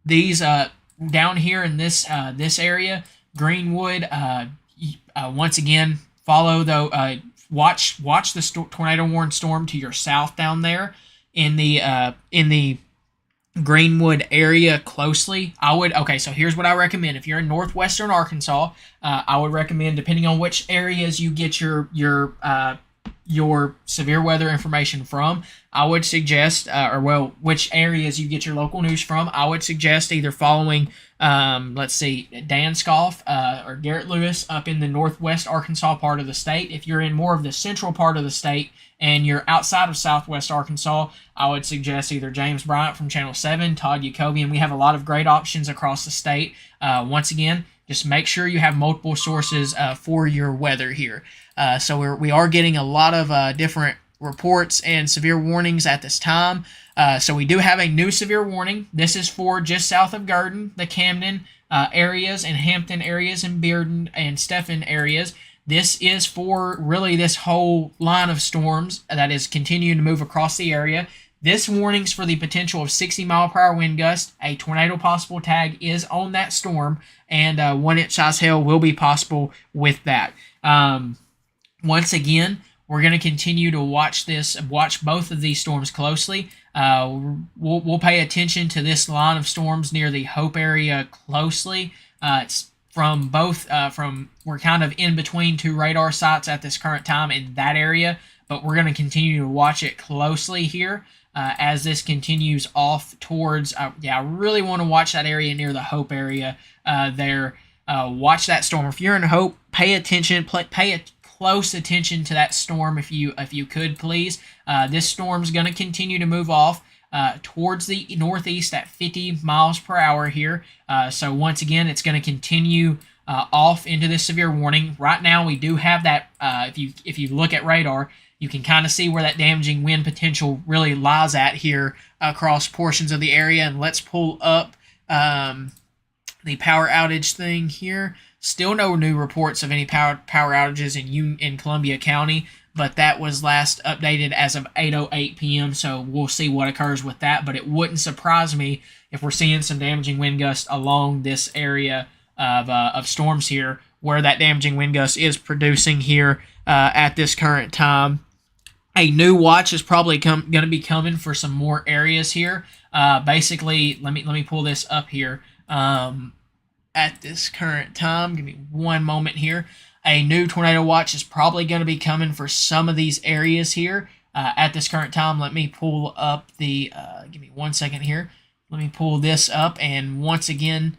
These down here in this area, Greenwood. Once again, follow the watch the tornado warned storm to your south down there in the Greenwood area closely. So here's what I recommend. If you're in northwestern Arkansas, I would recommend, depending on which areas you get your severe weather information from, I would suggest, which areas you get your local news from, I would suggest either following, let's see, Dan Scoff or Garrett Lewis up in the northwest Arkansas part of the state. If you're in more of the central part of the state and you're outside of southwest Arkansas, I would suggest either James Bryant from Channel 7, Todd Yacobian. We have a lot of great options across the state. Once again, just make sure you have multiple sources for your weather here. So we are getting a lot of different reports and severe warnings at this time. So we do have a new severe warning. This is for just south of Garden, the Camden areas, and Hampton areas, and Bearden and Stephen areas. This is for really this whole line of storms that is continuing to move across the area. This warning's for the potential of 60-mile-per-hour wind gust. A tornado possible tag is on that storm, and 1-inch size hail will be possible with that. Once again, we're going to continue to watch both of these storms closely. We'll pay attention to this line of storms near the Hope area closely. It's from both, we're kind of in between two radar sites at this current time in that area, but we're going to continue to watch it closely here as this continues off towards, I really want to watch that area near the Hope area there. Watch that storm. If you're in Hope, pay attention, pay close attention to that storm if you could, please. This storm's going to continue to move off towards the northeast at 50 miles per hour here. So once again, it's going to continue off into this severe warning. Right now, we do have that. If you look at radar, you can kind of see where that damaging wind potential really lies at here across portions of the area. And let's pull up the power outage thing here. Still no new reports of any power outages in Columbia County, but that was last updated as of 8:08 p.m., so we'll see what occurs with that. But it wouldn't surprise me if we're seeing some damaging wind gusts along this area of storms here, where that damaging wind gust is producing here at this current time. A new watch is probably going to be coming for some more areas here. Basically, let me pull this up here. At this current time, give me one moment here. A new tornado watch is probably going to be coming for some of these areas here at this current time. Let me pull up the, give me 1 second here. Let me pull this up, and once again,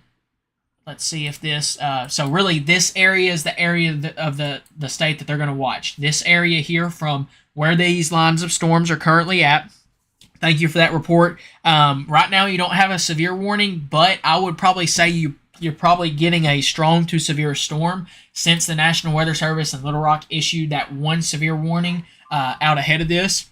let's see if this, so really this area is the area of the state that they're going to watch. This area here from where these lines of storms are currently at. Thank you for that report. Right now you don't have a severe warning, but I would probably say you're probably getting a strong to severe storm since the National Weather Service and Little Rock issued that one severe warning out ahead of this.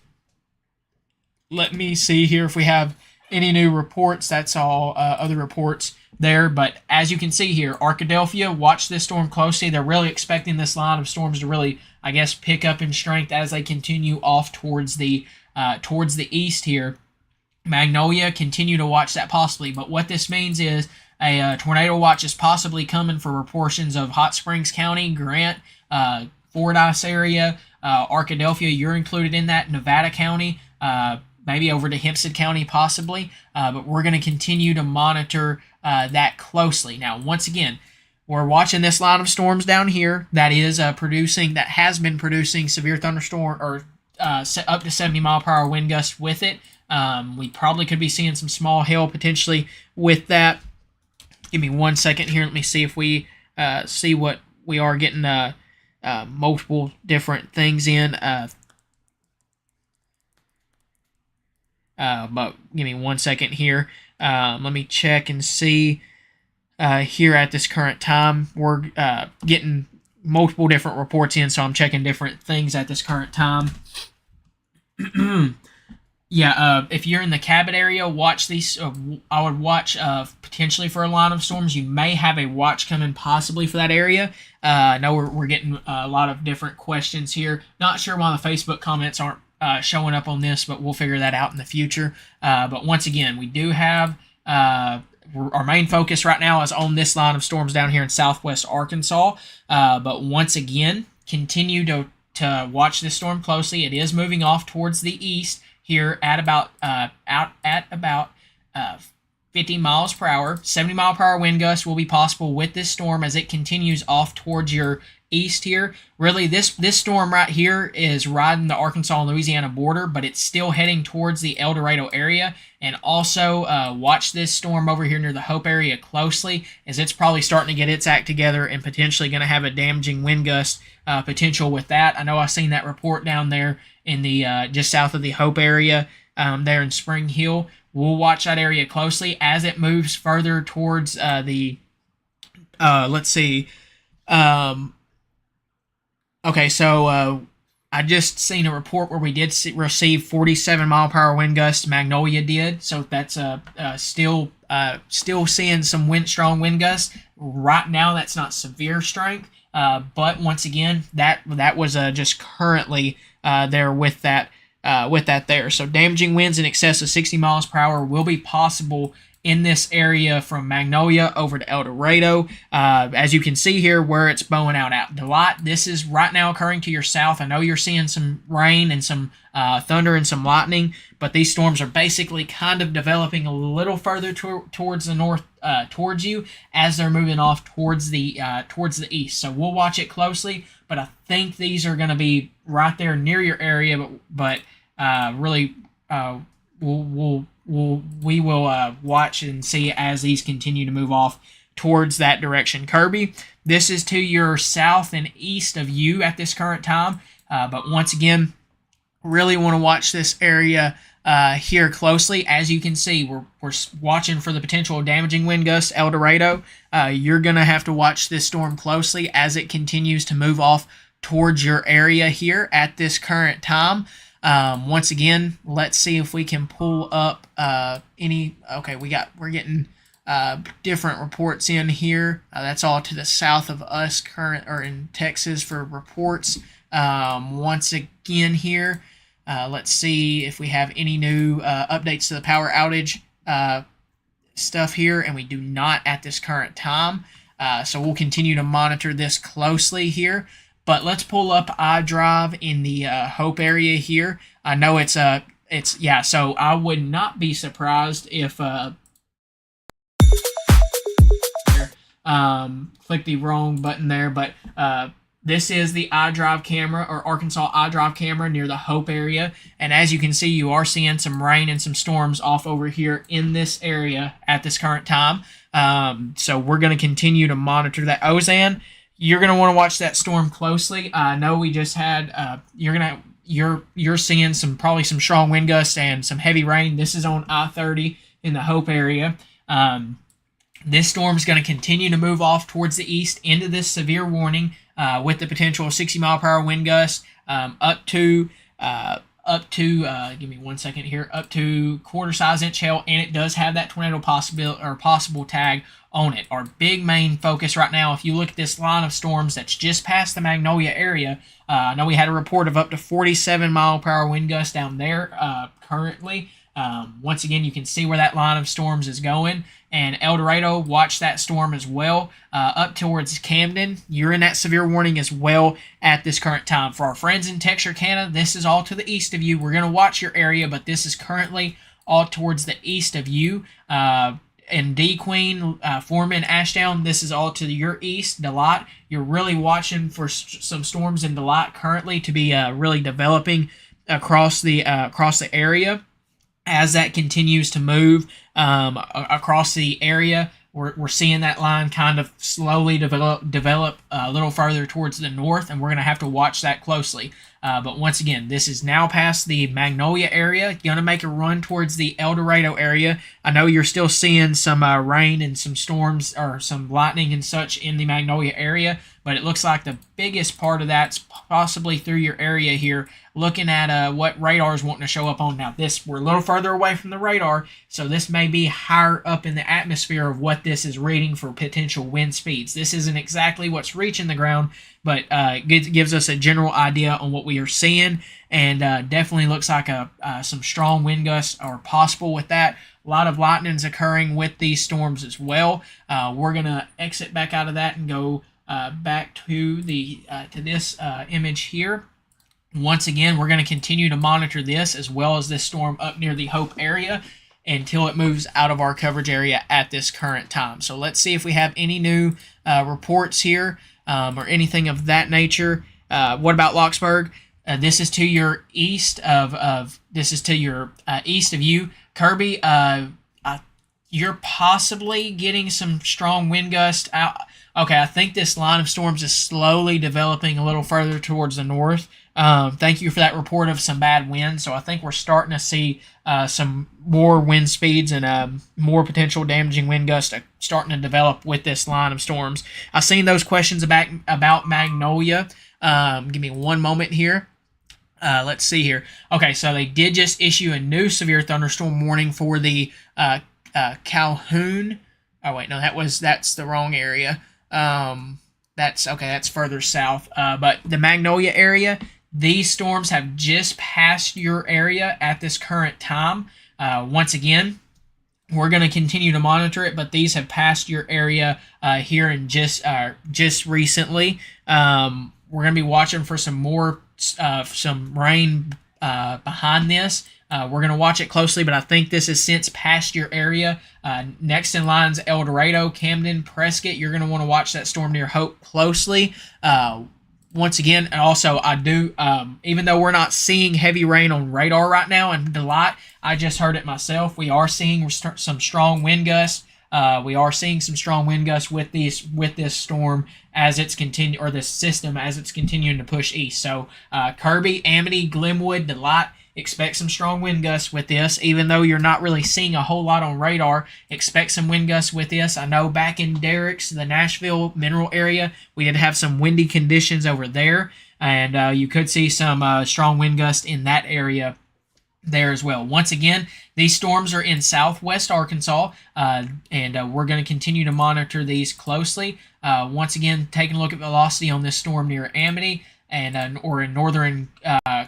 Let me see here if we have any new reports. That's all other reports there. But as you can see here, Arkadelphia, watch this storm closely. They're really expecting this line of storms to really, I guess, pick up in strength as they continue off towards the east here. Magnolia, continue to watch that possibly. But what this means is a tornado watch is possibly coming for portions of Hot Springs County, Grant, Fordyce area, Arkadelphia. You're included in that. Nevada County, maybe over to Hempstead County possibly. But we're going to continue to monitor that closely. Now, once again, we're watching this line of storms down here that has been producing severe thunderstorm or up to 70-mile-per-hour wind gusts with it. We probably could be seeing some small hail potentially with that. Give me 1 second here. Let me see if we see what we are getting multiple different things in. But give me 1 second here. Let me check and see here at this current time. We're getting multiple different reports in, so I'm checking different things at this current time. Yeah, if you're in the Cabot area, watch these. I would watch potentially for a line of storms. You may have a watch coming possibly for that area. I know we're getting a lot of different questions here. Not sure why the Facebook comments aren't showing up on this, but we'll figure that out in the future. But once again, we do have our main focus right now is on this line of storms down here in southwest Arkansas. But once again, continue to watch this storm closely. It is moving off towards the east here at about 50 miles per hour. 70-mile-per-hour wind gusts will be possible with this storm as it continues off towards your east here. Really, this storm right here is riding the Arkansas and Louisiana border, but it's still heading towards the El Dorado area. And also watch this storm over here near the Hope area closely, as it's probably starting to get its act together and potentially going to have a damaging wind gust potential with that. I know I've seen that report down there in the just south of the Hope area there in Spring Hill. We'll watch that area closely as it moves further towards the let's see. Okay, so I just seen a report where we did receive 47-mile-per-hour wind gusts. Magnolia did, so that's still seeing some strong wind gusts. Right now, that's not severe strength, but once again, that was just currently there with that there. So damaging winds in excess of 60 miles per hour will be possible in this area from Magnolia over to El Dorado. As you can see here where it's bowing out at Delight, this is right now occurring to your south. I know you're seeing some rain and some thunder and some lightning, but these storms are basically kind of developing a little further towards the north, towards you, as they're moving off towards the east. So we'll watch it closely, but I think these are going to be right there near your area, but really we will watch and see as these continue to move off towards that direction. Kirby, this is to your south and east of you at this current time, but once again, really want to watch this area here closely. As you can see, we're watching for the potential of damaging wind gusts. El Dorado, you're going to have to watch this storm closely as it continues to move off towards your area here at this current time. Once again, let's see if we can pull up any. Okay, we're getting different reports in here. That's all to the south of us, in Texas for reports. Once again here, let's see if we have any new updates to the power outage stuff here, and we do not at this current time. So we'll continue to monitor this closely here. But let's pull up iDrive in the Hope area here. I know it's yeah. So I would not be surprised if click the wrong button there. But this is the iDrive camera, or Arkansas iDrive camera near the Hope area. And as you can see, you are seeing some rain and some storms off over here in this area at this current time. So we're going to continue to monitor that. Ozan, you're going to want to watch that storm closely. I know we just had you're seeing probably some strong wind gusts and some heavy rain. This is on I-30 in the Hope area. This storm is going to continue to move off towards the east into this severe warning with the potential of 60-mile-per-hour wind gusts up to give me 1 second here, up to quarter-size inch hail, and it does have that tornado possible tag on it. Our big main focus right now, if you look at this line of storms that's just past the Magnolia area, I know we had a report of up to 47-mile-per-hour wind gusts down there currently. Once again, you can see where that line of storms is going. And El Dorado, watch that storm as well. Up towards Camden, you're in that severe warning as well at this current time. For our friends in Texarkana, this is all to the east of you. We're going to watch your area, but this is currently all towards the east of you. In D Queen, Foreman, Ashdown, this is all to your east. Delight, you're really watching for some storms in Delight currently to be really developing across the area. as that continues to move across the area, we're seeing that line kind of slowly develop a little further towards the north, and we're going to have to watch that closely. But once again, this is now past the Magnolia area, going to make a run towards the El Dorado area. I know you're still seeing some rain and some storms or some lightning and such in the Magnolia area, but it looks like the biggest part of that's possibly through your area here. Looking at what radar is wanting to show up on now. We're a little further away from the radar, so this may be higher up in the atmosphere of what this is reading for potential wind speeds. This isn't exactly what's reaching the ground, but it gives us a general idea on what we are seeing, and definitely looks like some strong wind gusts are possible with that. A lot of lightning's occurring with these storms as well. We're going to exit back out of that and go back to this image here. Once again, we're going to continue to monitor this as well as this storm up near the Hope area until it moves out of our coverage area at this current time. So let's see if we have any new reports here or anything of that nature. What about Locksburg? This is to your east of east of you, Kirby. You're possibly getting some strong wind gusts out. Okay, I think this line of storms is slowly developing a little further towards the north. Thank you for that report of some bad wind. So I think we're starting to see some more wind speeds and more potential damaging wind gusts starting to develop with this line of storms. I've seen those questions about Magnolia. Give me one moment here. Let's see here. Okay, so they did just issue a new severe thunderstorm warning for the Calhoun. Oh wait, no, that's the wrong area. That's further south. But the Magnolia area, these storms have just passed your area at this current time. Once again, we're going to continue to monitor it, but these have passed your area here in just recently. We're going to be watching for some rain behind this. We're going to watch it closely, but I think this has since passed your area. Next in line's El Dorado, Camden, Prescott. You're going to want to watch that storm near Hope closely. Once again, and also I do, even though we're not seeing heavy rain on radar right now and Delight, I just heard it myself. We are seeing some strong wind gusts. We are seeing some strong wind gusts with this storm as it's this system as it's continuing to push east. So Kirby, Amity, Glenwood, Delight, expect some strong wind gusts with this. Even though you're not really seeing a whole lot on radar, expect some wind gusts with this. I know back in Derricks, the Nashville mineral area, we did have some windy conditions over there, and you could see some strong wind gusts in that area there as well. Once again, these storms are in southwest Arkansas, and we're going to continue to monitor these closely. Once again, taking a look at velocity on this storm near Amity and or in northern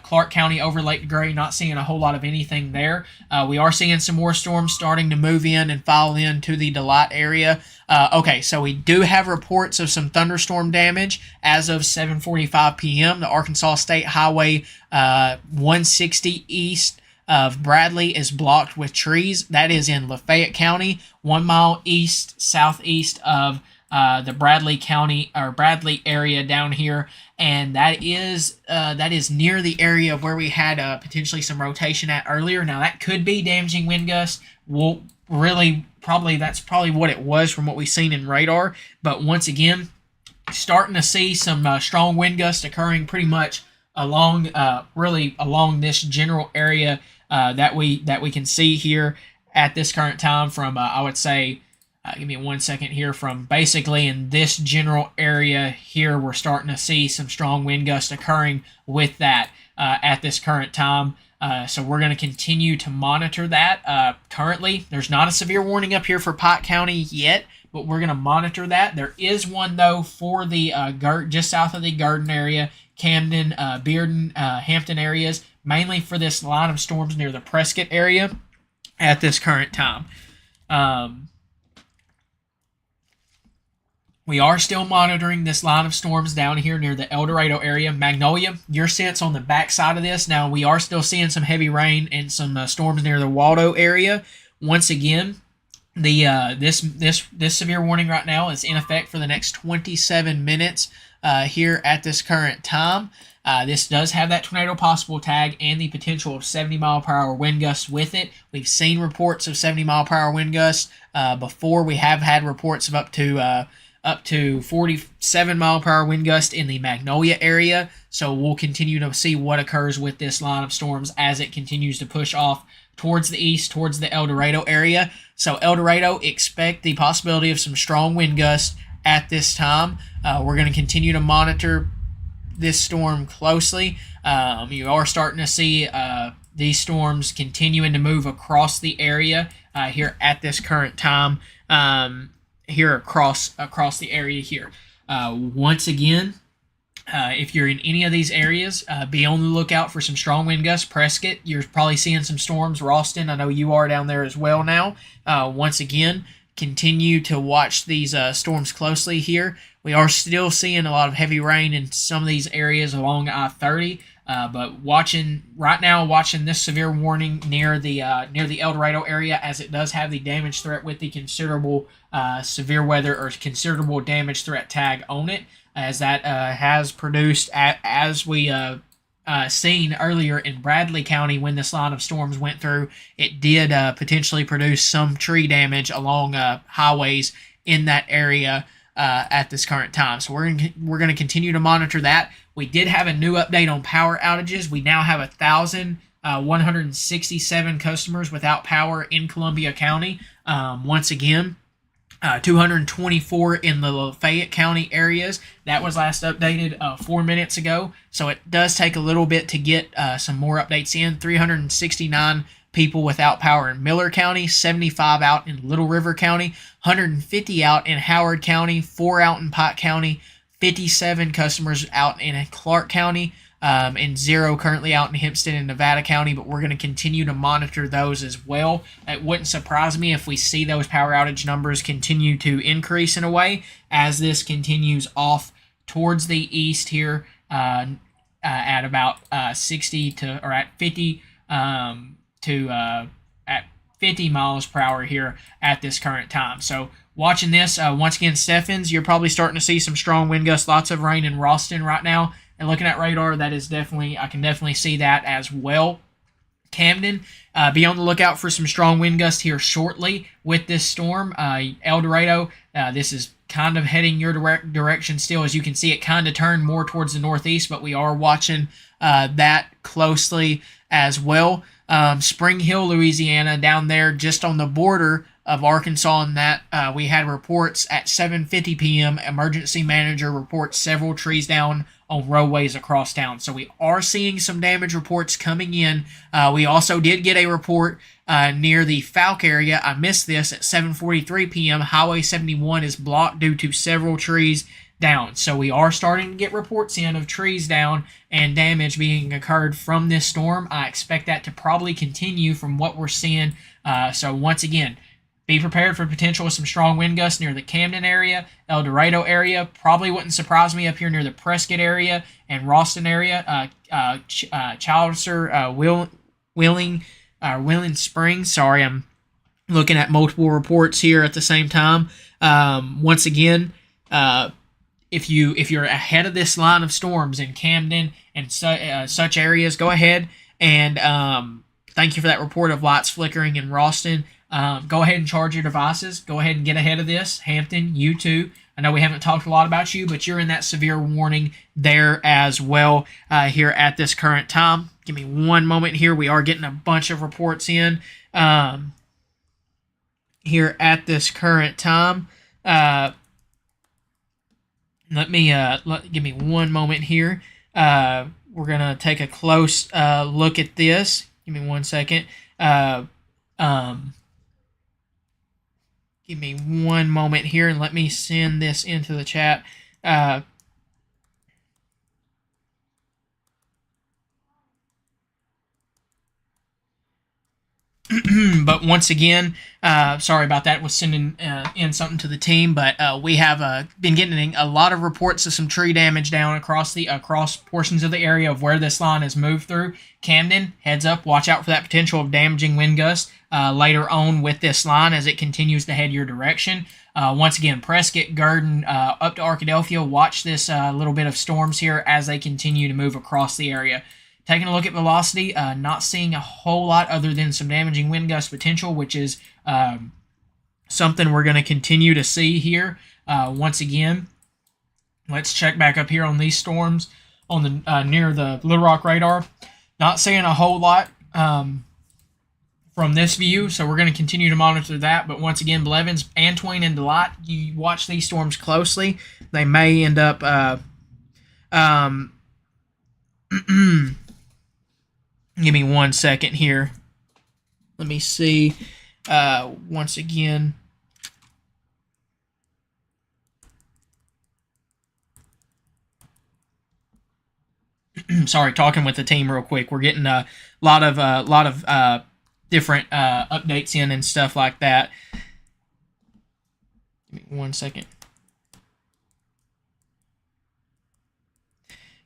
Clark County over Lake Gray, not seeing a whole lot of anything there. We are seeing some more storms starting to move in and file into the Delight area. Okay, so we do have reports of some thunderstorm damage as of 7:45 p.m. The Arkansas State Highway 160 east of Bradley is blocked with trees. That is in Lafayette County, 1 mile southeast of the Bradley County or Bradley area down here, and that is near the area of where we had potentially some rotation at earlier. Now that could be damaging wind gusts. That's probably what it was from what we've seen in radar. But once again, starting to see some strong wind gusts occurring pretty much along this general area that we can see here at this current time from I would say. Give me 1 second here. From basically in this general area here, we're starting to see some strong wind gusts occurring with that at this current time. So we're going to continue to monitor that. Currently, there's not a severe warning up here for Pike County yet, but we're going to monitor that. There is one, though, for the just south of the Garden area, Camden, Bearden, Hampton areas, mainly for this line of storms near the Prescott area at this current time. We are still monitoring this line of storms down here near the El Dorado area. Magnolia, your sense on the backside of this. Now, we are still seeing some heavy rain and some storms near the Waldo area. Once again, this severe warning right now is in effect for the next 27 minutes here at this current time. This does have that tornado possible tag and the potential of 70-mile-per-hour wind gusts with it. We've seen reports of 70-mile-per-hour wind gusts before. We have had reports of up to 47-mile-per-hour wind gust in the Magnolia area. So we'll continue to see what occurs with this line of storms as it continues to push off towards the east, towards the El Dorado area. So El Dorado, expect the possibility of some strong wind gusts at this time. We're going to continue to monitor this storm closely. You are starting to see these storms continuing to move across the area here at this current time. Here across the area here. Once again, if you're in any of these areas, be on the lookout for some strong wind gusts. Prescott, you're probably seeing some storms. Ralston, I know you are down there as well now. Once again, continue to watch these storms closely here. We are still seeing a lot of heavy rain in some of these areas along I-30. But watching this severe warning near the El Dorado area, as it does have the damage threat with the considerable severe weather or considerable damage threat tag on it, as that has produced, as we seen earlier in Bradley County when this line of storms went through, it did potentially produce some tree damage along highways in that area at this current time. So we're going to continue to monitor that. We did have a new update on power outages. We now have 1,167 customers without power in Columbia County. Once again, 224 in the Lafayette County areas. That was last updated 4 minutes ago. So it does take a little bit to get some more updates in. 369 people without power in Miller County, 75 out in Little River County, 150 out in Howard County, 4 out in Pike County, 57 customers out in Clark County, and 0 currently out in Hempstead and Nevada County, but we're going to continue to monitor those as well. It wouldn't surprise me if we see those power outage numbers continue to increase in a way as this continues off towards the east here at about 60 to, or at 50 at 50 miles per hour here at this current time. So watching this, once again, Stephens, you're probably starting to see some strong wind gusts, lots of rain in Ralston right now. And looking at radar, that is definitely, I can definitely see that as well. Camden, be on the lookout for some strong wind gusts here shortly with this storm. El Dorado, this is kind of heading your direction still. As you can see, it kind of turned more towards the northeast, but we are watching that closely as well. Spring Hill, Louisiana, down there just on the border of Arkansas, and that we had reports at 7:50 p.m. Emergency manager reports several trees down on roadways across town. So we are seeing some damage reports coming in. We also did get a report near the Falk area. I missed this at 7:43 p.m. Highway 71 is blocked due to several trees down. So we are starting to get reports in of trees down and damage being occurred from this storm. I expect that to probably continue from what we're seeing. So once again, be prepared for potential of some strong wind gusts near the Camden area, El Dorado area. Probably wouldn't surprise me up here near the Prescott area and Ralston area. Childerser, Wheeling Springs. Sorry, I'm looking at multiple reports here at the same time. Once again, if you're ahead of this line of storms in Camden and such areas, go ahead and thank you for that report of lights flickering in Ralston. Go ahead and charge your devices. Go ahead and get ahead of this. Hampton, you too. I know we haven't talked a lot about you, but you're in that severe warning there as well here at this current time. Give me one moment here. We are getting a bunch of reports in here at this current time. Give me one moment here. We're going to take a close look at this. Give me 1 second. Give me one moment here and let me send this into the chat. But once again, sorry about that. Was sending in something to the team, but we have been getting a lot of reports of some tree damage down across portions of the area of where this line has moved through. Camden, heads up, watch out for that potential of damaging wind gusts later on with this line as it continues to head your direction. Once again, Prescott, Gurdon, up to Arkadelphia, watch this little bit of storms here as they continue to move across the area. Taking a look at velocity, not seeing a whole lot other than some damaging wind gust potential, which is something we're going to continue to see here. Once again, let's check back up here on these storms on the near the Little Rock radar. Not seeing a whole lot from this view, so we're going to continue to monitor that. But once again, Blevins, Antoine, and Delight, you watch these storms closely. They may end up give me 1 second here. Let me see. Once again. Sorry, talking with the team real quick. We're getting a lot of different updates in and stuff like that. Give me 1 second.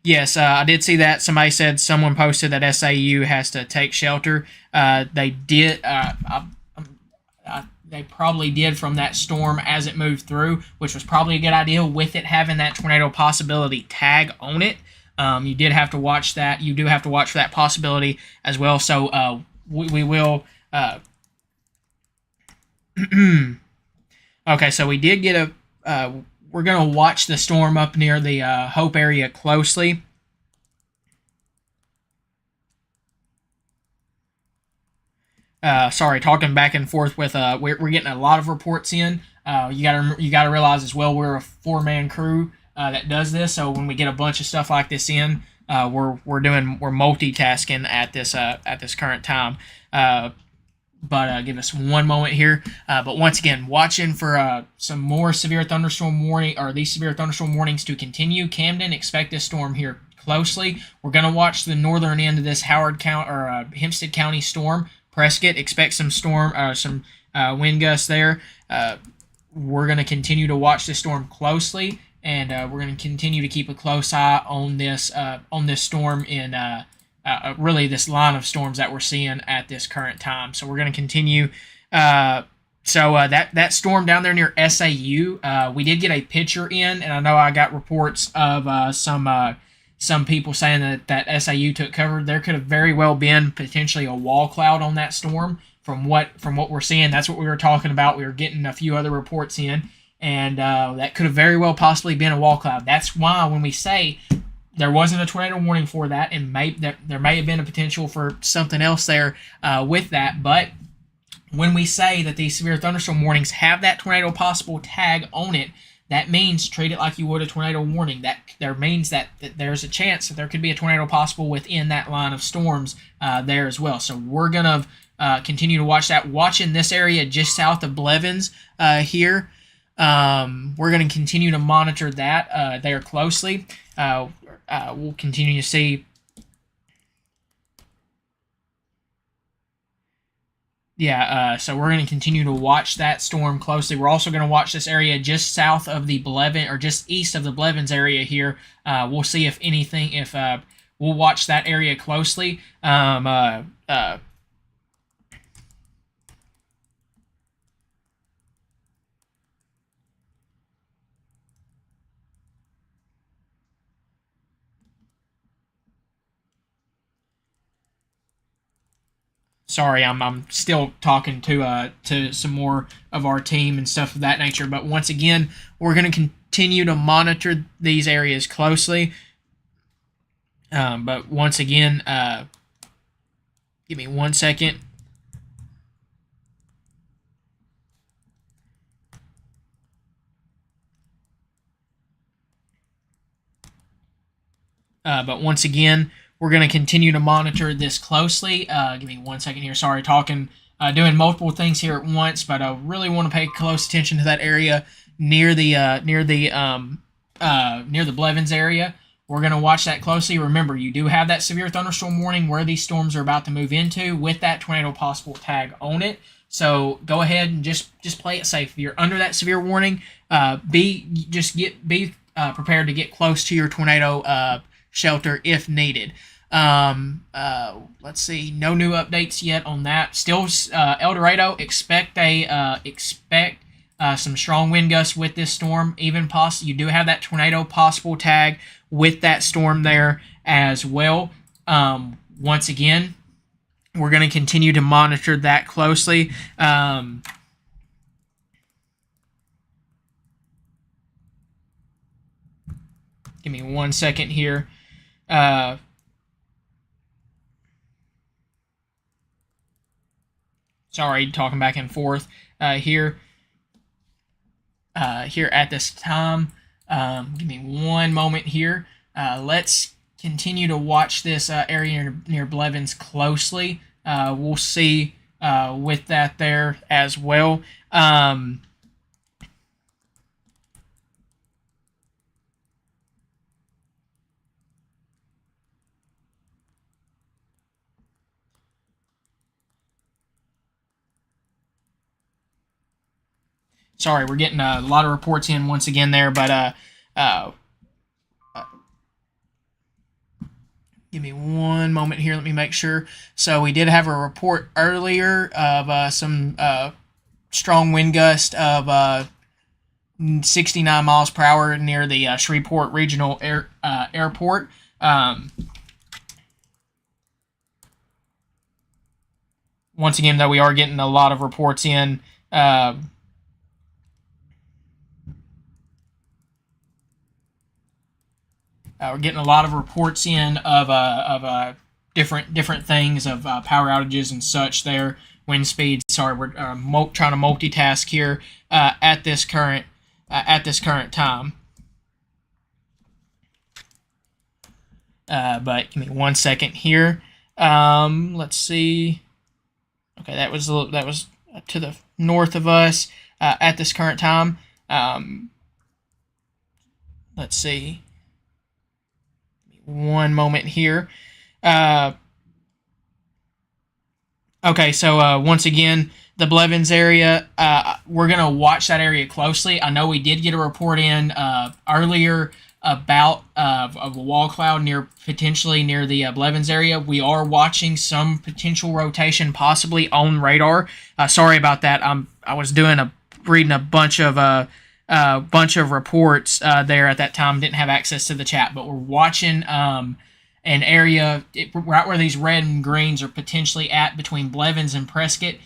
Yes, I did see that. Somebody said someone posted that SAU has to take shelter. They did. They probably did from that storm as it moved through, which was probably a good idea with it having that tornado possibility tag on it. You did have to watch that. You do have to watch for that possibility as well. So we will. Okay, so we did get a. We're going to watch the storm up near the Hope area closely. Sorry, talking back and forth with we're getting a lot of reports in. You gotta realize as well we're a 4-man crew that does this. So when we get a bunch of stuff like this in, we're multitasking at this current time. But give us 1 moment here. But once again, watching for some more severe thunderstorm warning, or these severe thunderstorm warnings to continue. Camden, expect this storm here closely. We're going to watch the northern end of this Hempstead County storm. Prescott, expect some wind gusts there. We're going to continue to watch this storm closely, and we're going to continue to keep a close eye on this storm in. Really this line of storms that we're seeing at this current time. So we're going to continue. That storm down there near SAU, we did get a picture in, and I know I got reports of some people saying that SAU took cover. There could have very well been potentially a wall cloud on that storm from what we're seeing. That's what we were talking about. We were getting a few other reports in, and that could have very well possibly been a wall cloud. That's why when we say there wasn't a tornado warning for that, and there may have been a potential for something else there with that. But when we say that these severe thunderstorm warnings have that tornado possible tag on it, that means treat it like you would a tornado warning. That means that there's a chance that there could be a tornado possible within that line of storms there as well. So we're going to continue to watch that. Watching this area just south of Blevins here. We're going to continue to monitor that there closely. We'll continue to see. So we're going to continue to watch that storm closely. We're also going to watch this area just south of the Blevins, or just east of the Blevins area here. We'll see if we'll watch that area closely. Sorry, I'm still talking to some more of our team and stuff of that nature. But once again, we're going to continue to monitor these areas closely. But once again, give me 1 second. But once again, we're going to continue to monitor this closely. Give me 1 second here. Sorry, doing multiple things here at once, but I really want to pay close attention to that area near the Blevins area. We're going to watch that closely. Remember, you do have that severe thunderstorm warning where these storms are about to move into with that tornado possible tag on it. So go ahead and just play it safe. If you're under that severe warning, be prepared to get close to your tornado shelter if needed. Let's see, no new updates yet on that. Still, El Dorado, expect some strong wind gusts with this storm. Even you do have that tornado possible tag with that storm there as well. Once again, we're going to continue to monitor that closely. Give me 1 second here. Sorry, talking back and forth here at this time. Give me one moment here. Let's continue to watch this area near Blevins closely. We'll see with that there as well. Sorry, we're getting a lot of reports in once again there, but give me one moment here. Let me make sure. So we did have a report earlier of some strong wind gust of 69 miles per hour near the Shreveport Regional Airport. Once again, though, we are getting a lot of reports in. We're getting a lot of reports in of different things of power outages and such there, wind speeds. Sorry, we're trying to multitask here at this current time. But give me 1 second here. Let's see. Okay, that was to the north of us at this current time. Let's see. 1 moment here. Okay, so once again, the Blevins area, we're going to watch that area closely. I know we did get a report in earlier about a wall cloud potentially near the Blevins area. We are watching some potential rotation possibly on radar. Sorry about that. I was reading a bunch of reports there at that time. Didn't have access to the chat, but we're watching an area right where these red and greens are potentially at between Blevins and Prescott,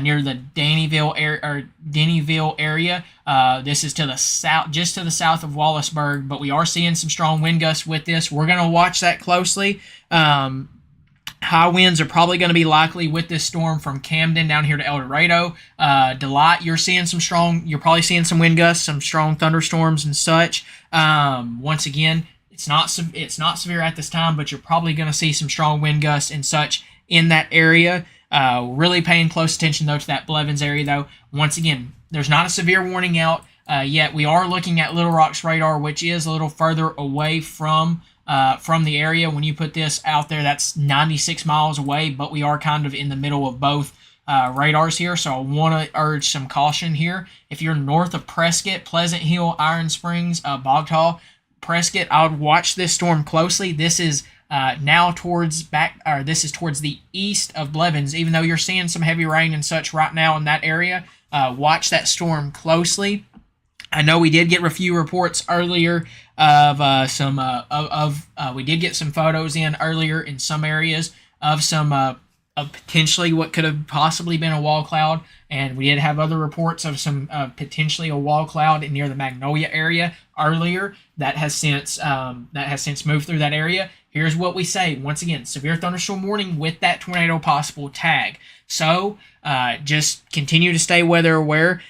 near the Dennyville area. This is to the south, just to the south of Wallaceburg, but we are seeing some strong wind gusts with this. We're going to watch that closely. High winds are probably going to be likely with this storm from Camden down here to El Dorado. Delight, you're probably seeing some wind gusts, some strong thunderstorms and such. Once again, it's not severe at this time, but you're probably going to see some strong wind gusts and such in that area. Really paying close attention though to that Blevins area though. Once again, there's not a severe warning out yet. We are looking at Little Rock's radar, which is a little further away from the area. When you put this out there, that's 96 miles away, but we are kind of in the middle of both radars here, so I want to urge some caution here. If you're north of Prescott, Pleasant Hill, Iron Springs, Bogtaw, Prescott, I would watch this storm closely. This is towards the east of Blevins. Even though you're seeing some heavy rain and such right now in that area, watch that storm closely. I know we did get a few reports earlier of we did get some photos in earlier in some areas of some of potentially what could have possibly been a wall cloud, and we did have other reports of some potentially a wall cloud near the Magnolia area earlier that has since moved through that area. Here's what we say. Once again, severe thunderstorm warning with that tornado possible tag. So just continue to stay weather aware.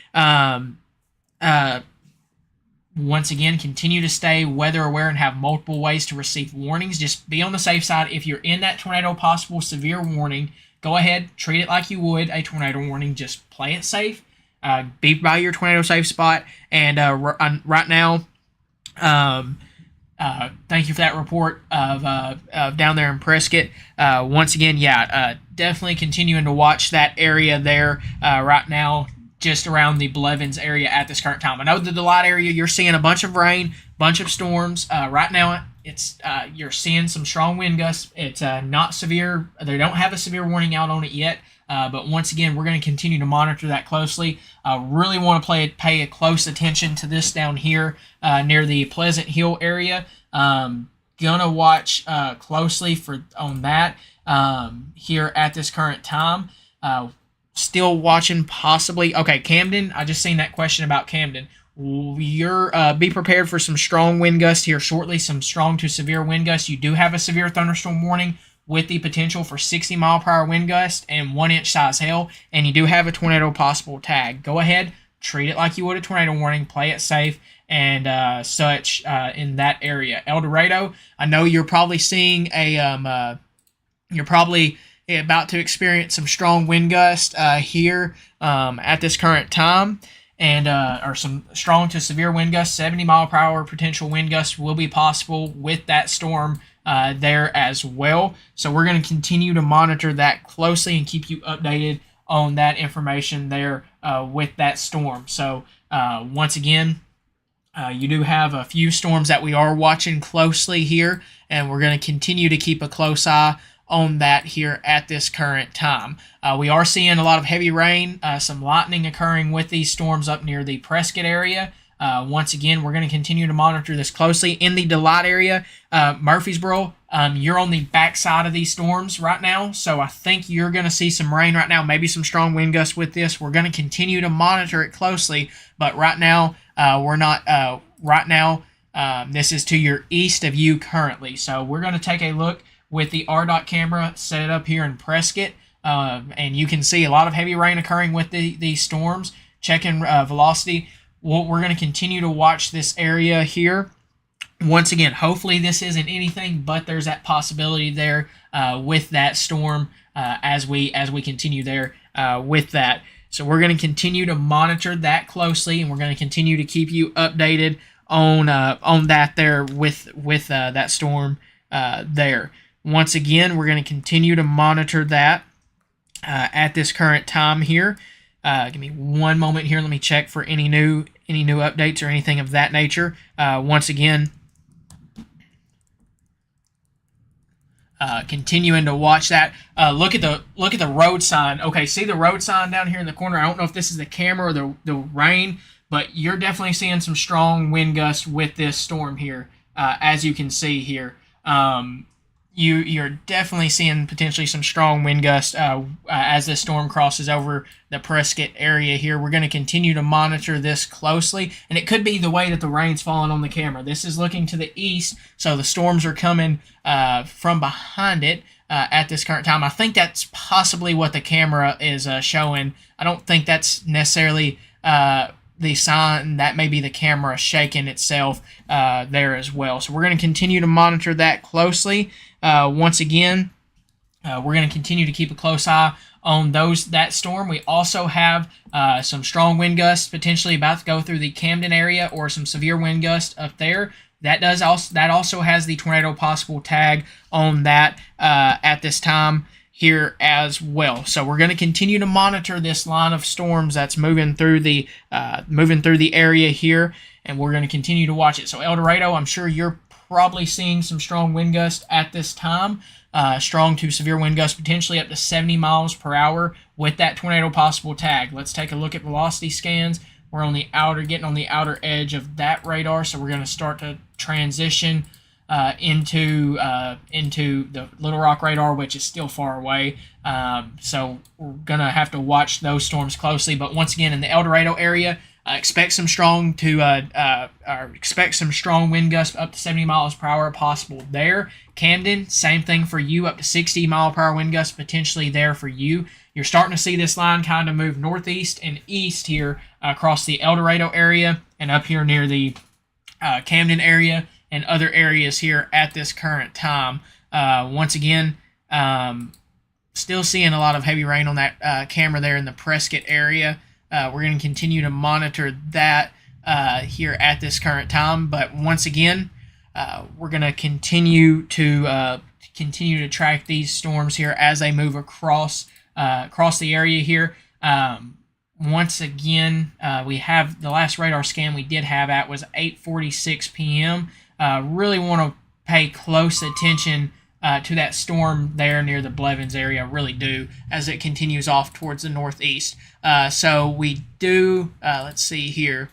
Once again, continue to stay weather aware and have multiple ways to receive warnings. Just be on the safe side. If you're in that tornado possible severe warning, go ahead, treat it like you would a tornado warning. Just play it safe. Be by your tornado safe spot. And right now, Thank you for that report of down there in Prescott. Once again, definitely continuing to watch that area there right now, just around the Blevins area at this current time. I know the Delight area, you're seeing a bunch of rain, bunch of storms. Right now, it's you're seeing some strong wind gusts. It's not severe. They don't have a severe warning out on it yet. But once again, we're going to continue to monitor that closely. Really want to pay a close attention to this down here near the Pleasant Hill area. Gonna watch closely on that here at this current time. Still watching possibly. Okay, Camden. I just seen that question about Camden. You're be prepared for some strong wind gusts here shortly. Some strong to severe wind gusts. You do have a severe thunderstorm warning with the potential for 60-mile-per-hour wind gust and 1-inch size hail, and you do have a tornado possible tag. Go ahead, treat it like you would a tornado warning, play it safe, and such in that area. El Dorado, I know you're probably seeing you're probably about to experience some strong wind gusts here at this current time, and or some strong to severe wind gusts. 70-mile-per-hour potential wind gusts will be possible with that storm there as well. So we're going to continue to monitor that closely and keep you updated on that information there with that storm. So once again, you do have a few storms that we are watching closely here, and we're going to continue to keep a close eye on that here at this current time. We are seeing a lot of heavy rain, some lightning occurring with these storms up near the Prescott area. Once again, we're going to continue to monitor this closely. In the Delight area, Murfreesboro, you're on the backside of these storms right now, so I think you're going to see some rain right now, maybe some strong wind gusts with this. We're going to continue to monitor it closely, but right now, we're not. Right now, this is to your east of you currently, so we're going to take a look with the RDOT camera, set it up here in Prescott, and you can see a lot of heavy rain occurring with these storms. Checking velocity. We're going to continue to watch this area here. Once again, hopefully this isn't anything, but there's that possibility there with that storm as we continue there with that. So we're going to continue to monitor that closely, and we're going to continue to keep you updated on that there with that storm there. Once again, we're going to continue to monitor that at this current time here. Give me one moment here. Let me check for any new updates or anything of that nature. Once again, continuing to watch that. Look at the road sign. Okay, see the road sign down here in the corner. I don't know if this is the camera or the rain, but you're definitely seeing some strong wind gusts with this storm here, as you can see here. You're definitely seeing potentially some strong wind gusts as this storm crosses over the Prescott area here. We're going to continue to monitor this closely, and it could be the way that the rain's falling on the camera. This is looking to the east, so the storms are coming from behind it at this current time. I think that's possibly what the camera is showing. I don't think that's necessarily the sign. That may be the camera shaking itself there as well. So we're going to continue to monitor that closely. Once again, we're going to continue to keep a close eye on that storm. We also have some strong wind gusts potentially about to go through the Camden area, or some severe wind gusts up there. That also has the tornado possible tag on that at this time here as well. So we're going to continue to monitor this line of storms that's moving through the area here, and we're going to continue to watch it. So El Dorado, I'm sure you're probably seeing some strong wind gusts at this time. Strong to severe wind gusts, potentially up to 70 miles per hour with that tornado possible tag. Let's take a look at velocity scans. We're on the getting on the outer edge of that radar, so we're going to start to transition into the Little Rock radar, which is still far away. So we're going to have to watch those storms closely. But once again, in the El Dorado area, expect some strong wind gusts up to 70 miles per hour possible there. Camden, same thing for you, up to 60 mile per hour wind gusts potentially there for you. You're starting to see this line kind of move northeast and east here across the El Dorado area and up here near the Camden area and other areas here at this current time. Once again, still seeing a lot of heavy rain on that camera there in the Prescott area. We're going to continue to monitor that here at this current time. But once again, we're going to continue to track these storms here as they move across the area here. Once again, we have the last radar scan we did have at was 8:46 p.m. Really want to pay close attention to that storm there near the Blevins area. Really do, as it continues off towards the northeast. So we do. Let's see here.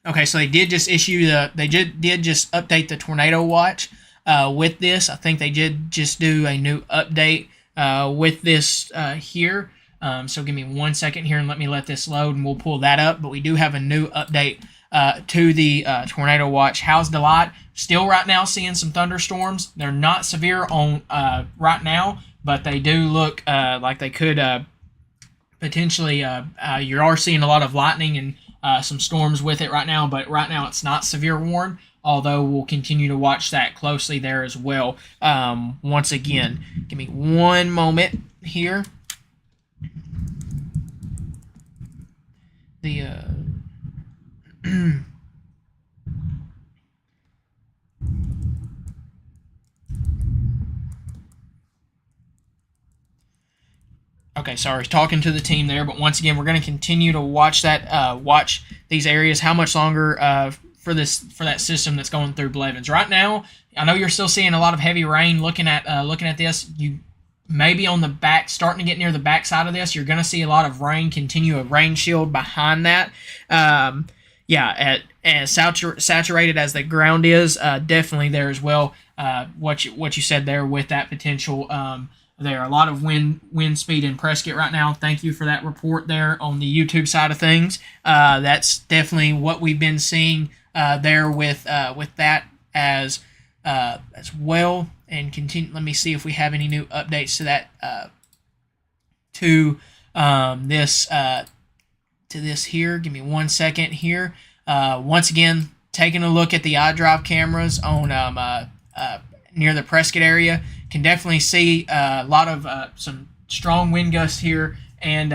Okay, so they did just just update the tornado watch with this. I think they did just do a new update with this here. So give me 1 second here and let this load, and we'll pull that up. But we do have a new update to the tornado watch. How's Delight? Still right now seeing some thunderstorms. They're not severe on right now, but they do look like they could potentially. You are seeing a lot of lightning and some storms with it right now, but right now it's not severe warn, although we'll continue to watch that closely there as well. Once again, give me one moment here. The Okay, sorry, talking to the team there, but once again, we're going to continue to watch watch these areas. How much longer for that system that's going through Blevins right now? I know you're still seeing a lot of heavy rain. Looking at this, you maybe on the back, starting to get near the back side of this, you're going to see a lot of rain. Continue a rain shield behind that. As saturated as the ground is, definitely there as well. What you said there with that potential. There are a lot of wind speed in Prescott right now. Thank you for that report there on the YouTube side of things. That's definitely what we've been seeing there with that as well. And continue. Let me see if we have any new updates to that to this here. Give me 1 second here. Once again, taking a look at the iDrive cameras on near the Prescott area. Can definitely see a lot of some strong wind gusts here and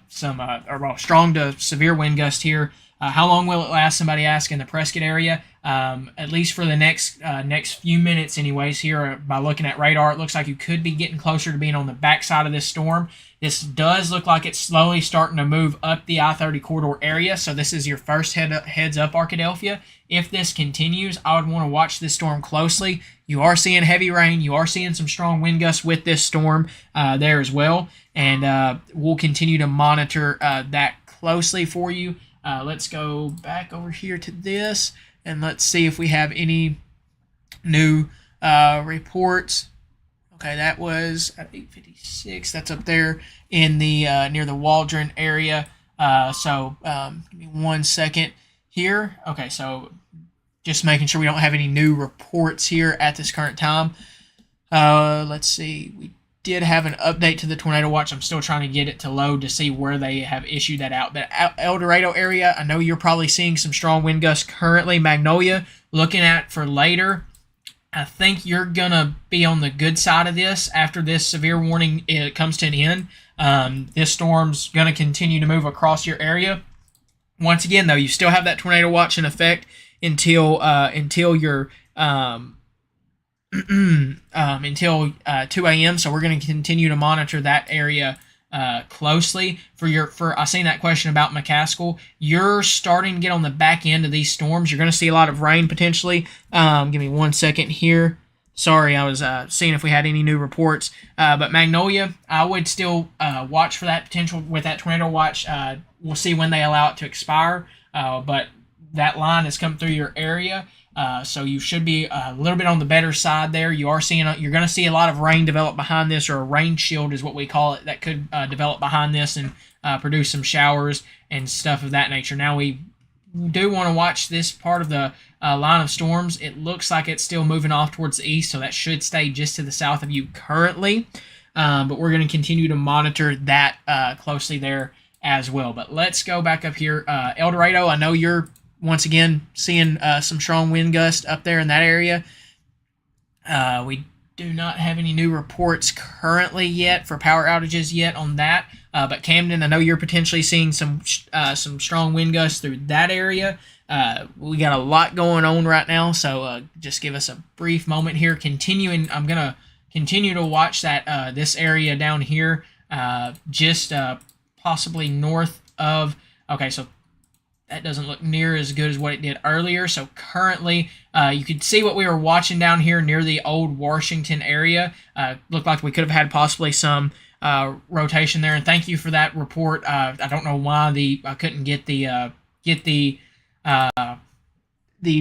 strong to severe wind gusts here. How long will it last? Somebody asked in the Prescott area. At least for the next few minutes anyways here by looking at radar, it looks like you could be getting closer to being on the backside of this storm. This does look like it's slowly starting to move up the I-30 corridor area, so this is your first heads up, Arkadelphia. If this continues, I would want to watch this storm closely. You are seeing heavy rain. You are seeing some strong wind gusts with this storm there as well, and we'll continue to monitor that closely for you. Let's go back over here to this, and let's see if we have any new reports. Okay, that was at 8:56. That's up there in the near the Waldron area. Give me 1 second here. Okay, so just making sure we don't have any new reports here at this current time. Let's see. We did have an update to the tornado watch. I'm still trying to get it to load to see where they have issued that out. But El Dorado area, I know you're probably seeing some strong wind gusts currently. Magnolia, looking at for later. I think you're going to be on the good side of this after this severe warning comes to an end. This storm's going to continue to move across your area. Once again, though, you still have that tornado watch in effect until your until 2 a.m. So we're going to continue to monitor that area closely. I seen that question about McCaskill. You're starting to get on the back end of these storms. You're going to see a lot of rain potentially. Give me 1 second here. Sorry, I was seeing if we had any new reports. But Magnolia, I would still watch for that potential with that tornado watch. We'll see when they allow it to expire. But that line has come through your area. So you should be a little bit on the better side there. You're going to see a lot of rain develop behind this, or a rain shield is what we call it, that could develop behind this and produce some showers and stuff of that nature. Now we do want to watch this part of the line of storms. It looks like it's still moving off towards the east, so that should stay just to the south of you currently. But we're going to continue to monitor that closely there as well. But let's go back up here. El Dorado, I know you're once again seeing some strong wind gusts up there in that area. We do not have any new reports currently yet for power outages yet on that. But Camden, I know you're potentially seeing some strong wind gusts through that area. We got a lot going on right now, so just give us a brief moment here. I'm gonna continue to watch that this area down here, just possibly north of. Okay, so that doesn't look near as good as what it did earlier. So currently, you could see what we were watching down here near the old Washington area. Looked like we could have had possibly some rotation there. And thank you for that report. I don't know why I couldn't get the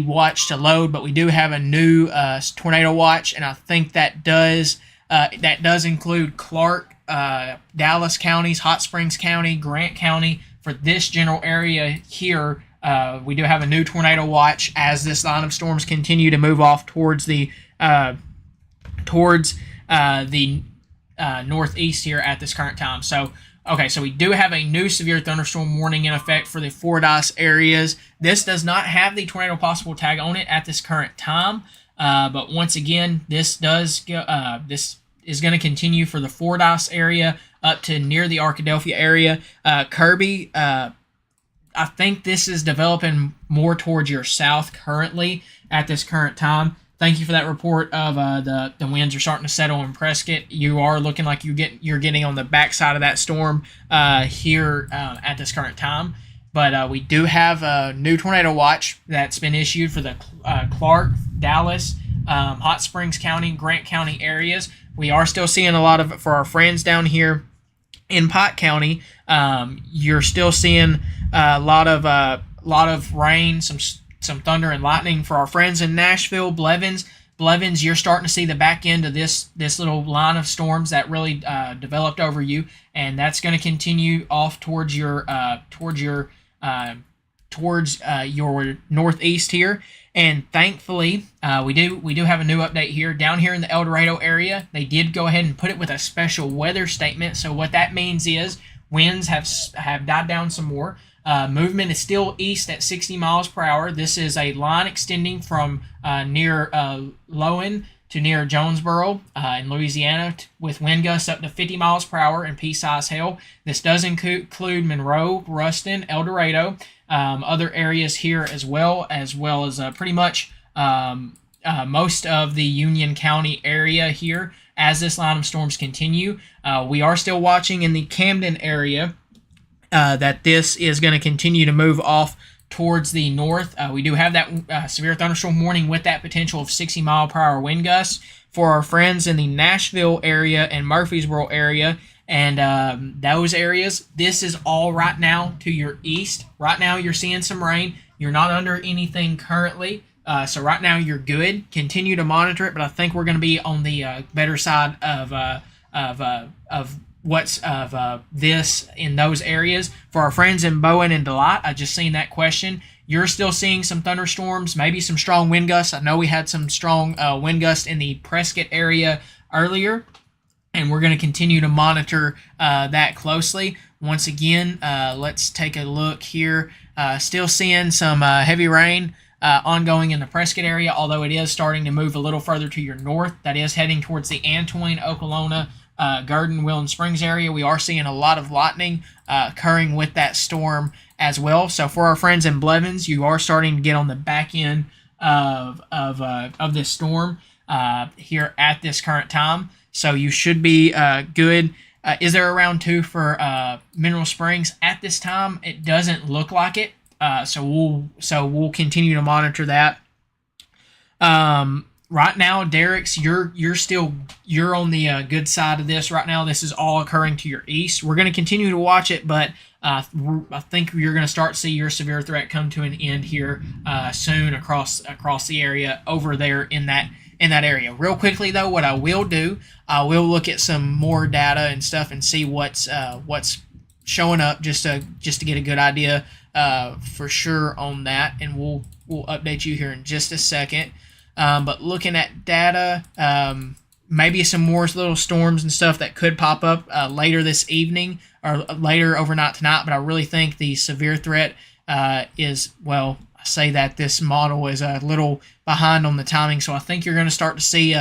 watch to load, but we do have a new tornado watch, and I think that does include Clark, Dallas counties, Hot Springs County, Grant County. For this general area here, we do have a new tornado watch as this line of storms continue to move off towards the northeast here at this current time. So, okay, so we do have a new severe thunderstorm warning in effect for the Fordyce areas. This does not have the tornado possible tag on it at this current time, but once again, this is going to continue for the Fordyce area up to near the Arkadelphia area. Kirby, I think this is developing more towards your south currently at this current time. Thank you for that report of the winds are starting to settle in Prescott. You are looking like you're getting on the backside of that storm here at this current time. But we do have a new tornado watch that's been issued for the Clark, Dallas, Hot Springs County, Grant County areas. We are still seeing a lot of it for our friends down here in Pike County. You're still seeing a lot of rain, some thunder and lightning for our friends in Nashville, Blevins. You're starting to see the back end of this little line of storms that really developed over you, and that's going to continue off towards your northeast here. And thankfully, we do have a new update here. Down here in the El Dorado area, they did go ahead and put it with a special weather statement. So what that means is winds have died down some more. Movement is still east at 60 miles per hour. This is a line extending from near Lowen to near Jonesboro in Louisiana with wind gusts up to 50 miles per hour and pea-sized hail. This does include Monroe, Ruston, El Dorado, other areas here as well as pretty much most of the Union County area here as this line of storms continue. We are still watching in the Camden area that this is going to continue to move off towards the north. We do have that severe thunderstorm warning with that potential of 60 mile per hour wind gusts for our friends in the Nashville area and Murfreesboro area. And those areas, this is all right now to your east. Right now you're seeing some rain. You're not under anything currently. So right now you're good. Continue to monitor it, but I think we're going to be on the better side of this in those areas. For our friends in Bowen and Delight, I just seen that question. You're still seeing some thunderstorms, maybe some strong wind gusts. I know we had some strong wind gusts in the Prescott area earlier, and we're going to continue to monitor that closely. Once again, let's take a look here. Still seeing some heavy rain ongoing in the Prescott area, although it is starting to move a little further to your north. That is heading towards the Antoine, Okolona, Garden, Willing Springs area. We are seeing a lot of lightning occurring with that storm as well. So for our friends in Blevins, you are starting to get on the back end of this storm here at this current time. So you should be good. Is there a round 2 for Mineral Springs at this time? It doesn't look like it. So we'll continue to monitor that. Right now, Derek's, you're on the good side of this right now. This is all occurring to your east. We're going to continue to watch it, but I think you're going to start to see your severe threat come to an end here soon across the area over there in that area. Real quickly though, what I will do, I will look at some more data and stuff and see what's showing up just to get a good idea for sure on that, and we'll update you here in just a second. But looking at data, maybe some more little storms and stuff that could pop up later this evening or later overnight tonight. But I really think the severe threat is, well, I say that this model is a little behind on the timing. So I think you're going to start to see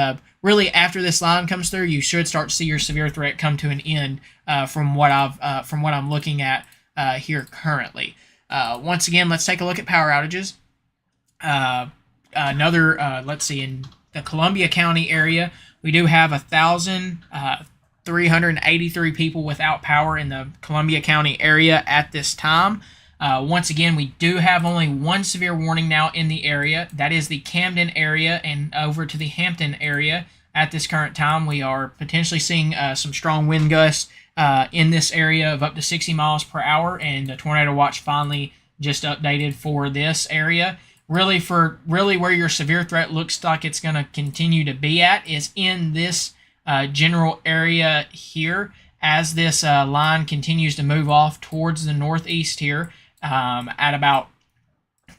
really after this line comes through, you should start to see your severe threat come to an end from what I'm looking at here currently. Once again, let's take a look at power outages. Let's see, in the Columbia County area, we do have 1,383 people without power in the Columbia County area at this time. Once again, we do have only one severe warning now in the area. That is the Camden area and over to the Hampton area. At this current time, we are potentially seeing some strong wind gusts in this area of up to 60 miles per hour, and the tornado watch finally just updated for this area. Really where your severe threat looks like it's going to continue to be at is in this general area here, as this line continues to move off towards the northeast here at about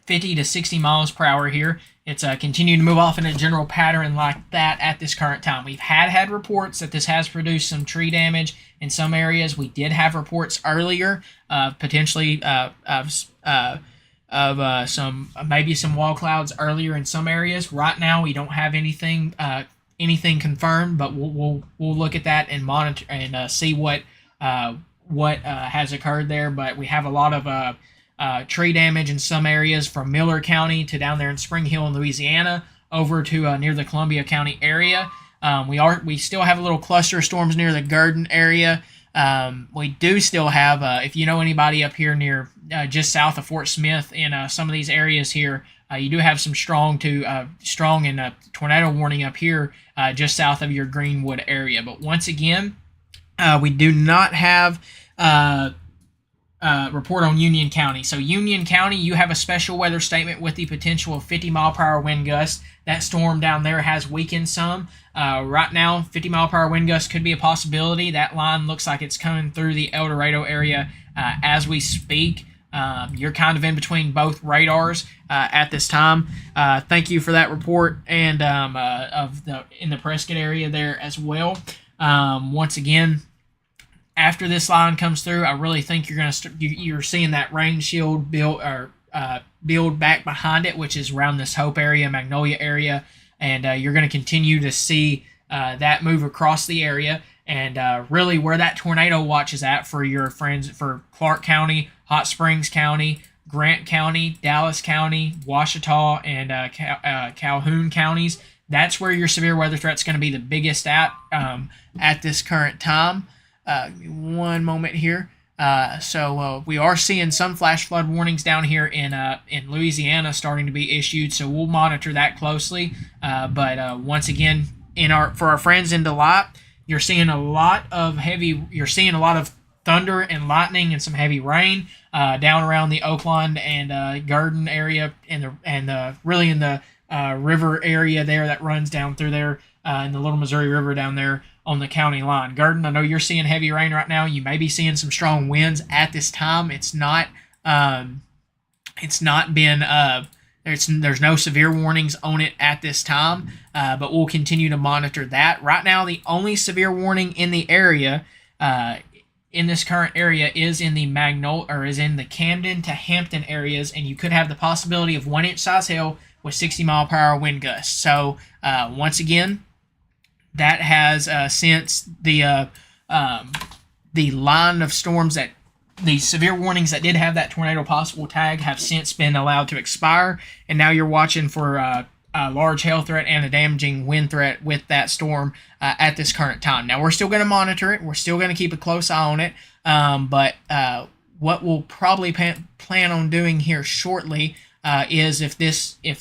50 to 60 miles per hour here. It's continuing to move off in a general pattern like that at this current time. We've had reports that this has produced some tree damage in some areas. We did have reports earlier, potentially of some maybe some wall clouds earlier in some areas. Right now, we don't have anything confirmed, but we'll look at that and monitor and see what has occurred there. But we have a lot of tree damage in some areas from Miller County to down there in Spring Hill in Louisiana over to near the Columbia County area. We still have a little cluster of storms near the Garden area. We do still have, if you know anybody up here near just south of Fort Smith in some of these areas here, you do have some strong and tornado warning up here just south of your Greenwood area. But once again, we do not have report on Union County. So Union County, you have a special weather statement with the potential of 50 mile per hour wind gusts. That storm down there has weakened some. Right now, 50 mile per hour wind gusts could be a possibility. That line looks like it's coming through the El Dorado area as we speak. You're kind of in between both radars at this time. Thank you for that report and in the Prescott area there as well. Once again, after this line comes through, I really think you're seeing that rain shield build back behind it, which is around this Hope area, Magnolia area, and you're going to continue to see that move across the area. And really where that tornado watch is at for your friends, for Clark County, Hot Springs County, Grant County, Dallas County, Ouachita, and Calhoun counties, that's where your severe weather threat's going to be the biggest at this current time. Give me one moment here. So we are seeing some flash flood warnings down here in Louisiana starting to be issued, so we'll monitor that closely. But once again, for our friends in Delight, you're seeing a lot of thunder and lightning and some heavy rain down around the Oakland and Garden area and really in the river area there that runs down through there in the Little Missouri River down there on the county line. Garden, I know you're seeing heavy rain right now. You may be seeing some strong winds at this time. There's no severe warnings on it at this time, but we'll continue to monitor that. Right now, the only severe warning in the area, in this current area, is in the Camden to Hampton areas, and you could have the possibility of 1-inch size hail with 60 mile per hour wind gusts. So once again, that has since the line of storms that the severe warnings that did have that tornado possible tag have since been allowed to expire, and now you're watching for a large hail threat and a damaging wind threat with that storm at this current time. Now, we're still going to monitor it. We're still going to keep a close eye on it, but what we'll probably plan on doing here shortly is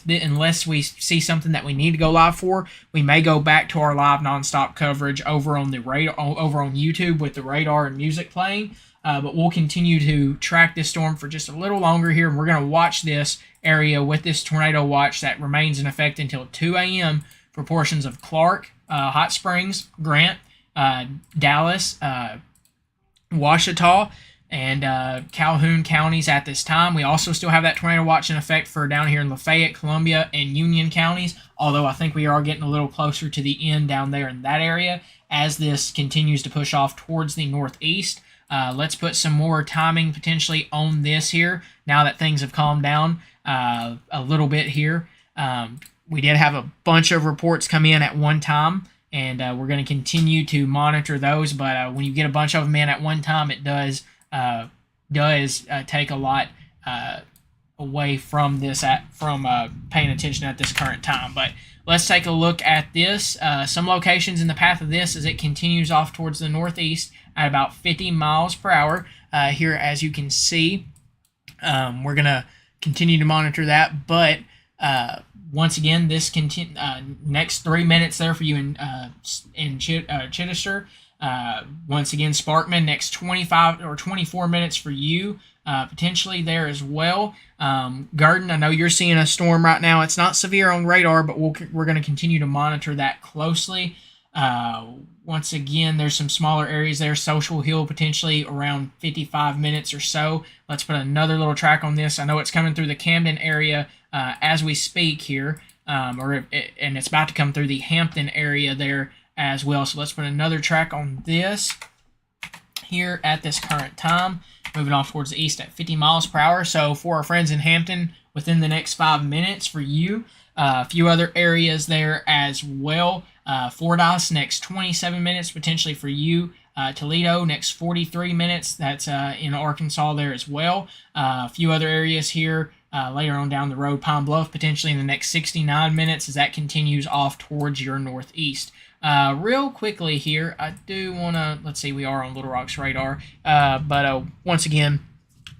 unless we see something that we need to go live for, we may go back to our live nonstop coverage over on YouTube with the radar and music playing. But we'll continue to track this storm for just a little longer here, and we're going to watch this area with this tornado watch that remains in effect until 2 a.m. for portions of Clark, Hot Springs, Grant, Dallas, Ouachita, and Calhoun counties at this time. We also still have that tornado watch in effect for down here in Lafayette, Columbia, and Union counties, although I think we are getting a little closer to the end down there in that area as this continues to push off towards the northeast. Let's put some more timing potentially on this here now that things have calmed down a little bit here. We did have a bunch of reports come in at one time and we're going to continue to monitor those. But when you get a bunch of them in at one time, it does take a lot away from paying attention at this current time. But let's take a look at this. Some locations in the path of this as it continues off towards the northeast at about 50 miles per hour. Here, as you can see, we're going to continue to monitor that. But once again, this next 3 minutes there for you in Chichester. Once again, Sparkman, next 25 or 24 minutes for you, potentially there as well. Garden, I know you're seeing a storm right now. It's not severe on radar, but we're going to continue to monitor that closely. Once again, there's some smaller areas there. Social Hill potentially around 55 minutes or so. Let's put another little track on this. I know it's coming through the Camden area as we speak here, and it's about to come through the Hampton area there as well. So let's put another track on this here at this current time. Moving off towards the east at 50 miles per hour. So for our friends in Hampton, within the next 5 minutes for you. A few other areas there as well. Fordyce, next 27 minutes potentially for you. Toledo, next 43 minutes. That's in Arkansas there as well. A few other areas here later on down the road. Pine Bluff, potentially in the next 69 minutes as that continues off towards your northeast. Real quickly here, I do want to, let's see, we are on Little Rock's radar. But once again,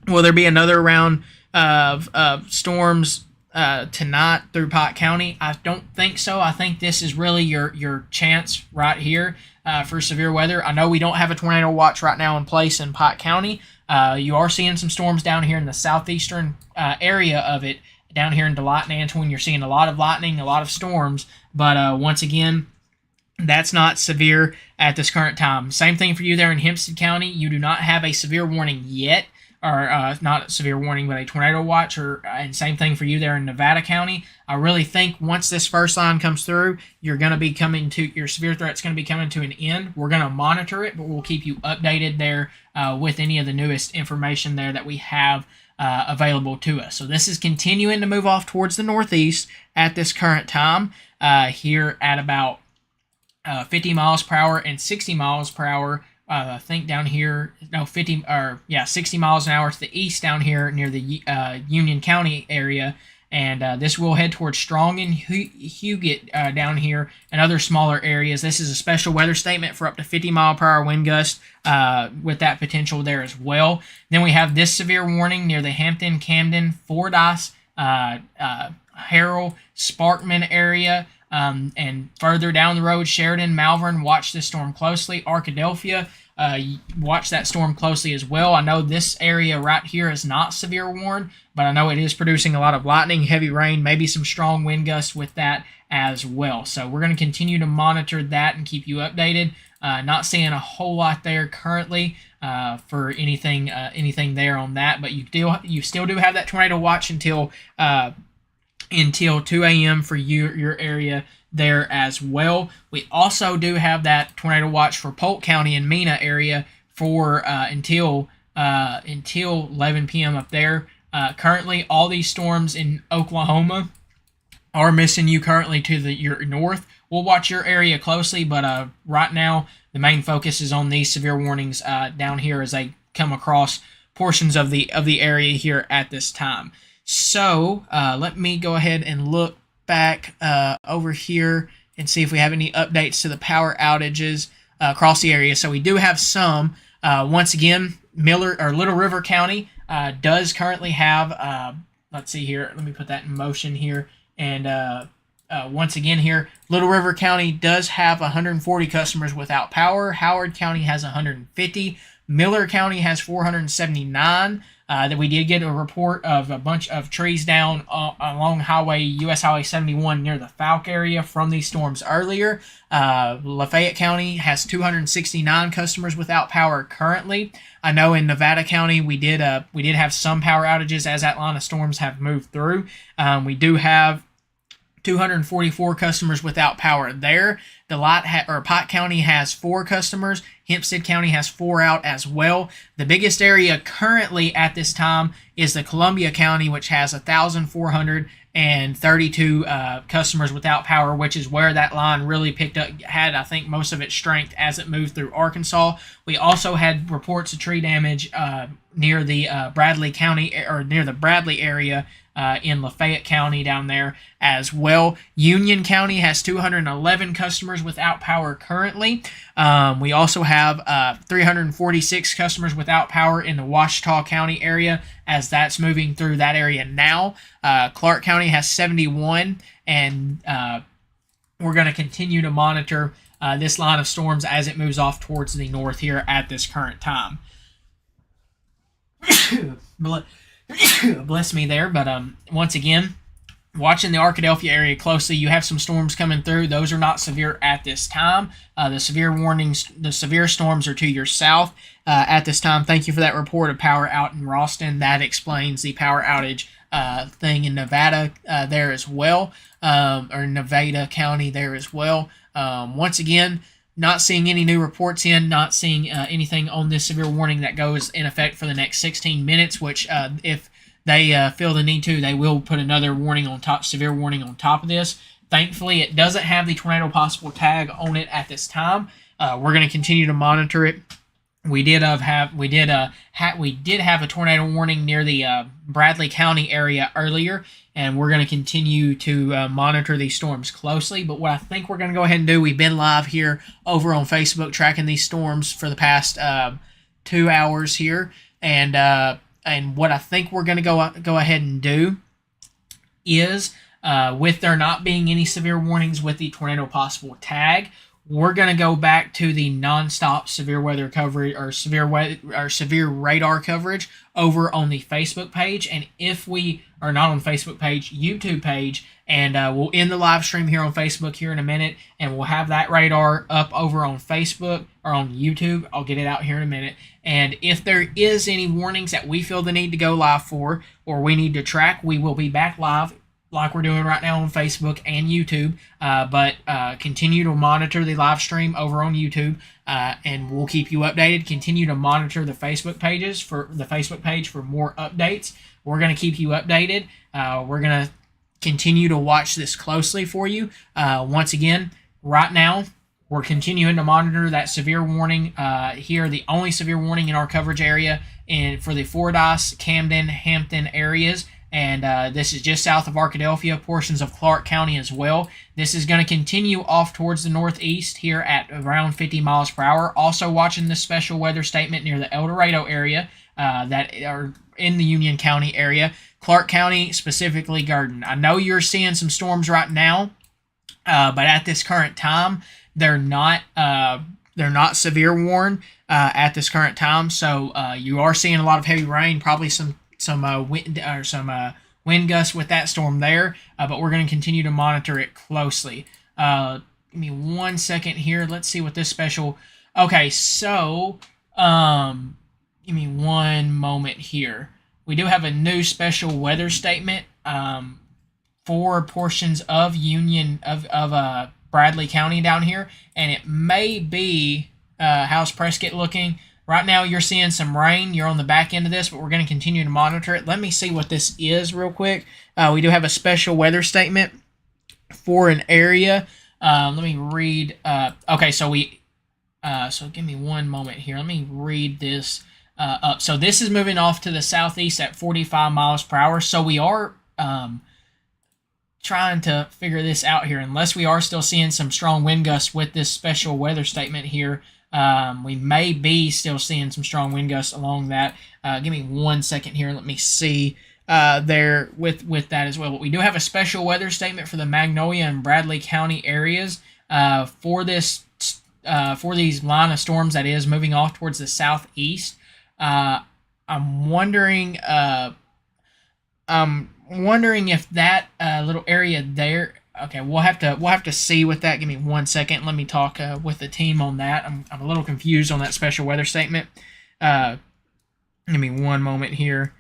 will there be another round of storms tonight through Pike County? I don't think so. I think this is really your chance right here for severe weather. I know we don't have a tornado watch right now in place in Pike County. You are seeing some storms down here in the southeastern area of it. Down here in Delight and Antwin, you're seeing a lot of lightning, a lot of storms. But once again, that's not severe at this current time. Same thing for you there in Hempstead County. You do not have a severe warning yet, or not a severe warning, but a tornado watch. And same thing for you there in Nevada County. I really think once this first line comes through, you're going to be your severe threat's going to be coming to an end. We're going to monitor it, but we'll keep you updated there with any of the newest information there that we have available to us. So this is continuing to move off towards the northeast at this current time here at about 50 miles per hour and 60 miles per hour. I think down here, 60 miles an hour to the east down here near the Union County area. And this will head towards Strong and Huguet down here and other smaller areas. This is a special weather statement for up to 50 mile per hour wind gust with that potential there as well. Then we have this severe warning near the Hampton, Camden, Fordyce, Harrell, Sparkman area. And further down the road, Sheridan, Malvern, watch this storm closely. Arkadelphia, watch that storm closely as well. I know this area right here is not severe warned, but I know it is producing a lot of lightning, heavy rain, maybe some strong wind gusts with that as well. So we're going to continue to monitor that and keep you updated. Not seeing a whole lot there currently for anything there on that, but you still do have that tornado watch until 2 a.m. for your area there as well. We also do have that tornado watch for Polk County and Mena area for until 11 p.m. up there. Currently, all these storms in Oklahoma are missing you currently to your north. We'll watch your area closely, but right now the main focus is on these severe warnings down here as they come across portions of the area here at this time. So let me go ahead and look back over here and see if we have any updates to the power outages across the area. So we do have some. Once again, Little River County does currently have, let's see here, let me put that in motion here. And once again here, Little River County does have 140 customers without power. Howard County has 150. Miller County has 479. That we did get a report of a bunch of trees down along US Highway 71 near the Falk area from these storms earlier. Lafayette County has 269 customers without power currently. I know in Nevada County we did have some power outages as Atlanta storms have moved through. We do have 244 customers without power there. Pike County has 4 customers. Hempstead County has 4 out as well. The biggest area currently at this time is the Columbia County, which has 1,400 and 32 customers without power, which is where that line really picked up, had, I think, most of its strength as it moved through Arkansas. We also had reports of tree damage near the Bradley County, or near the Bradley area, in Lafayette County down there as well. Union County has 211 customers without power currently. We also have 346 customers without power in the Ouachita County area, as that's moving through that area now. Clark County has 71, and we're going to continue to monitor this line of storms as it moves off towards the north here at this current time. Bless me there, but once again, watching the Arkadelphia area closely, you have some storms coming through. Those are not severe at this time. The severe warnings, the severe storms are to your south at this time. Thank you for that report of power out in Ralston. That explains the power outage thing in Nevada there as well, or Nevada County there as well. Once again, not seeing any new reports in, not seeing anything on this severe warning that goes in effect for the next 16 minutes, which if they feel the need to, they will put another warning on top, severe warning on top of this. Thankfully, it doesn't have the tornado possible tag on it at this time. We're going to continue to monitor it. We did have a tornado warning near the Bradley County area earlier, and we're going to continue to monitor these storms closely. But what I think we're going to go ahead and do, we've been live here over on Facebook tracking these storms for the past 2 hours here, and what I think we're going to go ahead and do is, with there not being any severe warnings with the tornado possible tag, we're going to go back to the nonstop severe weather coverage, or severe radar coverage over on the Facebook page. And if we are not on the Facebook page, YouTube page, and we'll end the live stream here on Facebook here in a minute, and we'll have that radar up over on Facebook or on YouTube. I'll get it out here in a minute. And if there is any warnings that we feel the need to go live for, or we need to track, we will be back live like we're doing right now on Facebook and YouTube, but continue to monitor the live stream over on YouTube, and we'll keep you updated. Continue to monitor the Facebook page for more updates. We're going to keep you updated. We're going to continue to watch this closely for you. Once again, right now, we're continuing to monitor that severe warning here, the only severe warning in our coverage area, and for the Fordyce, Camden, Hampton areas. And this is just south of Arkadelphia, portions of Clark County as well. This is going to continue off towards the northeast here at around 50 miles per hour. Also watching this special weather statement near the El Dorado area that are in the Union County area. Clark County, specifically Garden. I know you're seeing some storms right now, but at this current time, they're not severe warned at this current time. So you are seeing a lot of heavy rain, probably some wind gusts with that storm there, but we're going to continue to monitor it closely. Give me 1 second here. Let's see what this special. Okay, so give me one moment here. We do have a new special weather statement for portions of Bradley County down here, and it may be how's Prescott looking. Right now, you're seeing some rain. You're on the back end of this, but we're going to continue to monitor it. Let me see what this is real quick. We do have a special weather statement for an area. Let me read. Okay, so so give me one moment here. Let me read this up. So this is moving off to the southeast at 45 miles per hour. So we are trying to figure this out here. Unless we are still seeing some strong wind gusts with this special weather statement here. We may be still seeing some strong wind gusts along that. Give me 1 second here. Let me see there with that as well. But we do have a special weather statement for the Magnolia and Bradley County areas for these line of storms that is moving off towards the southeast. I'm wondering if that little area there. Okay, we'll have to see with that. Give me 1 second. Let me talk with the team on that. I'm a little confused on that special weather statement. Give me one moment here.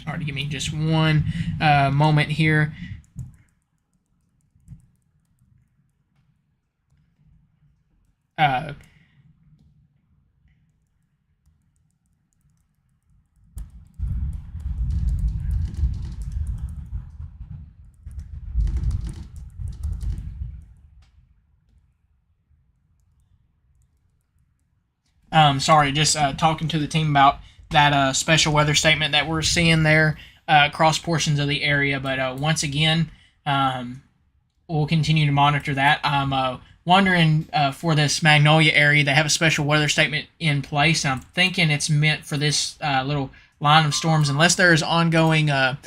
All right, give me just one moment here. Sorry, just talking to the team about that special weather statement that we're seeing there across portions of the area. But once again, um, we'll continue to monitor that. I'm wondering for this Magnolia area, they have a special weather statement in place. And I'm thinking it's meant for this little line of storms, unless there is ongoing wind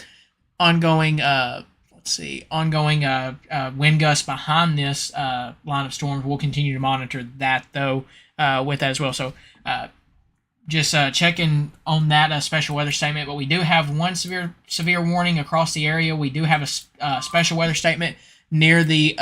gusts behind this line of storms. We'll continue to monitor that though with that as well. So just checking on that special weather statement. But we do have one severe warning across the area. We do have a special weather statement near the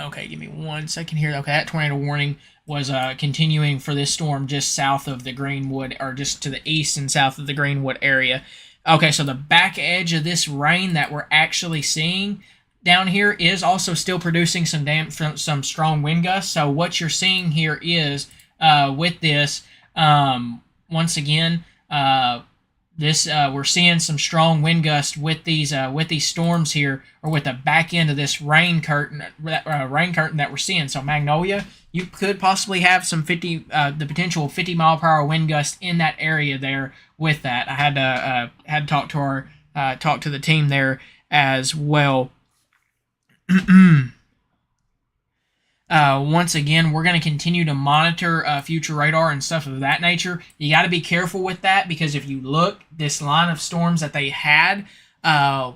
okay, give me 1 second here. Okay, that tornado warning was continuing for this storm just south of the Greenwood, or just to the east and south of the Greenwood area. Okay, so the back edge of this rain that we're actually seeing down here is also still producing some strong wind gusts. So what you're seeing here is with this, once again, we're seeing some strong wind gusts with these storms here, or with the back end of this rain curtain that we're seeing. So Magnolia, you could possibly have some the potential of 50-mile-per-hour wind gusts in that area there. With that, I had to talk to the team there as well. Once again, we're going to continue to monitor future radar and stuff of that nature. You got to be careful with that, because if you look, this line of storms that they had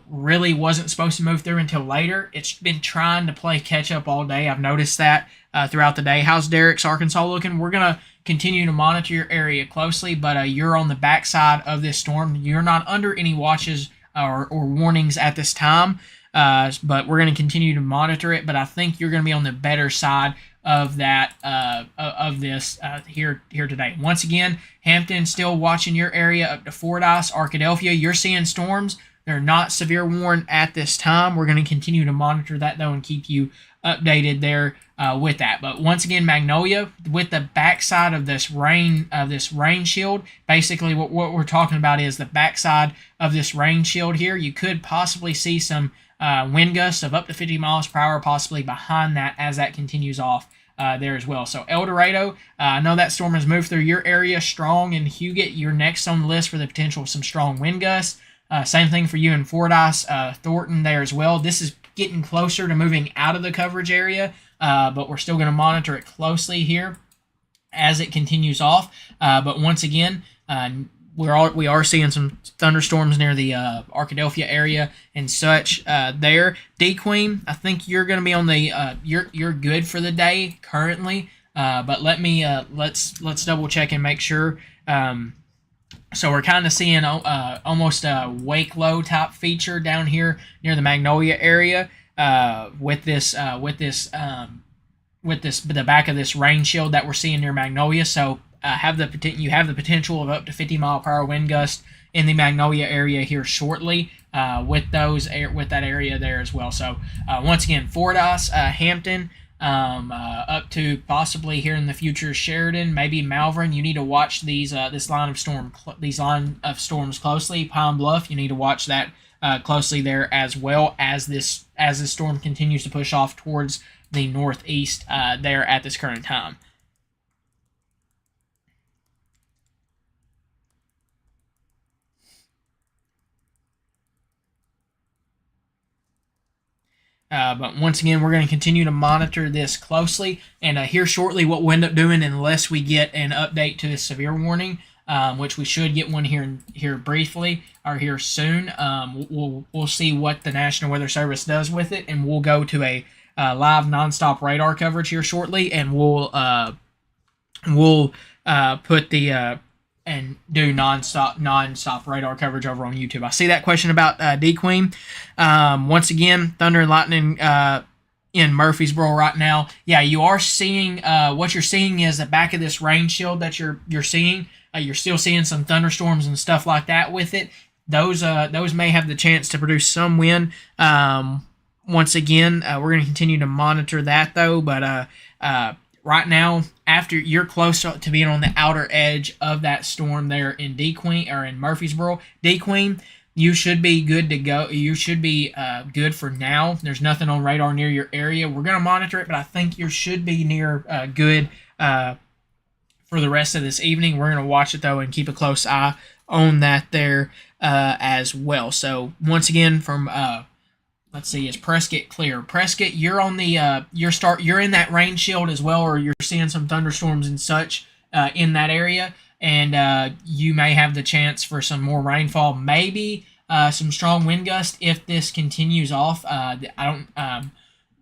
really wasn't supposed to move through until later. It's been trying to play catch up all day. I've noticed that throughout the day. How's Derek's Arkansas looking? We're going to continue to monitor your area closely, but you're on the backside of this storm. You're not under any watches or warnings at this time. But we're going to continue to monitor it. But I think you're going to be on the better side of that of this here today. Once again, Hampton still watching your area up to Fordyce, Arkadelphia. You're seeing storms. They're not severe warned at this time. We're going to continue to monitor that though and keep you updated there with that. But once again, Magnolia, with the backside of this rain shield, basically what we're talking about is the backside of this rain shield here. You could possibly see some wind gusts of up to 50 miles per hour, possibly behind that as that continues off there as well. So El Dorado, I know that storm has moved through your area strong, and Huguet, you're next on the list for the potential of some strong wind gusts. Same thing for you in Fordyce, Thornton there as well. This is getting closer to moving out of the coverage area, but we're still going to monitor it closely here as it continues off. But once again, we are seeing some thunderstorms near the Arkadelphia area and such there. D-Queen, I think you're going to be on the you're good for the day currently, but let's double check and make sure. So we're kind of seeing almost a wake low type feature down here near the Magnolia area with the back of this rain shield that we're seeing near Magnolia. So you have the potential of up to 50-mile-per-hour wind gusts in the Magnolia area here shortly with that area there as well. So once again, Fordyce, Hampton, up to possibly here in the future Sheridan, maybe Malvern. You need to watch these line of storms closely. Pine Bluff, you need to watch that closely there as well as this storm continues to push off towards the northeast there at this current time. But once again, we're going to continue to monitor this closely, and hear shortly what we'll end up doing unless we get an update to this severe warning, which we should get one here briefly or here soon. We'll see what the National Weather Service does with it, and we'll go to a live nonstop radar coverage here shortly, and we'll put the and do non-stop radar coverage over on YouTube. I see that question about D-Queen. Once again, thunder and lightning in Murfreesboro right now. Yeah, you are seeing what you're seeing is the back of this rain shield that you're seeing. You're still seeing some thunderstorms and stuff like that with it. Those may have the chance to produce some wind. Once again, we're going to continue to monitor that though. But right now, after you're close to being on the outer edge of that storm there in D-Queen or in Murfreesboro, D-Queen, you should be good to go. You should be good for now. There's nothing on radar near your area. We're going to monitor it, but I think you should be near good for the rest of this evening. We're going to watch it though and keep a close eye on that there as well. So once again, from let's see, is Prescott clear? Prescott, you're on the you're in that rain shield as well, or you're seeing some thunderstorms and such in that area, and you may have the chance for some more rainfall, maybe some strong wind gusts if this continues off. I don't.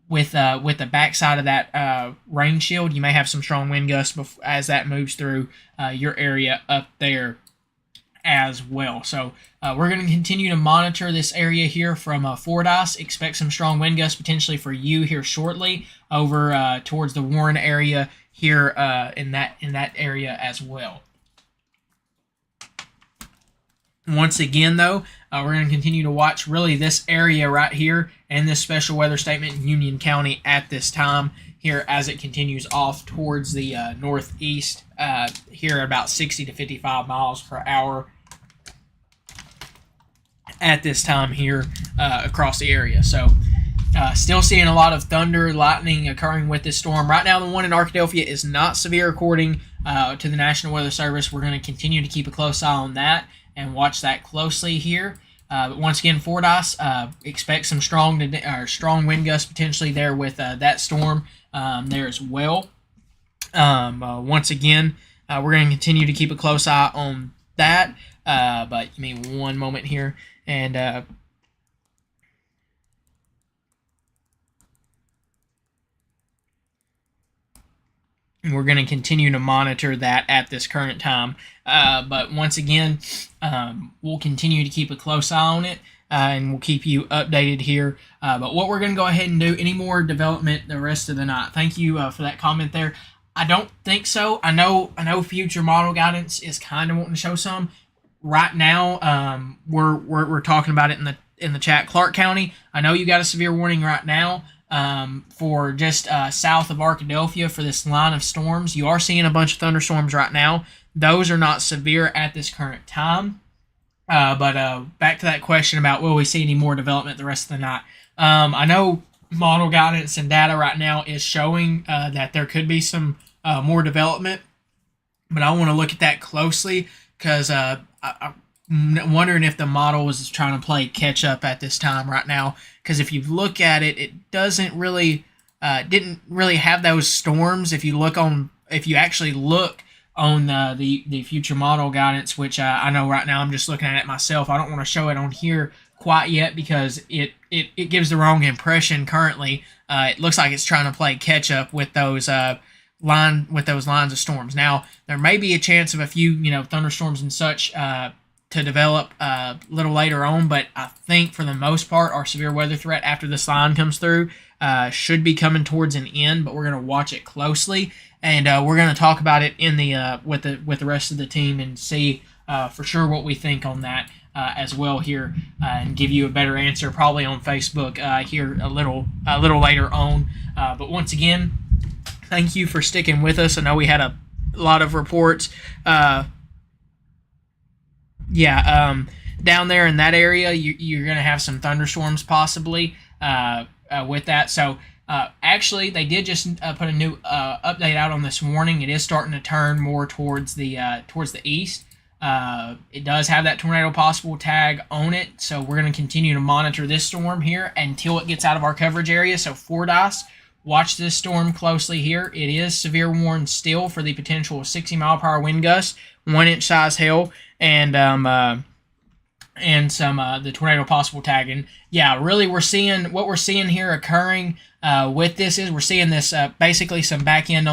With the backside of that rain shield, you may have some strong wind gusts as that moves through your area up there as well. So we're going to continue to monitor this area here from Fordyce. Expect some strong wind gusts potentially for you here shortly over towards the Warren area here in that area as well. Once again, though, we're going to continue to watch really this area right here and this special weather statement in Union County at this time here as it continues off towards the northeast here at about 60 to 55 miles per hour at this time here across the area. So still seeing a lot of thunder, lightning occurring with this storm. Right now, the one in Arkadelphia is not severe according to the National Weather Service. We're going to continue to keep a close eye on that and watch that closely here. But once again, Fordyce, expect some strong wind gusts potentially there with that storm there as well. Once again, we're going to continue to keep a close eye on that. But give me one moment here, and we're going to continue to monitor that at this current time. But once again, we'll continue to keep a close eye on it, and we'll keep you updated here. But what we're going to go ahead and do, any more development the rest of the night. Thank you for that comment there. I don't think so. I know future model guidance is kind of wanting to show some. Right now, we're talking about it in the chat. Clark County, I know you got a severe warning right now. For just south of Arkadelphia for this line of storms. You are seeing a bunch of thunderstorms right now. Those are not severe at this current time. But back to that question about will we see any more development the rest of the night. I know model guidance and data right now is showing that there could be some more development, but I want to look at that closely because I'm wondering if the model is trying to play catch up at this time right now. Because if you look at it, it doesn't really, didn't really have those storms. If you actually look on the future model guidance, which I know right now I'm just looking at it myself. I don't want to show it on here quite yet because it gives the wrong impression currently. It looks like it's trying to play catch up with those lines of storms. Now there may be a chance of a few thunderstorms and such to develop a little later on, but I think for the most part our severe weather threat after this line comes through should be coming towards an end, but we're going to watch it closely, and we're going to talk about it in the with the rest of the team and see for sure what we think on that as well here, and give you a better answer probably on Facebook here a little later on. But once again, thank you for sticking with us. I know we had a lot of reports. Down there in that area, you're going to have some thunderstorms possibly with that. So actually, they did just put a new update out on this morning. It is starting to turn more towards the east. It does have that tornado possible tag on it, so we're going to continue to monitor this storm here until it gets out of our coverage area. So Fordyce, watch this storm closely here. It is severe warned still for the potential of 60 mile per hour wind gusts, 1-inch size hail, and some the tornado possible tagging. Yeah, really we're seeing here occurring with this is we're seeing this basically some back end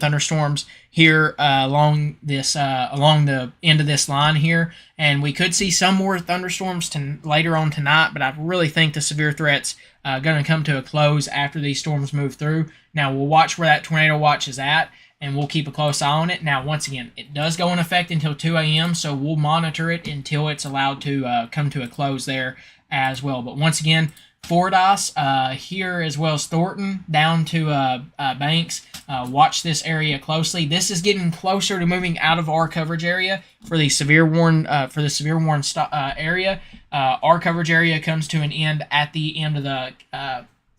thunderstorms here along the end of this line here, and we could see some more thunderstorms later on tonight, but I really think the severe threat's going to come to a close after these storms move through. Now we'll watch where that tornado watch is at, and we'll keep a close eye on it. Now, once again, it does go in effect until 2 a.m., so we'll monitor it until it's allowed to come to a close there as well. But once again, Fordyce here as well as Thornton down to Banks. Watch this area closely. This is getting closer to moving out of our coverage area for the severe warn area. Our coverage area comes to an end at the end of the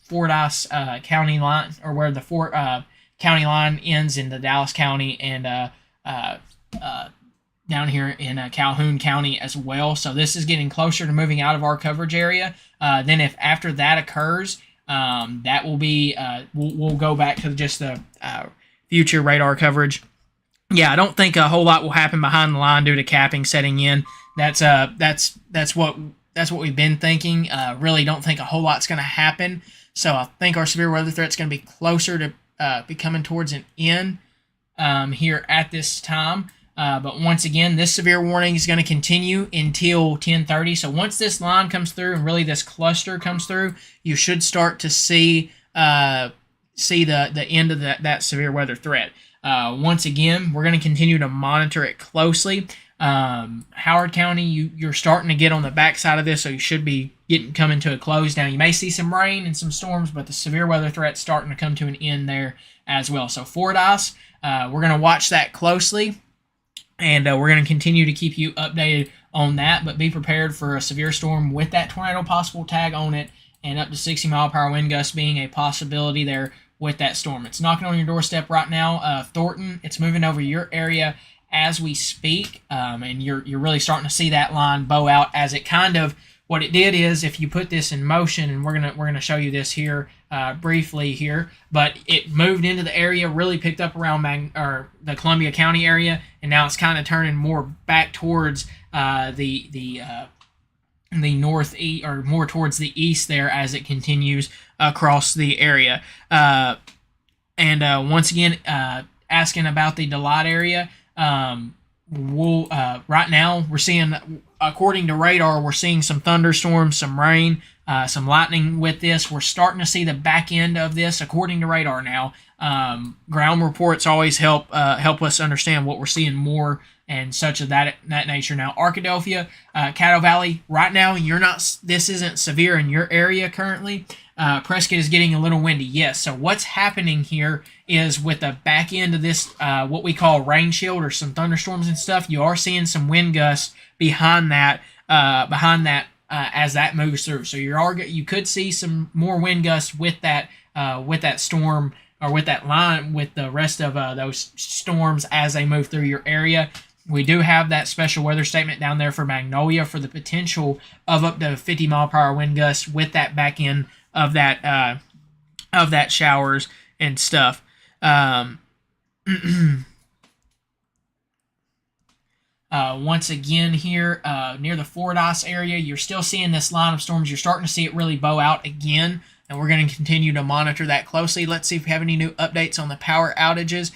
Fordyce county line, or where the county line ends in the Dallas County and down here in Calhoun County as well. So this is getting closer to moving out of our coverage area. Then if after that occurs, that will be we'll go back to just the future radar coverage. Yeah, I don't think a whole lot will happen behind the line due to capping setting in. That's what we've been thinking. Really don't think a whole lot's going to happen. So I think our severe weather threat's going to be closer to be coming towards an end here at this time. But once again, this severe warning is going to continue until 10:30. So once this line comes through and really this cluster comes through, you should start to see the end of that severe weather threat. Once again, we're going to continue to monitor it closely. Howard County, you're starting to get on the backside of this, so you should be coming to a close now. You may see some rain and some storms, but the severe weather threat's starting to come to an end there as well. So Fordyce, we're going to watch that closely. And we're going to continue to keep you updated on that, but be prepared for a severe storm with that tornado possible tag on it and up to 60-mile-per-hour wind gusts being a possibility there with that storm. It's knocking on your doorstep right now. Thornton, it's moving over your area as we speak, and you're really starting to see that line bow out as it kind of, what it did is, if you put this in motion, and we're gonna show you this here briefly here, but it moved into the area, really picked up around the Columbia County area, and now it's kind of turning more back towards the northeast, or more towards the east there as it continues across the area. Once again, asking about the Delight area, right now we're seeing, according to radar, we're seeing some thunderstorms, some rain, some lightning with this. We're starting to see the back end of this according to radar now. Ground reports always help us understand what we're seeing more and such of that nature. Now, Arkadelphia, Caddo Valley, right now this isn't severe in your area currently. Prescott is getting a little windy, yes. So what's happening here is, with the back end of this, what we call rain shield or some thunderstorms and stuff, you are seeing some wind gusts behind that as that moves through. So you could see some more wind gusts with that storm, or with that line, with the rest of those storms as they move through your area. We do have that special weather statement down there for Magnolia for the potential of up to 50-mile-per-hour wind gusts with that back end of that showers and stuff. Once again here, near the Fordyce area, you're still seeing this line of storms. You're starting to see it really bow out again, and we're going to continue to monitor that closely. Let's see if we have any new updates on the power outages.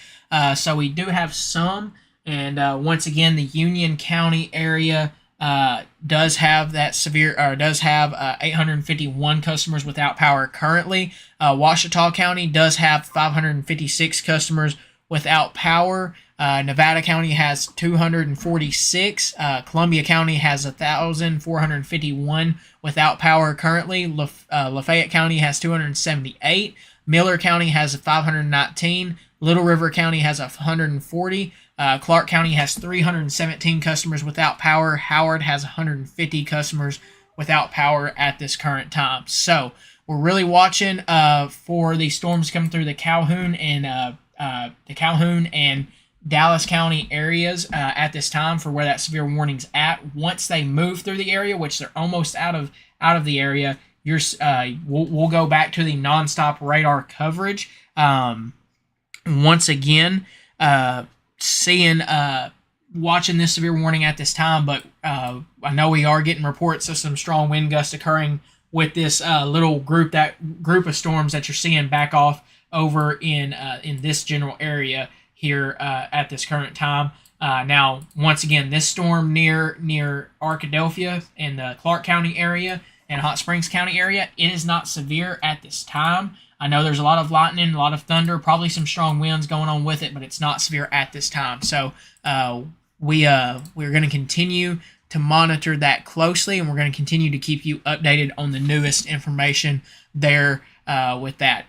So we do have some, and once again, the Union County area does have 851 customers without power currently. Ouachita County does have 556 customers without power. Nevada County has 246. Columbia County has 1,451 without power currently. Lafayette County has 278. Miller County has 519. Little River County has 140. Clark County has 317 customers without power. Howard has 150 customers without power at this current time. So we're really watching for these storms coming through the Calhoun and Dallas County areas at this time for where that severe warning's at. Once they move through the area, which they're almost out of the area, we'll go back to the nonstop radar coverage. Once again, watching this severe warning at this time, but I know we are getting reports of some strong wind gusts occurring with this little group of storms that you're seeing back off over in this general area here at this current time. Now, once again, this storm near Arkadelphia and the Clark County area and Hot Springs County area, it is not severe at this time. I know there's a lot of lightning, a lot of thunder, probably some strong winds going on with it, but it's not severe at this time. So we're going to continue to monitor that closely, and we're going to continue to keep you updated on the newest information there with that.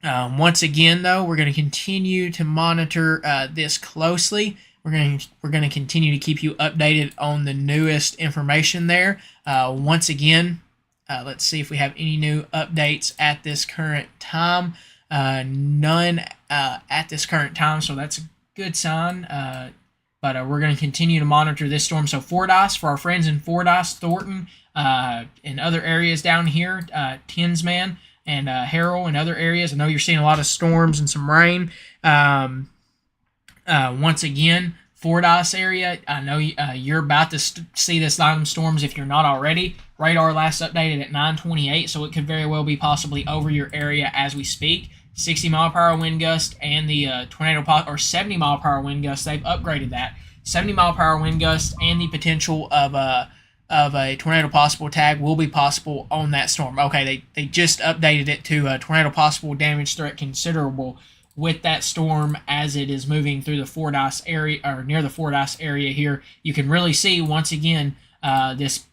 Once again, though, we're going to continue to monitor this closely. We're going to continue to keep you updated on the newest information there. Once again, let's see if we have any new updates at this current time. None at this current time, so that's a good sign. But we're going to continue to monitor this storm. So Fordyce, for our friends in Fordyce, Thornton, and other areas down here, Tinsman and Harrell and other areas. I know you're seeing a lot of storms and some rain. Once again, Fordyce area, I know you're about to see this line of storms if you're not already. Radar last updated at 9:28, so it could very well be possibly over your area as we speak. 60-mile-per-hour wind gust and the tornado or 70-mile-per-hour wind gust. They've upgraded that. 70-mile-per-hour wind gust and the potential of a tornado possible tag will be possible on that storm. Okay, they just updated it to tornado possible damage threat considerable with that storm as it is moving through the Fordyce area or near the Fordyce area here. You can really see once again this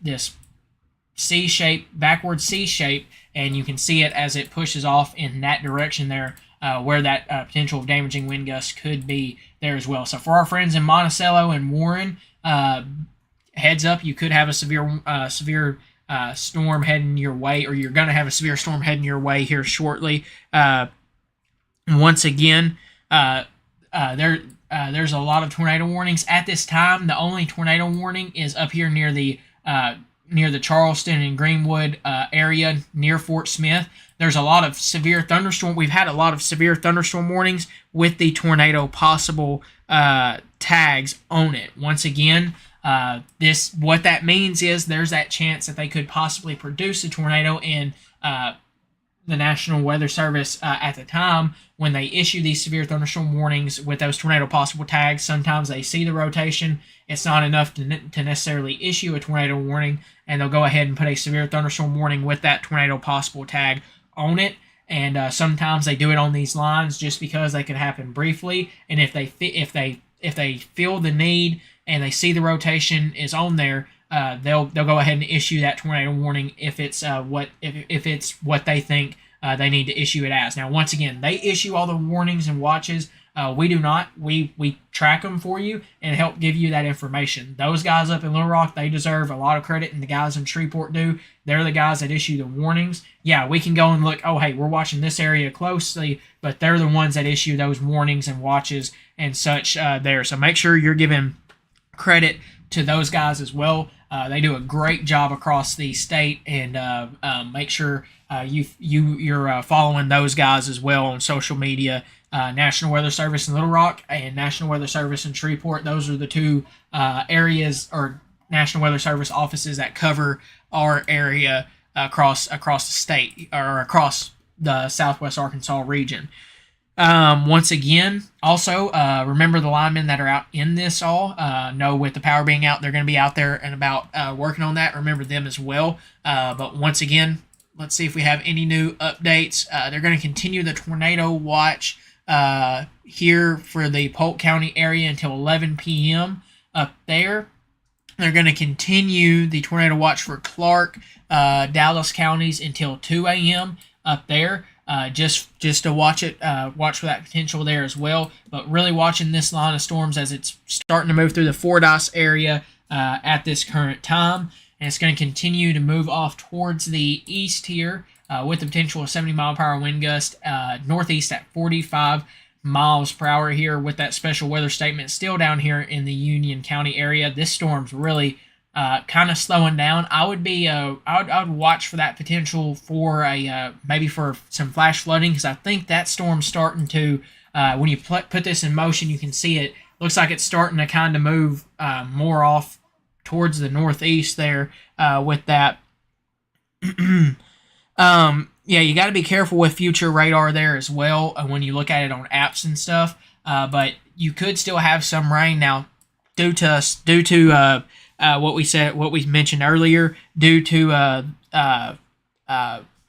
C shape, backward C shape, and you can see it as it pushes off in that direction there, where that potential of damaging wind gusts could be there as well. So for our friends in Monticello and Warren, heads up, you could have a severe storm heading your way, or you're going to have a severe storm heading your way here shortly. Once again, there's a lot of tornado warnings at this time. The only tornado warning is up here near the Charleston and Greenwood area near Fort Smith. There's a lot of severe thunderstorm. We've had a lot of severe thunderstorm warnings with the tornado possible tags on it. Once again, what that means is there's that chance that they could possibly produce a tornado, and the National Weather Service at the time, when they issue these severe thunderstorm warnings with those tornado possible tags, sometimes they see the rotation. It's not enough to necessarily issue a tornado warning, and they'll go ahead and put a severe thunderstorm warning with that tornado possible tag on it. And sometimes they do it on these lines just because they could happen briefly. And if they feel the need and they see the rotation is on there, they'll go ahead and issue that tornado warning if it's what they think they need to issue it as. Now, once again, they issue all the warnings and watches. We do not. We track them for you and help give you that information. Those guys up in Little Rock, they deserve a lot of credit, and the guys in Shreveport do. They're the guys that issue the warnings. Yeah, we can go and look, oh, hey, we're watching this area closely, but they're the ones that issue those warnings and watches and such there. So make sure you're giving credit to those guys as well. They do a great job across the state, and make sure you're following those guys as well on social media. National Weather Service in Little Rock and National Weather Service in Shreveport. Those are the two areas or National Weather Service offices that cover our area across the state or across the Southwest Arkansas region. Once again, also remember the linemen that are out in this all. Know with the power being out, they're going to be out there and about working on that. Remember them as well. But once again, let's see if we have any new updates. They're going to continue the tornado watch here for the Polk County area until 11 p.m. up there. They're going to continue the tornado watch for Clark, Dallas counties until 2 a.m. up there. Just to watch for that potential there as well. But really watching this line of storms as it's starting to move through the Fordyce area at this current time. And it's going to continue to move off towards the east here with the potential of 70-mile-per-hour wind gust, northeast at 45 miles per hour here with that special weather statement still down here in the Union County area. This storm's really kind of slowing down. I would watch for that potential for maybe for some flash flooding, because I think that storm's starting to, when you put this in motion, you can see it looks like it's starting to kind of move more off towards the northeast there with that. Yeah, you got to be careful with future radar there as well when you look at it on apps and stuff. But you could still have some rain now due to what we mentioned earlier, due to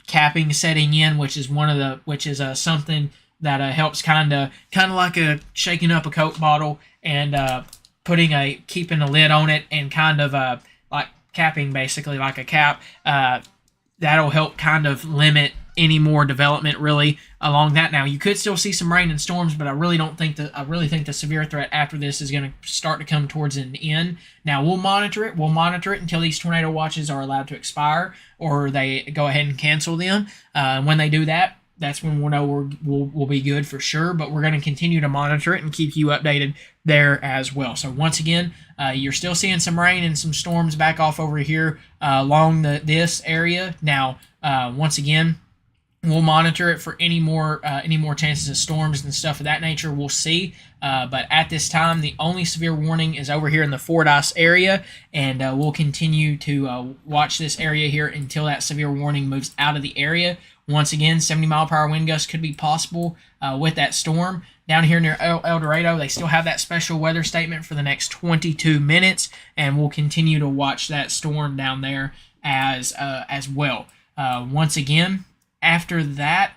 capping setting in, which is something that helps kind of like shaking up a Coke bottle and keeping a lid on it and kind of like capping, basically like a cap. That'll help kind of limit any more development really along that. Now you could still see some rain and storms, but I really think the severe threat after this is going to start to come towards an end. Now we'll monitor it. We'll monitor it until these tornado watches are allowed to expire or they go ahead and cancel them. When they do that, that's when we'll know we'll be good for sure. But we're going to continue to monitor it and keep you updated there as well. So once again, you're still seeing some rain and some storms back off over here along this area. Now, once again, we'll monitor it for any more chances of storms and stuff of that nature. We'll see. But at this time, the only severe warning is over here in the Fordyce area, and we'll continue to watch this area here until that severe warning moves out of the area. Once again, 70-mile-per-hour wind gusts could be possible with that storm. Down here near El Dorado, they still have that special weather statement for the next 22 minutes, and we'll continue to watch that storm down there as well. Once again, after that,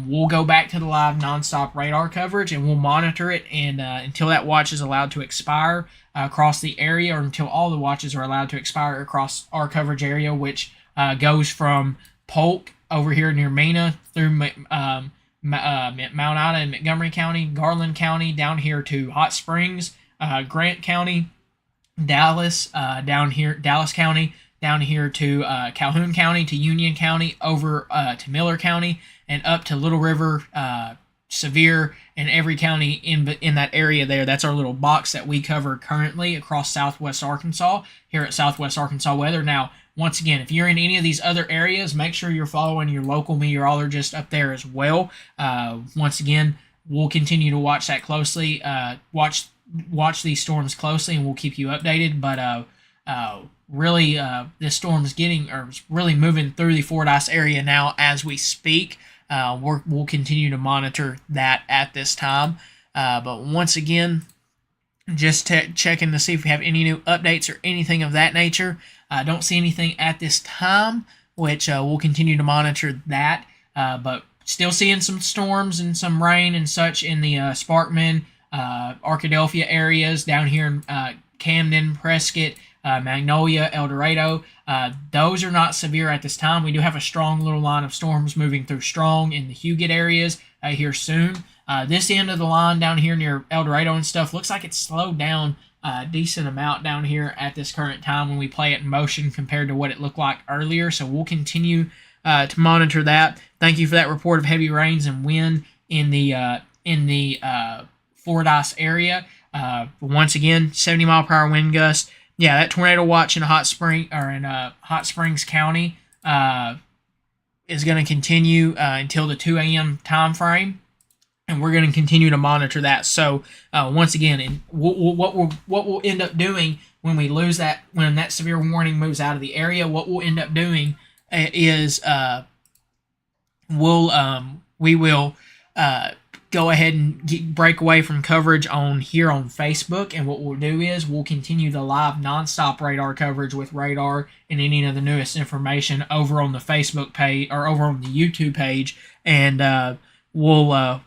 we'll go back to the live nonstop radar coverage, and we'll monitor it and until that watch is allowed to expire across the area, or until all the watches are allowed to expire across our coverage area, which goes from Polk over here near Mena through Mount Ida in Montgomery County, Garland County, down here to Hot Springs, Grant County, Dallas, Dallas County, down here to Calhoun County, to Union County, over to Miller County, and up to Little River, Sevier, and every county in that area there. That's our little box that we cover currently across Southwest Arkansas here at Southwest Arkansas Weather. Now, once again, if you're in any of these other areas, make sure you're following your local meteorologist up there as well. Once again, we'll continue to watch that closely, watch these storms closely, and we'll keep you updated. But really, this storm is really moving through the Fordyce area now as we speak. We'll continue to monitor that at this time. But once again, just checking to see if we have any new updates or anything of that nature. Don't see anything at this time, which we'll continue to monitor that. But still seeing some storms and some rain and such in the Sparkman, Arkadelphia areas, down here in Camden, Prescott, Magnolia, El Dorado. Those are not severe at this time. We do have a strong little line of storms moving through strong in the Huguet areas here soon. This end of the line down here near El Dorado and stuff looks like it's slowed down a decent amount down here at this current time when we play it in motion compared to what it looked like earlier. So we'll continue to monitor that. Thank you for that report of heavy rains and wind in the Fordyce area. Once again, 70-mile-per-hour wind gusts. Yeah, that tornado watch in Hot Springs County is going to continue until the 2 a.m. time frame, and we're going to continue to monitor that. So once again, and what we'll end up doing when we lose that, when that severe warning moves out of the area, what we'll end up doing is we will go ahead and break away from coverage on Facebook, and what we'll do is we'll continue the live nonstop radar coverage with radar and any of the newest information over on the Facebook page or over on the YouTube page, and we'll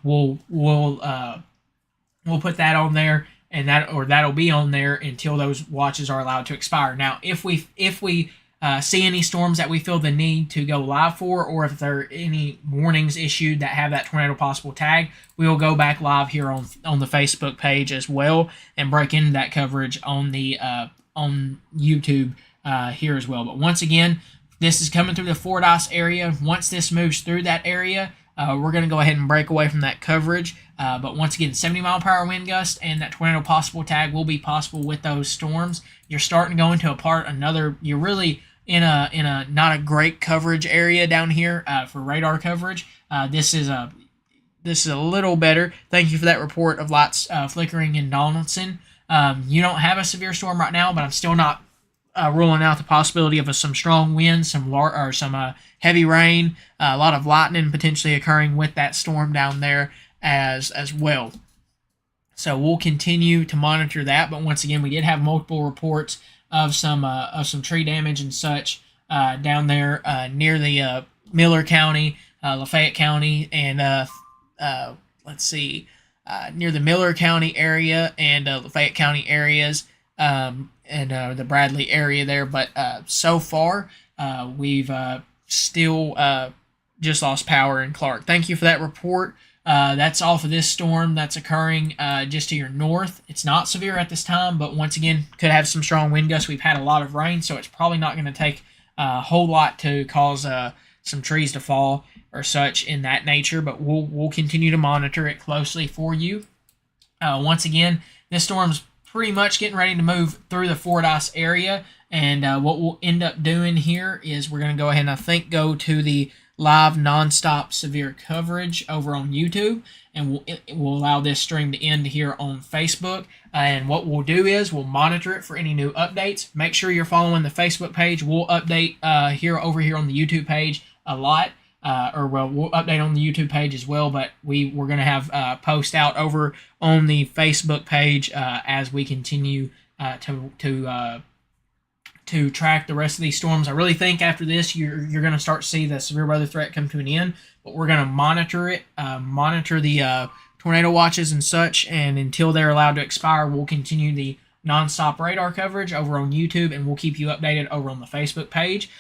put that on there, and that'll be on there until those watches are allowed to expire. Now, if we see any storms that we feel the need to go live for, or if there are any warnings issued that have that tornado possible tag, we will go back live here on the Facebook page as well and break into that coverage on the on YouTube here as well. But once again, this is coming through the Fordyce area. Once this moves through that area, we're going to go ahead and break away from that coverage. But once again, 70-mile-per-hour wind gust and that tornado possible tag will be possible with those storms. You're starting to go into you're really in a not a great coverage area down here for radar coverage. This is a little better. Thank you for that report of lights flickering in Donaldson. You don't have a severe storm right now, but I'm still not ruling out the possibility of some strong winds, some heavy rain, a lot of lightning potentially occurring with that storm down there as well. So we'll continue to monitor that. But once again, we did have multiple reports of some tree damage and such down there near the Miller County, Lafayette County, and near the Miller County area and Lafayette County areas, and the Bradley area there. But so far, we've still just lost power in Clark. Thank you for that report. That's all for this storm that's occurring just to your north. It's not severe at this time, but once again, could have some strong wind gusts. We've had a lot of rain, so it's probably not going to take a whole lot to cause some trees to fall or such in that nature. But we'll continue to monitor it closely for you. Once again, this storm's pretty much getting ready to move through the Fordyce area. And what we'll end up doing here is we're going to go ahead and I think go to the live nonstop severe coverage over on YouTube, and we'll allow this stream to end here on Facebook. And what we'll do is we'll monitor it for any new updates. Make sure you're following the Facebook page. We'll update over here on the YouTube page a lot. We'll update on the YouTube page as well, but we're going to have posts out over on the Facebook page as we continue to track the rest of these storms. I really think after this, you're going to start to see the severe weather threat come to an end, but we're going to monitor it, monitor the tornado watches and such, and until they're allowed to expire, we'll continue the nonstop radar coverage over on YouTube, and we'll keep you updated over on the Facebook page.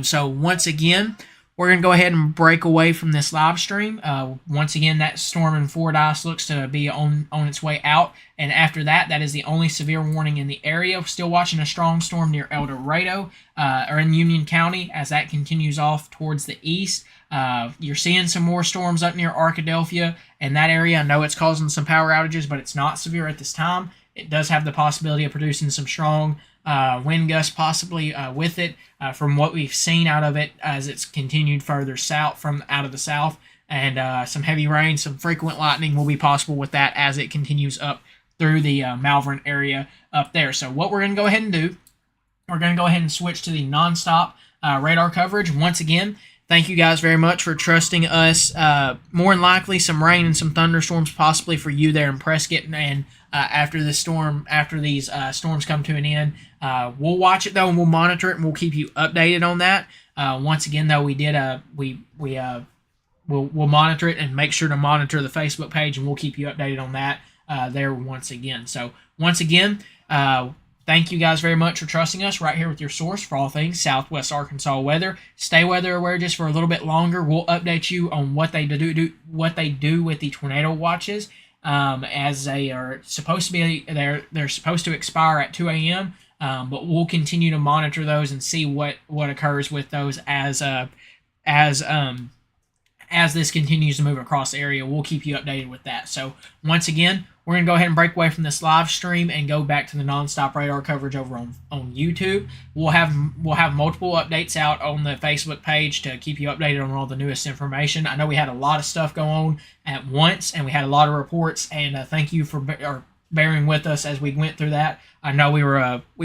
So once again, we're going to go ahead and break away from this live stream. Once again, that storm in Fordyce looks to be on its way out. And after that, that is the only severe warning in the area. Still watching a strong storm near El Dorado or in Union County as that continues off towards the east. You're seeing some more storms up near Arkadelphia and that area. I know it's causing some power outages, but it's not severe at this time. It does have the possibility of producing some strong wind gusts possibly with it from what we've seen out of it as it's continued further south out of the south, and some heavy rain, some frequent lightning will be possible with that as it continues up through the Malvern area up there. So what we're going to go ahead and do, we're going to go ahead and switch to the nonstop radar coverage. Once again, thank you guys very much for trusting us. More than likely some rain and some thunderstorms possibly for you there in Prescott, and after these storms come to an end. We'll watch it though, and we'll monitor it, and we'll keep you updated on that. Once again though, we'll monitor it and make sure to monitor the Facebook page, and we'll keep you updated on that there once again. So once again, thank you guys very much for trusting us right here with your source for all things Southwest Arkansas weather. Stay weather aware just for a little bit longer. We'll update you on what they do with the tornado watches. As they are supposed to be, they're supposed to expire at 2 a.m. But we'll continue to monitor those and see what occurs with those as this continues to move across the area. We'll keep you updated with that. So once again, we're going to go ahead and break away from this live stream and go back to the nonstop radar coverage over on YouTube. We'll have multiple updates out on the Facebook page to keep you updated on all the newest information. I know we had a lot of stuff go on at once, and we had a lot of reports, and thank you for bearing with us as we went through that. I know we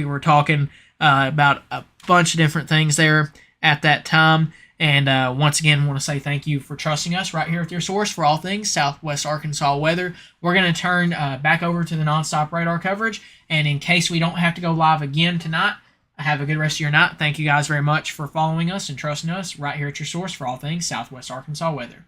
were talking about a bunch of different things there at that time. And once again, I want to say thank you for trusting us right here with your source for all things Southwest Arkansas weather. We're going to turn back over to the nonstop radar coverage. And in case we don't have to go live again tonight, have a good rest of your night. Thank you guys very much for following us and trusting us right here at your source for all things Southwest Arkansas weather.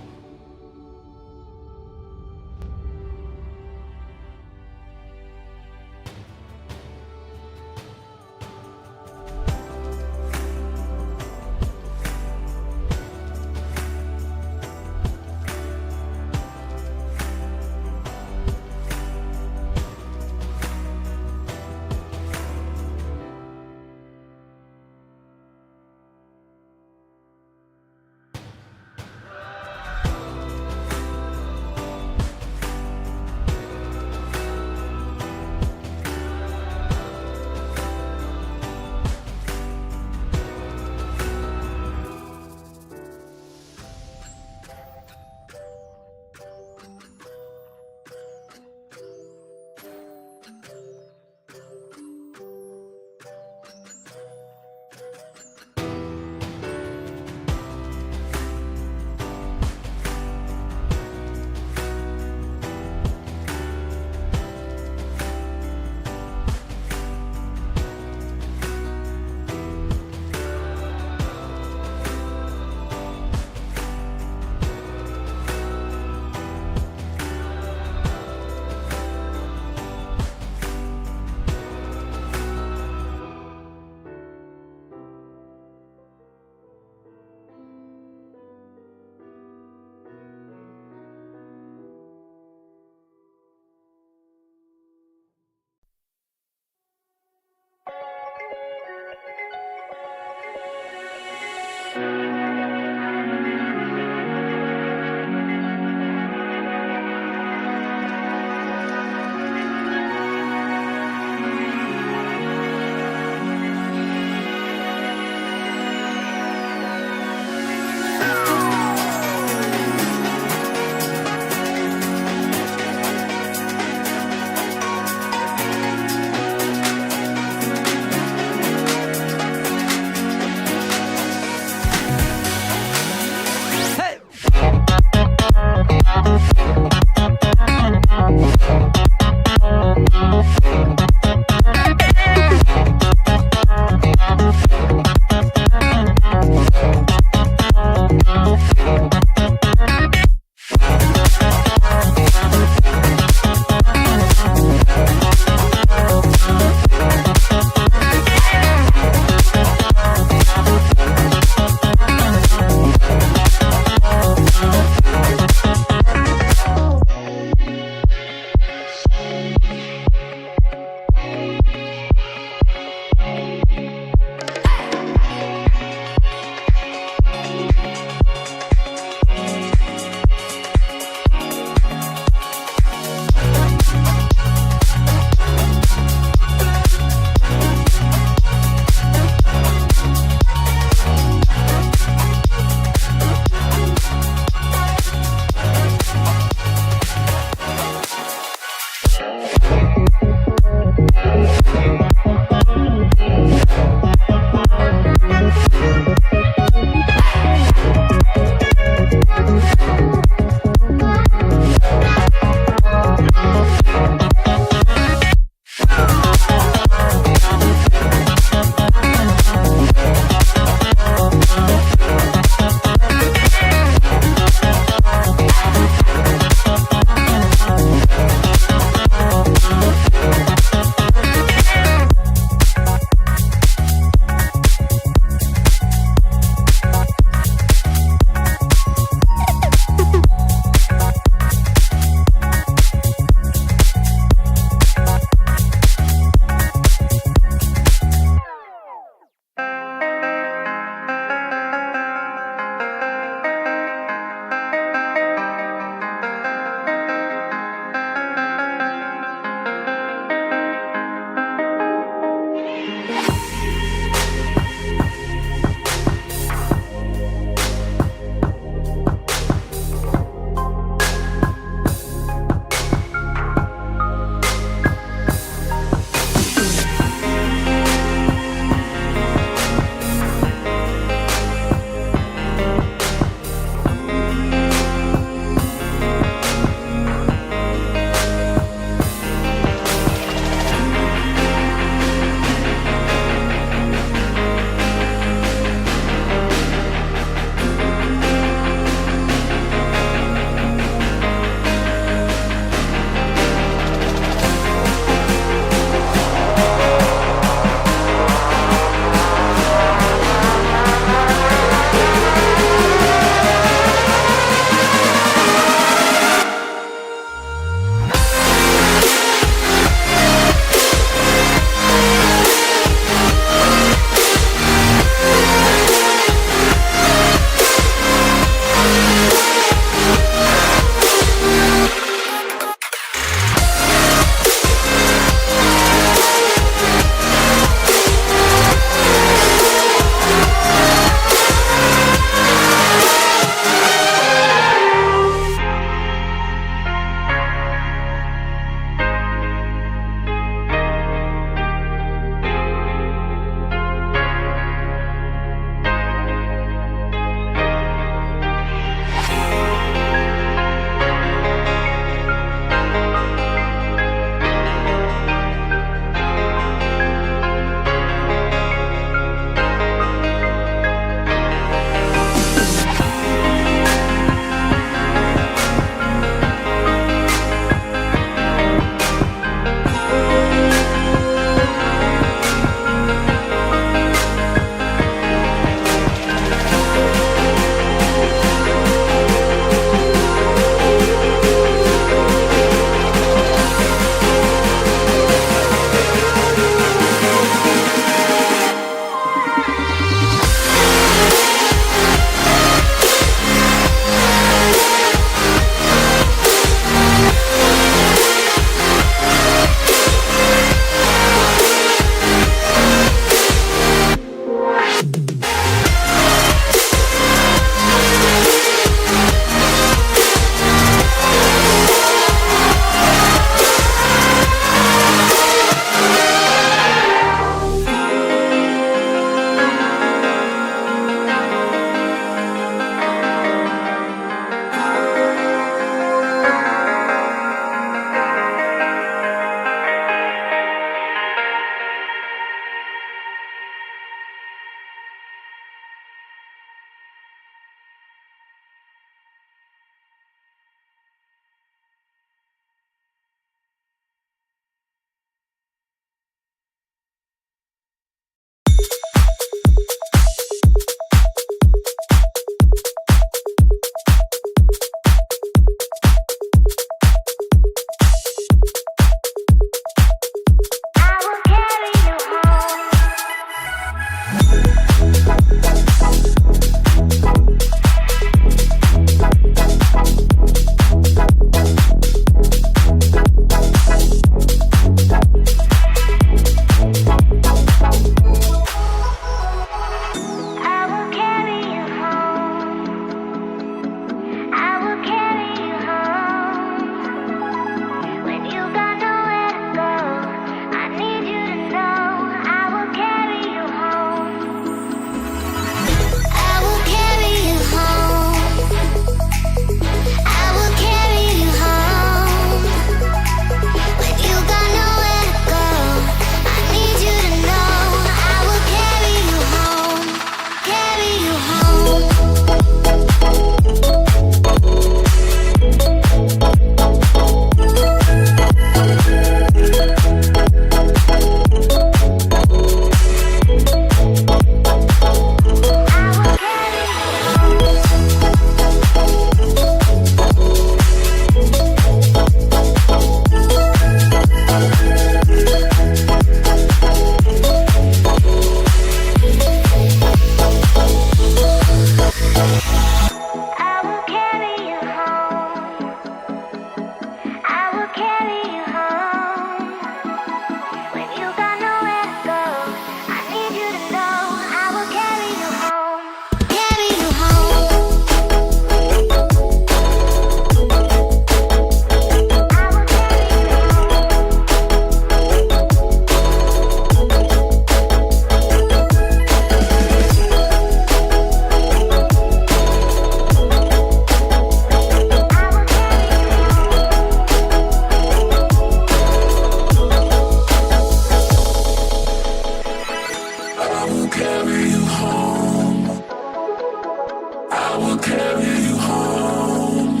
will carry you home.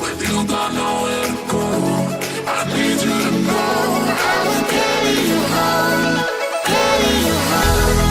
When you got nowhere to go, I need you to know I will carry you home, carry you home.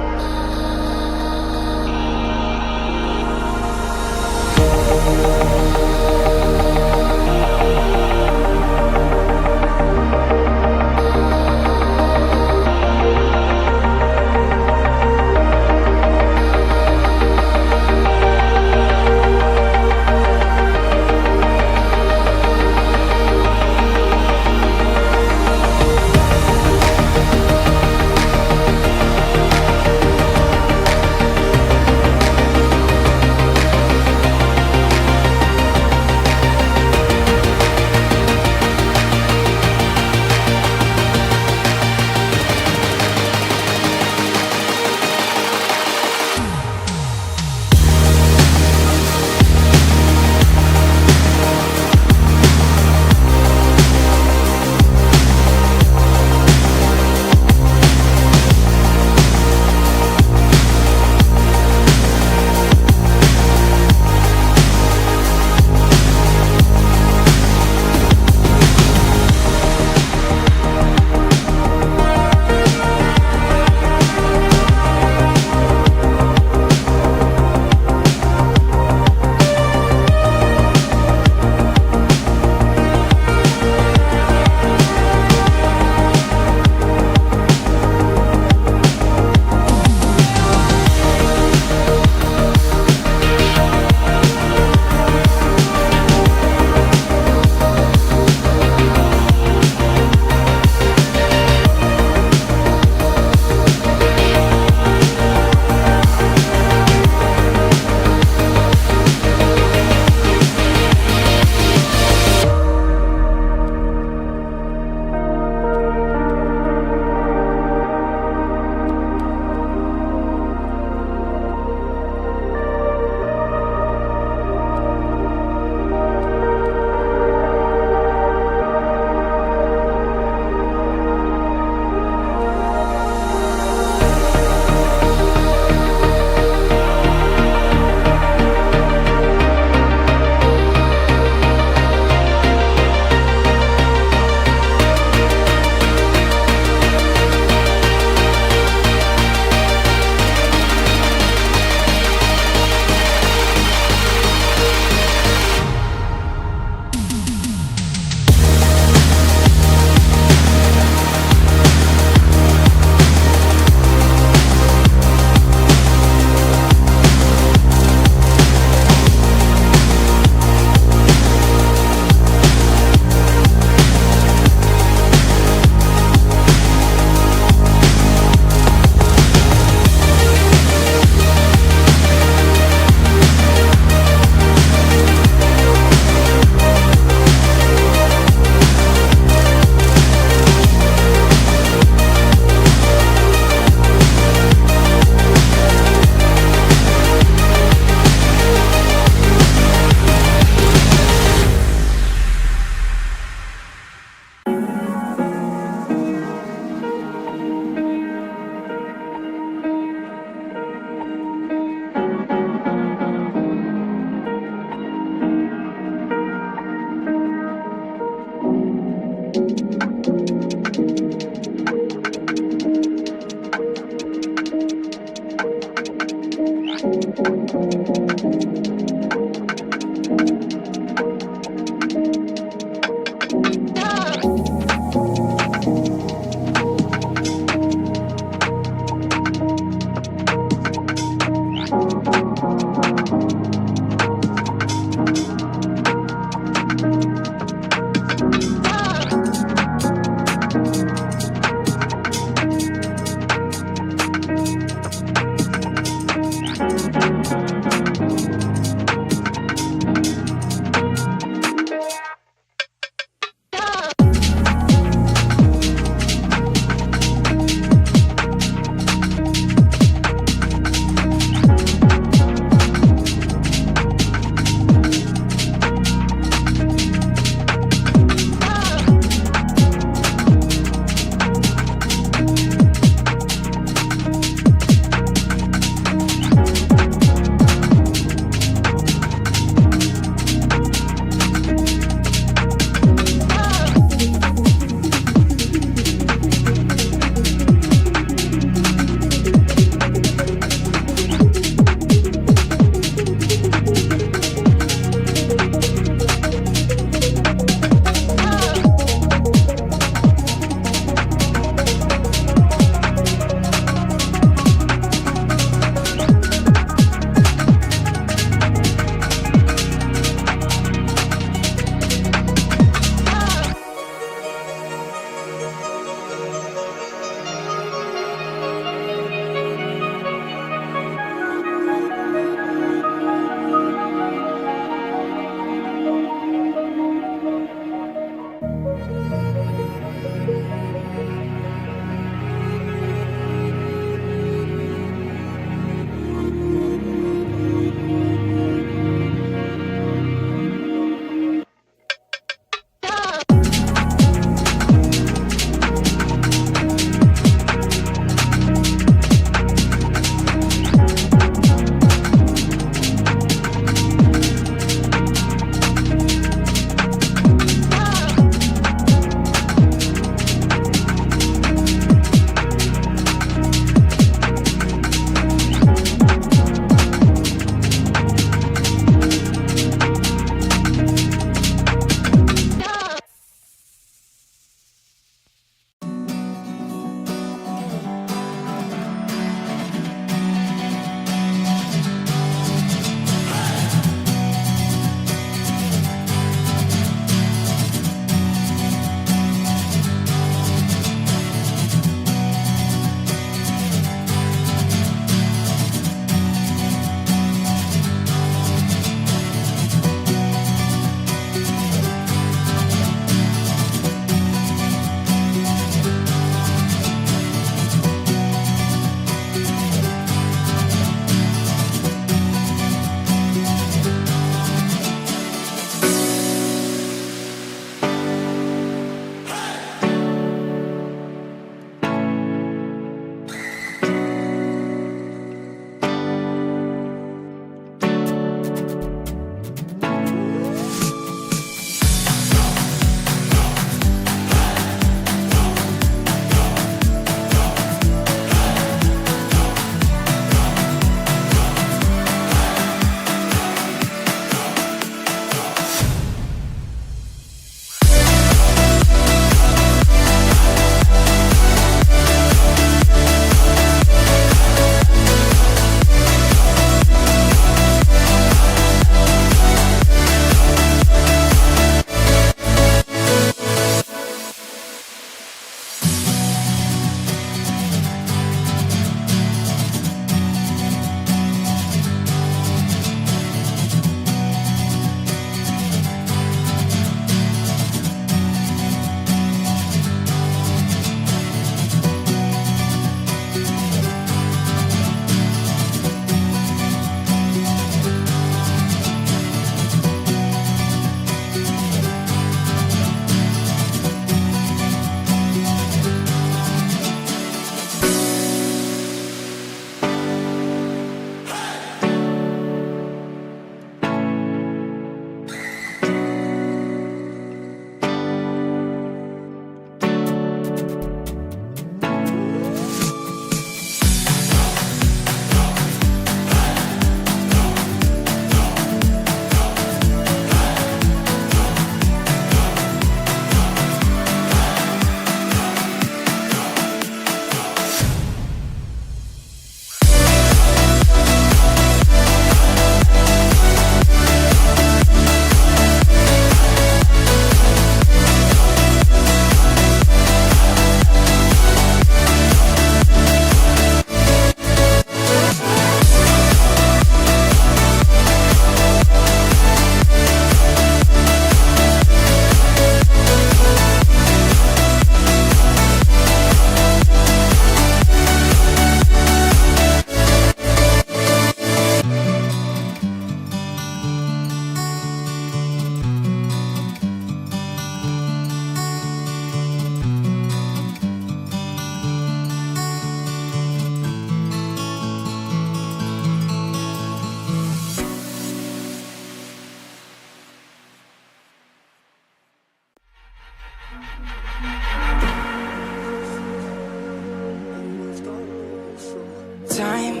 time.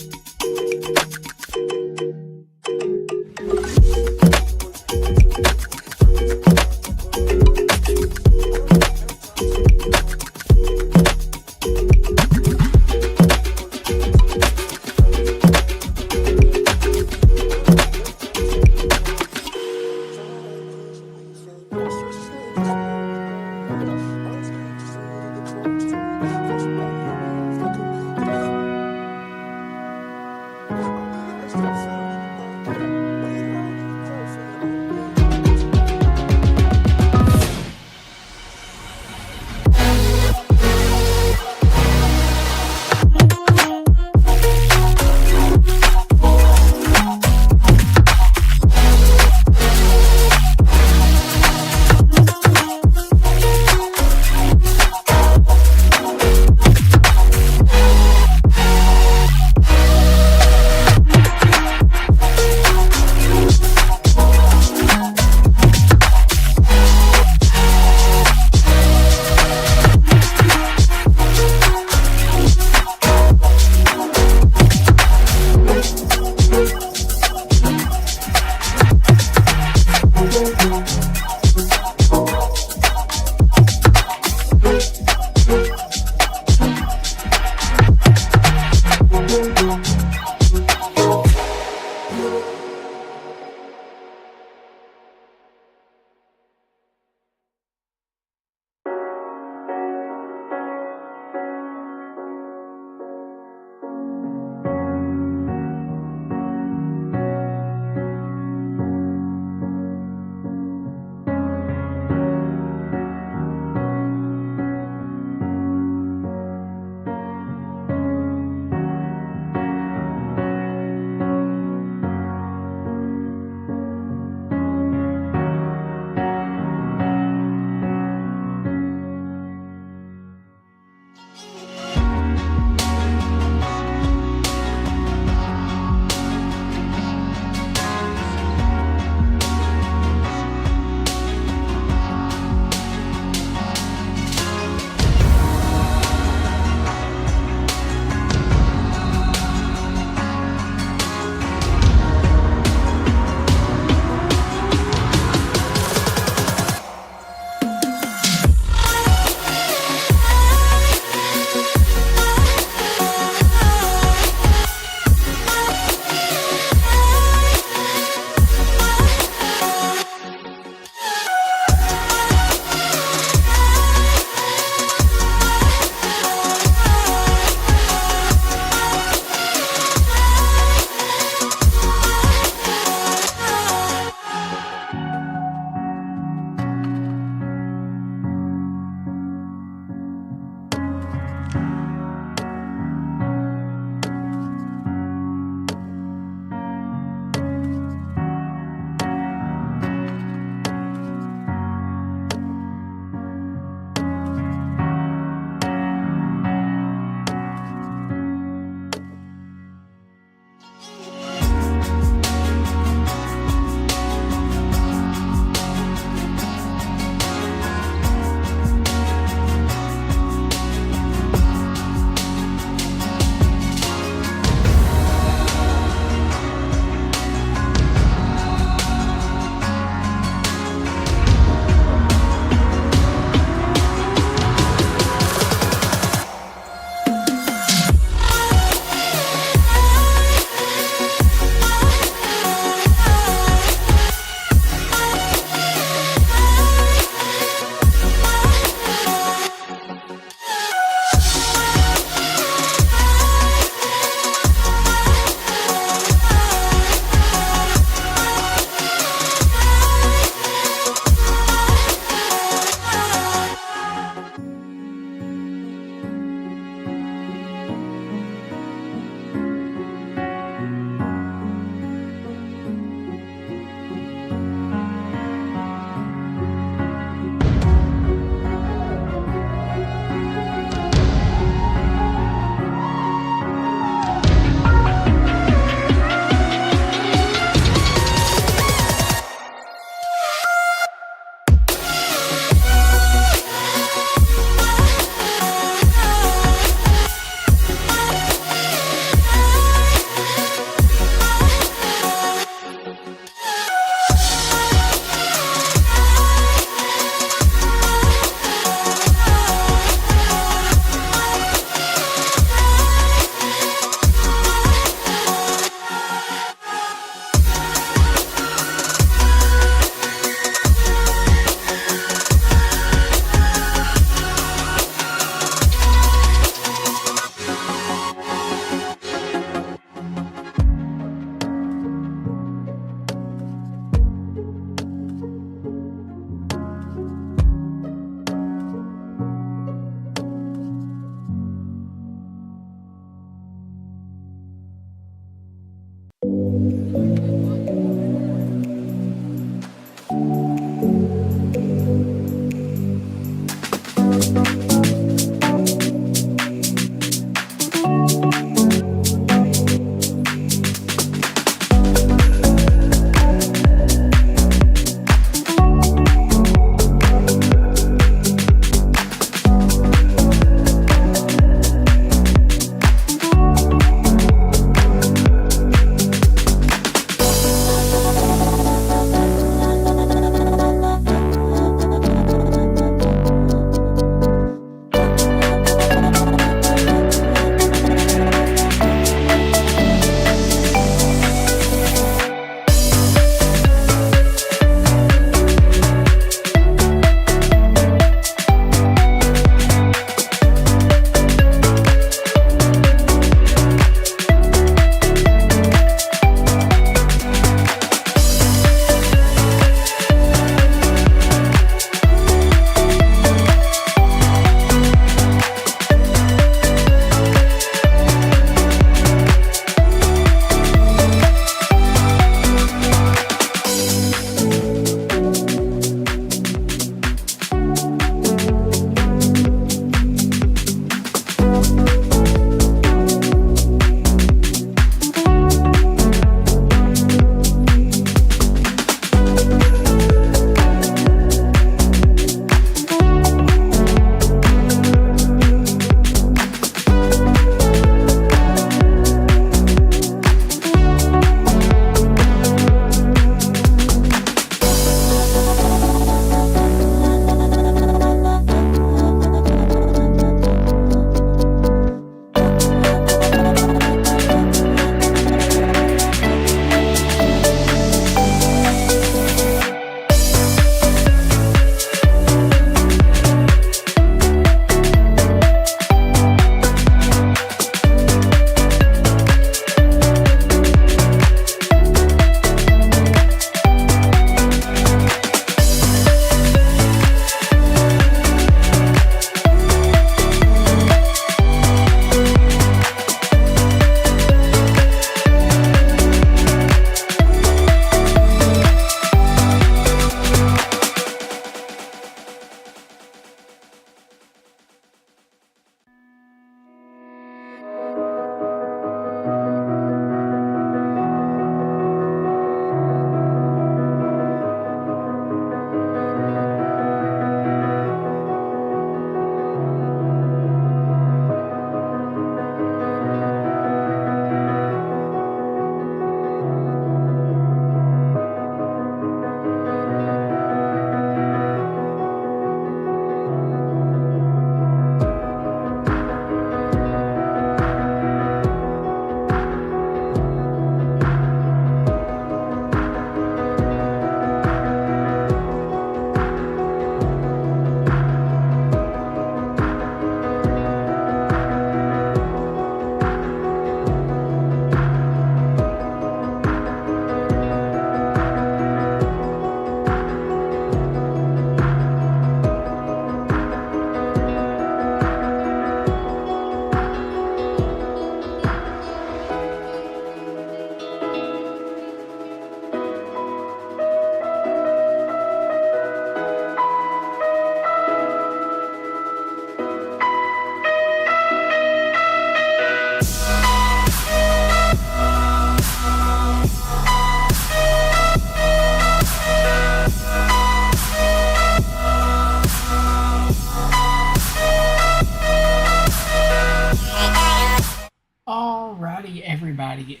everybody,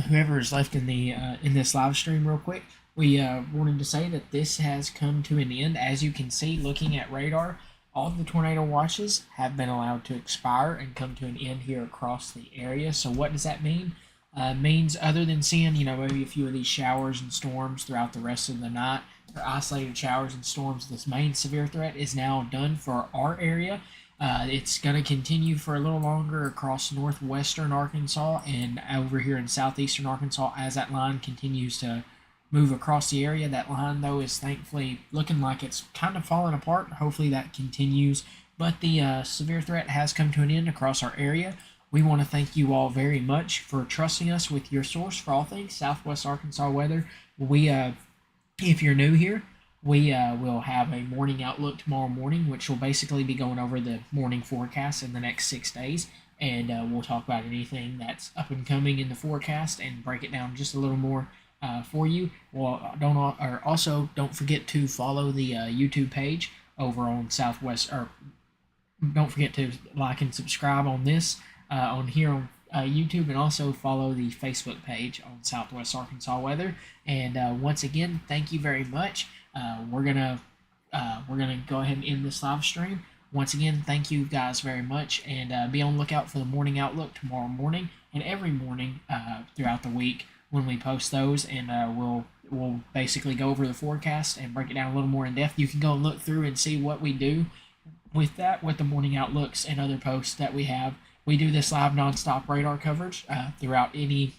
whoever is left in this live stream, real quick. We wanted to say that this has come to an end. As you can see, looking at radar, all of the tornado watches have been allowed to expire and come to an end here across the area. So what does that mean? Means other than seeing, maybe a few of these showers and storms throughout the rest of the night, or isolated showers and storms, this main severe threat is now done for our area. It's going to continue for a little longer across northwestern Arkansas and over here in southeastern Arkansas as that line continues to move across the area. That line, though, is thankfully looking like it's kind of falling apart. Hopefully that continues. But the severe threat has come to an end across our area. We want to thank you all very much for trusting us with your source for all things Southwest Arkansas weather. If you're new here, we will have a morning outlook tomorrow morning, which will basically be going over the morning forecast in the next 6 days. And we'll talk about anything that's up and coming in the forecast and break it down just a little more for you. Well, don't forget to follow the YouTube page over on Southwest, or don't forget to like and subscribe on this on here on YouTube, and also follow the Facebook page on Southwest Arkansas Weather. And once again, thank you very much. We're gonna go ahead and end this live stream. Once again, thank you guys very much, and be on the lookout for the morning outlook tomorrow morning and every morning throughout the week when we post those. And we'll basically go over the forecast and break it down a little more in depth. You can go and look through and see what we do with the morning outlooks and other posts that we have. We do this live nonstop radar coverage throughout any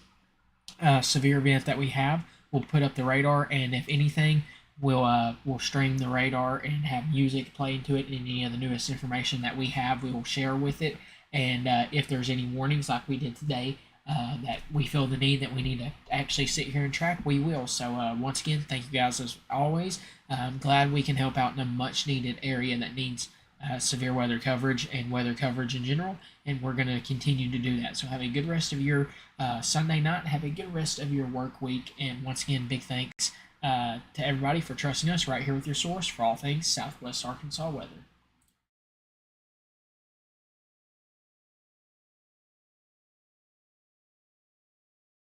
severe event that we have. We'll put up the radar, and if anything, we'll stream the radar and have music play into it, and any of the newest information that we have, we will share with it. And if there's any warnings like we did today, that we feel the need that we need to actually sit here and track, we will. So once again, thank you guys as always. I'm glad we can help out in a much needed area that needs severe weather coverage and weather coverage in general, and we're going to continue to do that. So have a good rest of your Sunday night. Have a good rest of your work week. And once again, big thanks to everybody for trusting us right here with your source for all things Southwest Arkansas weather.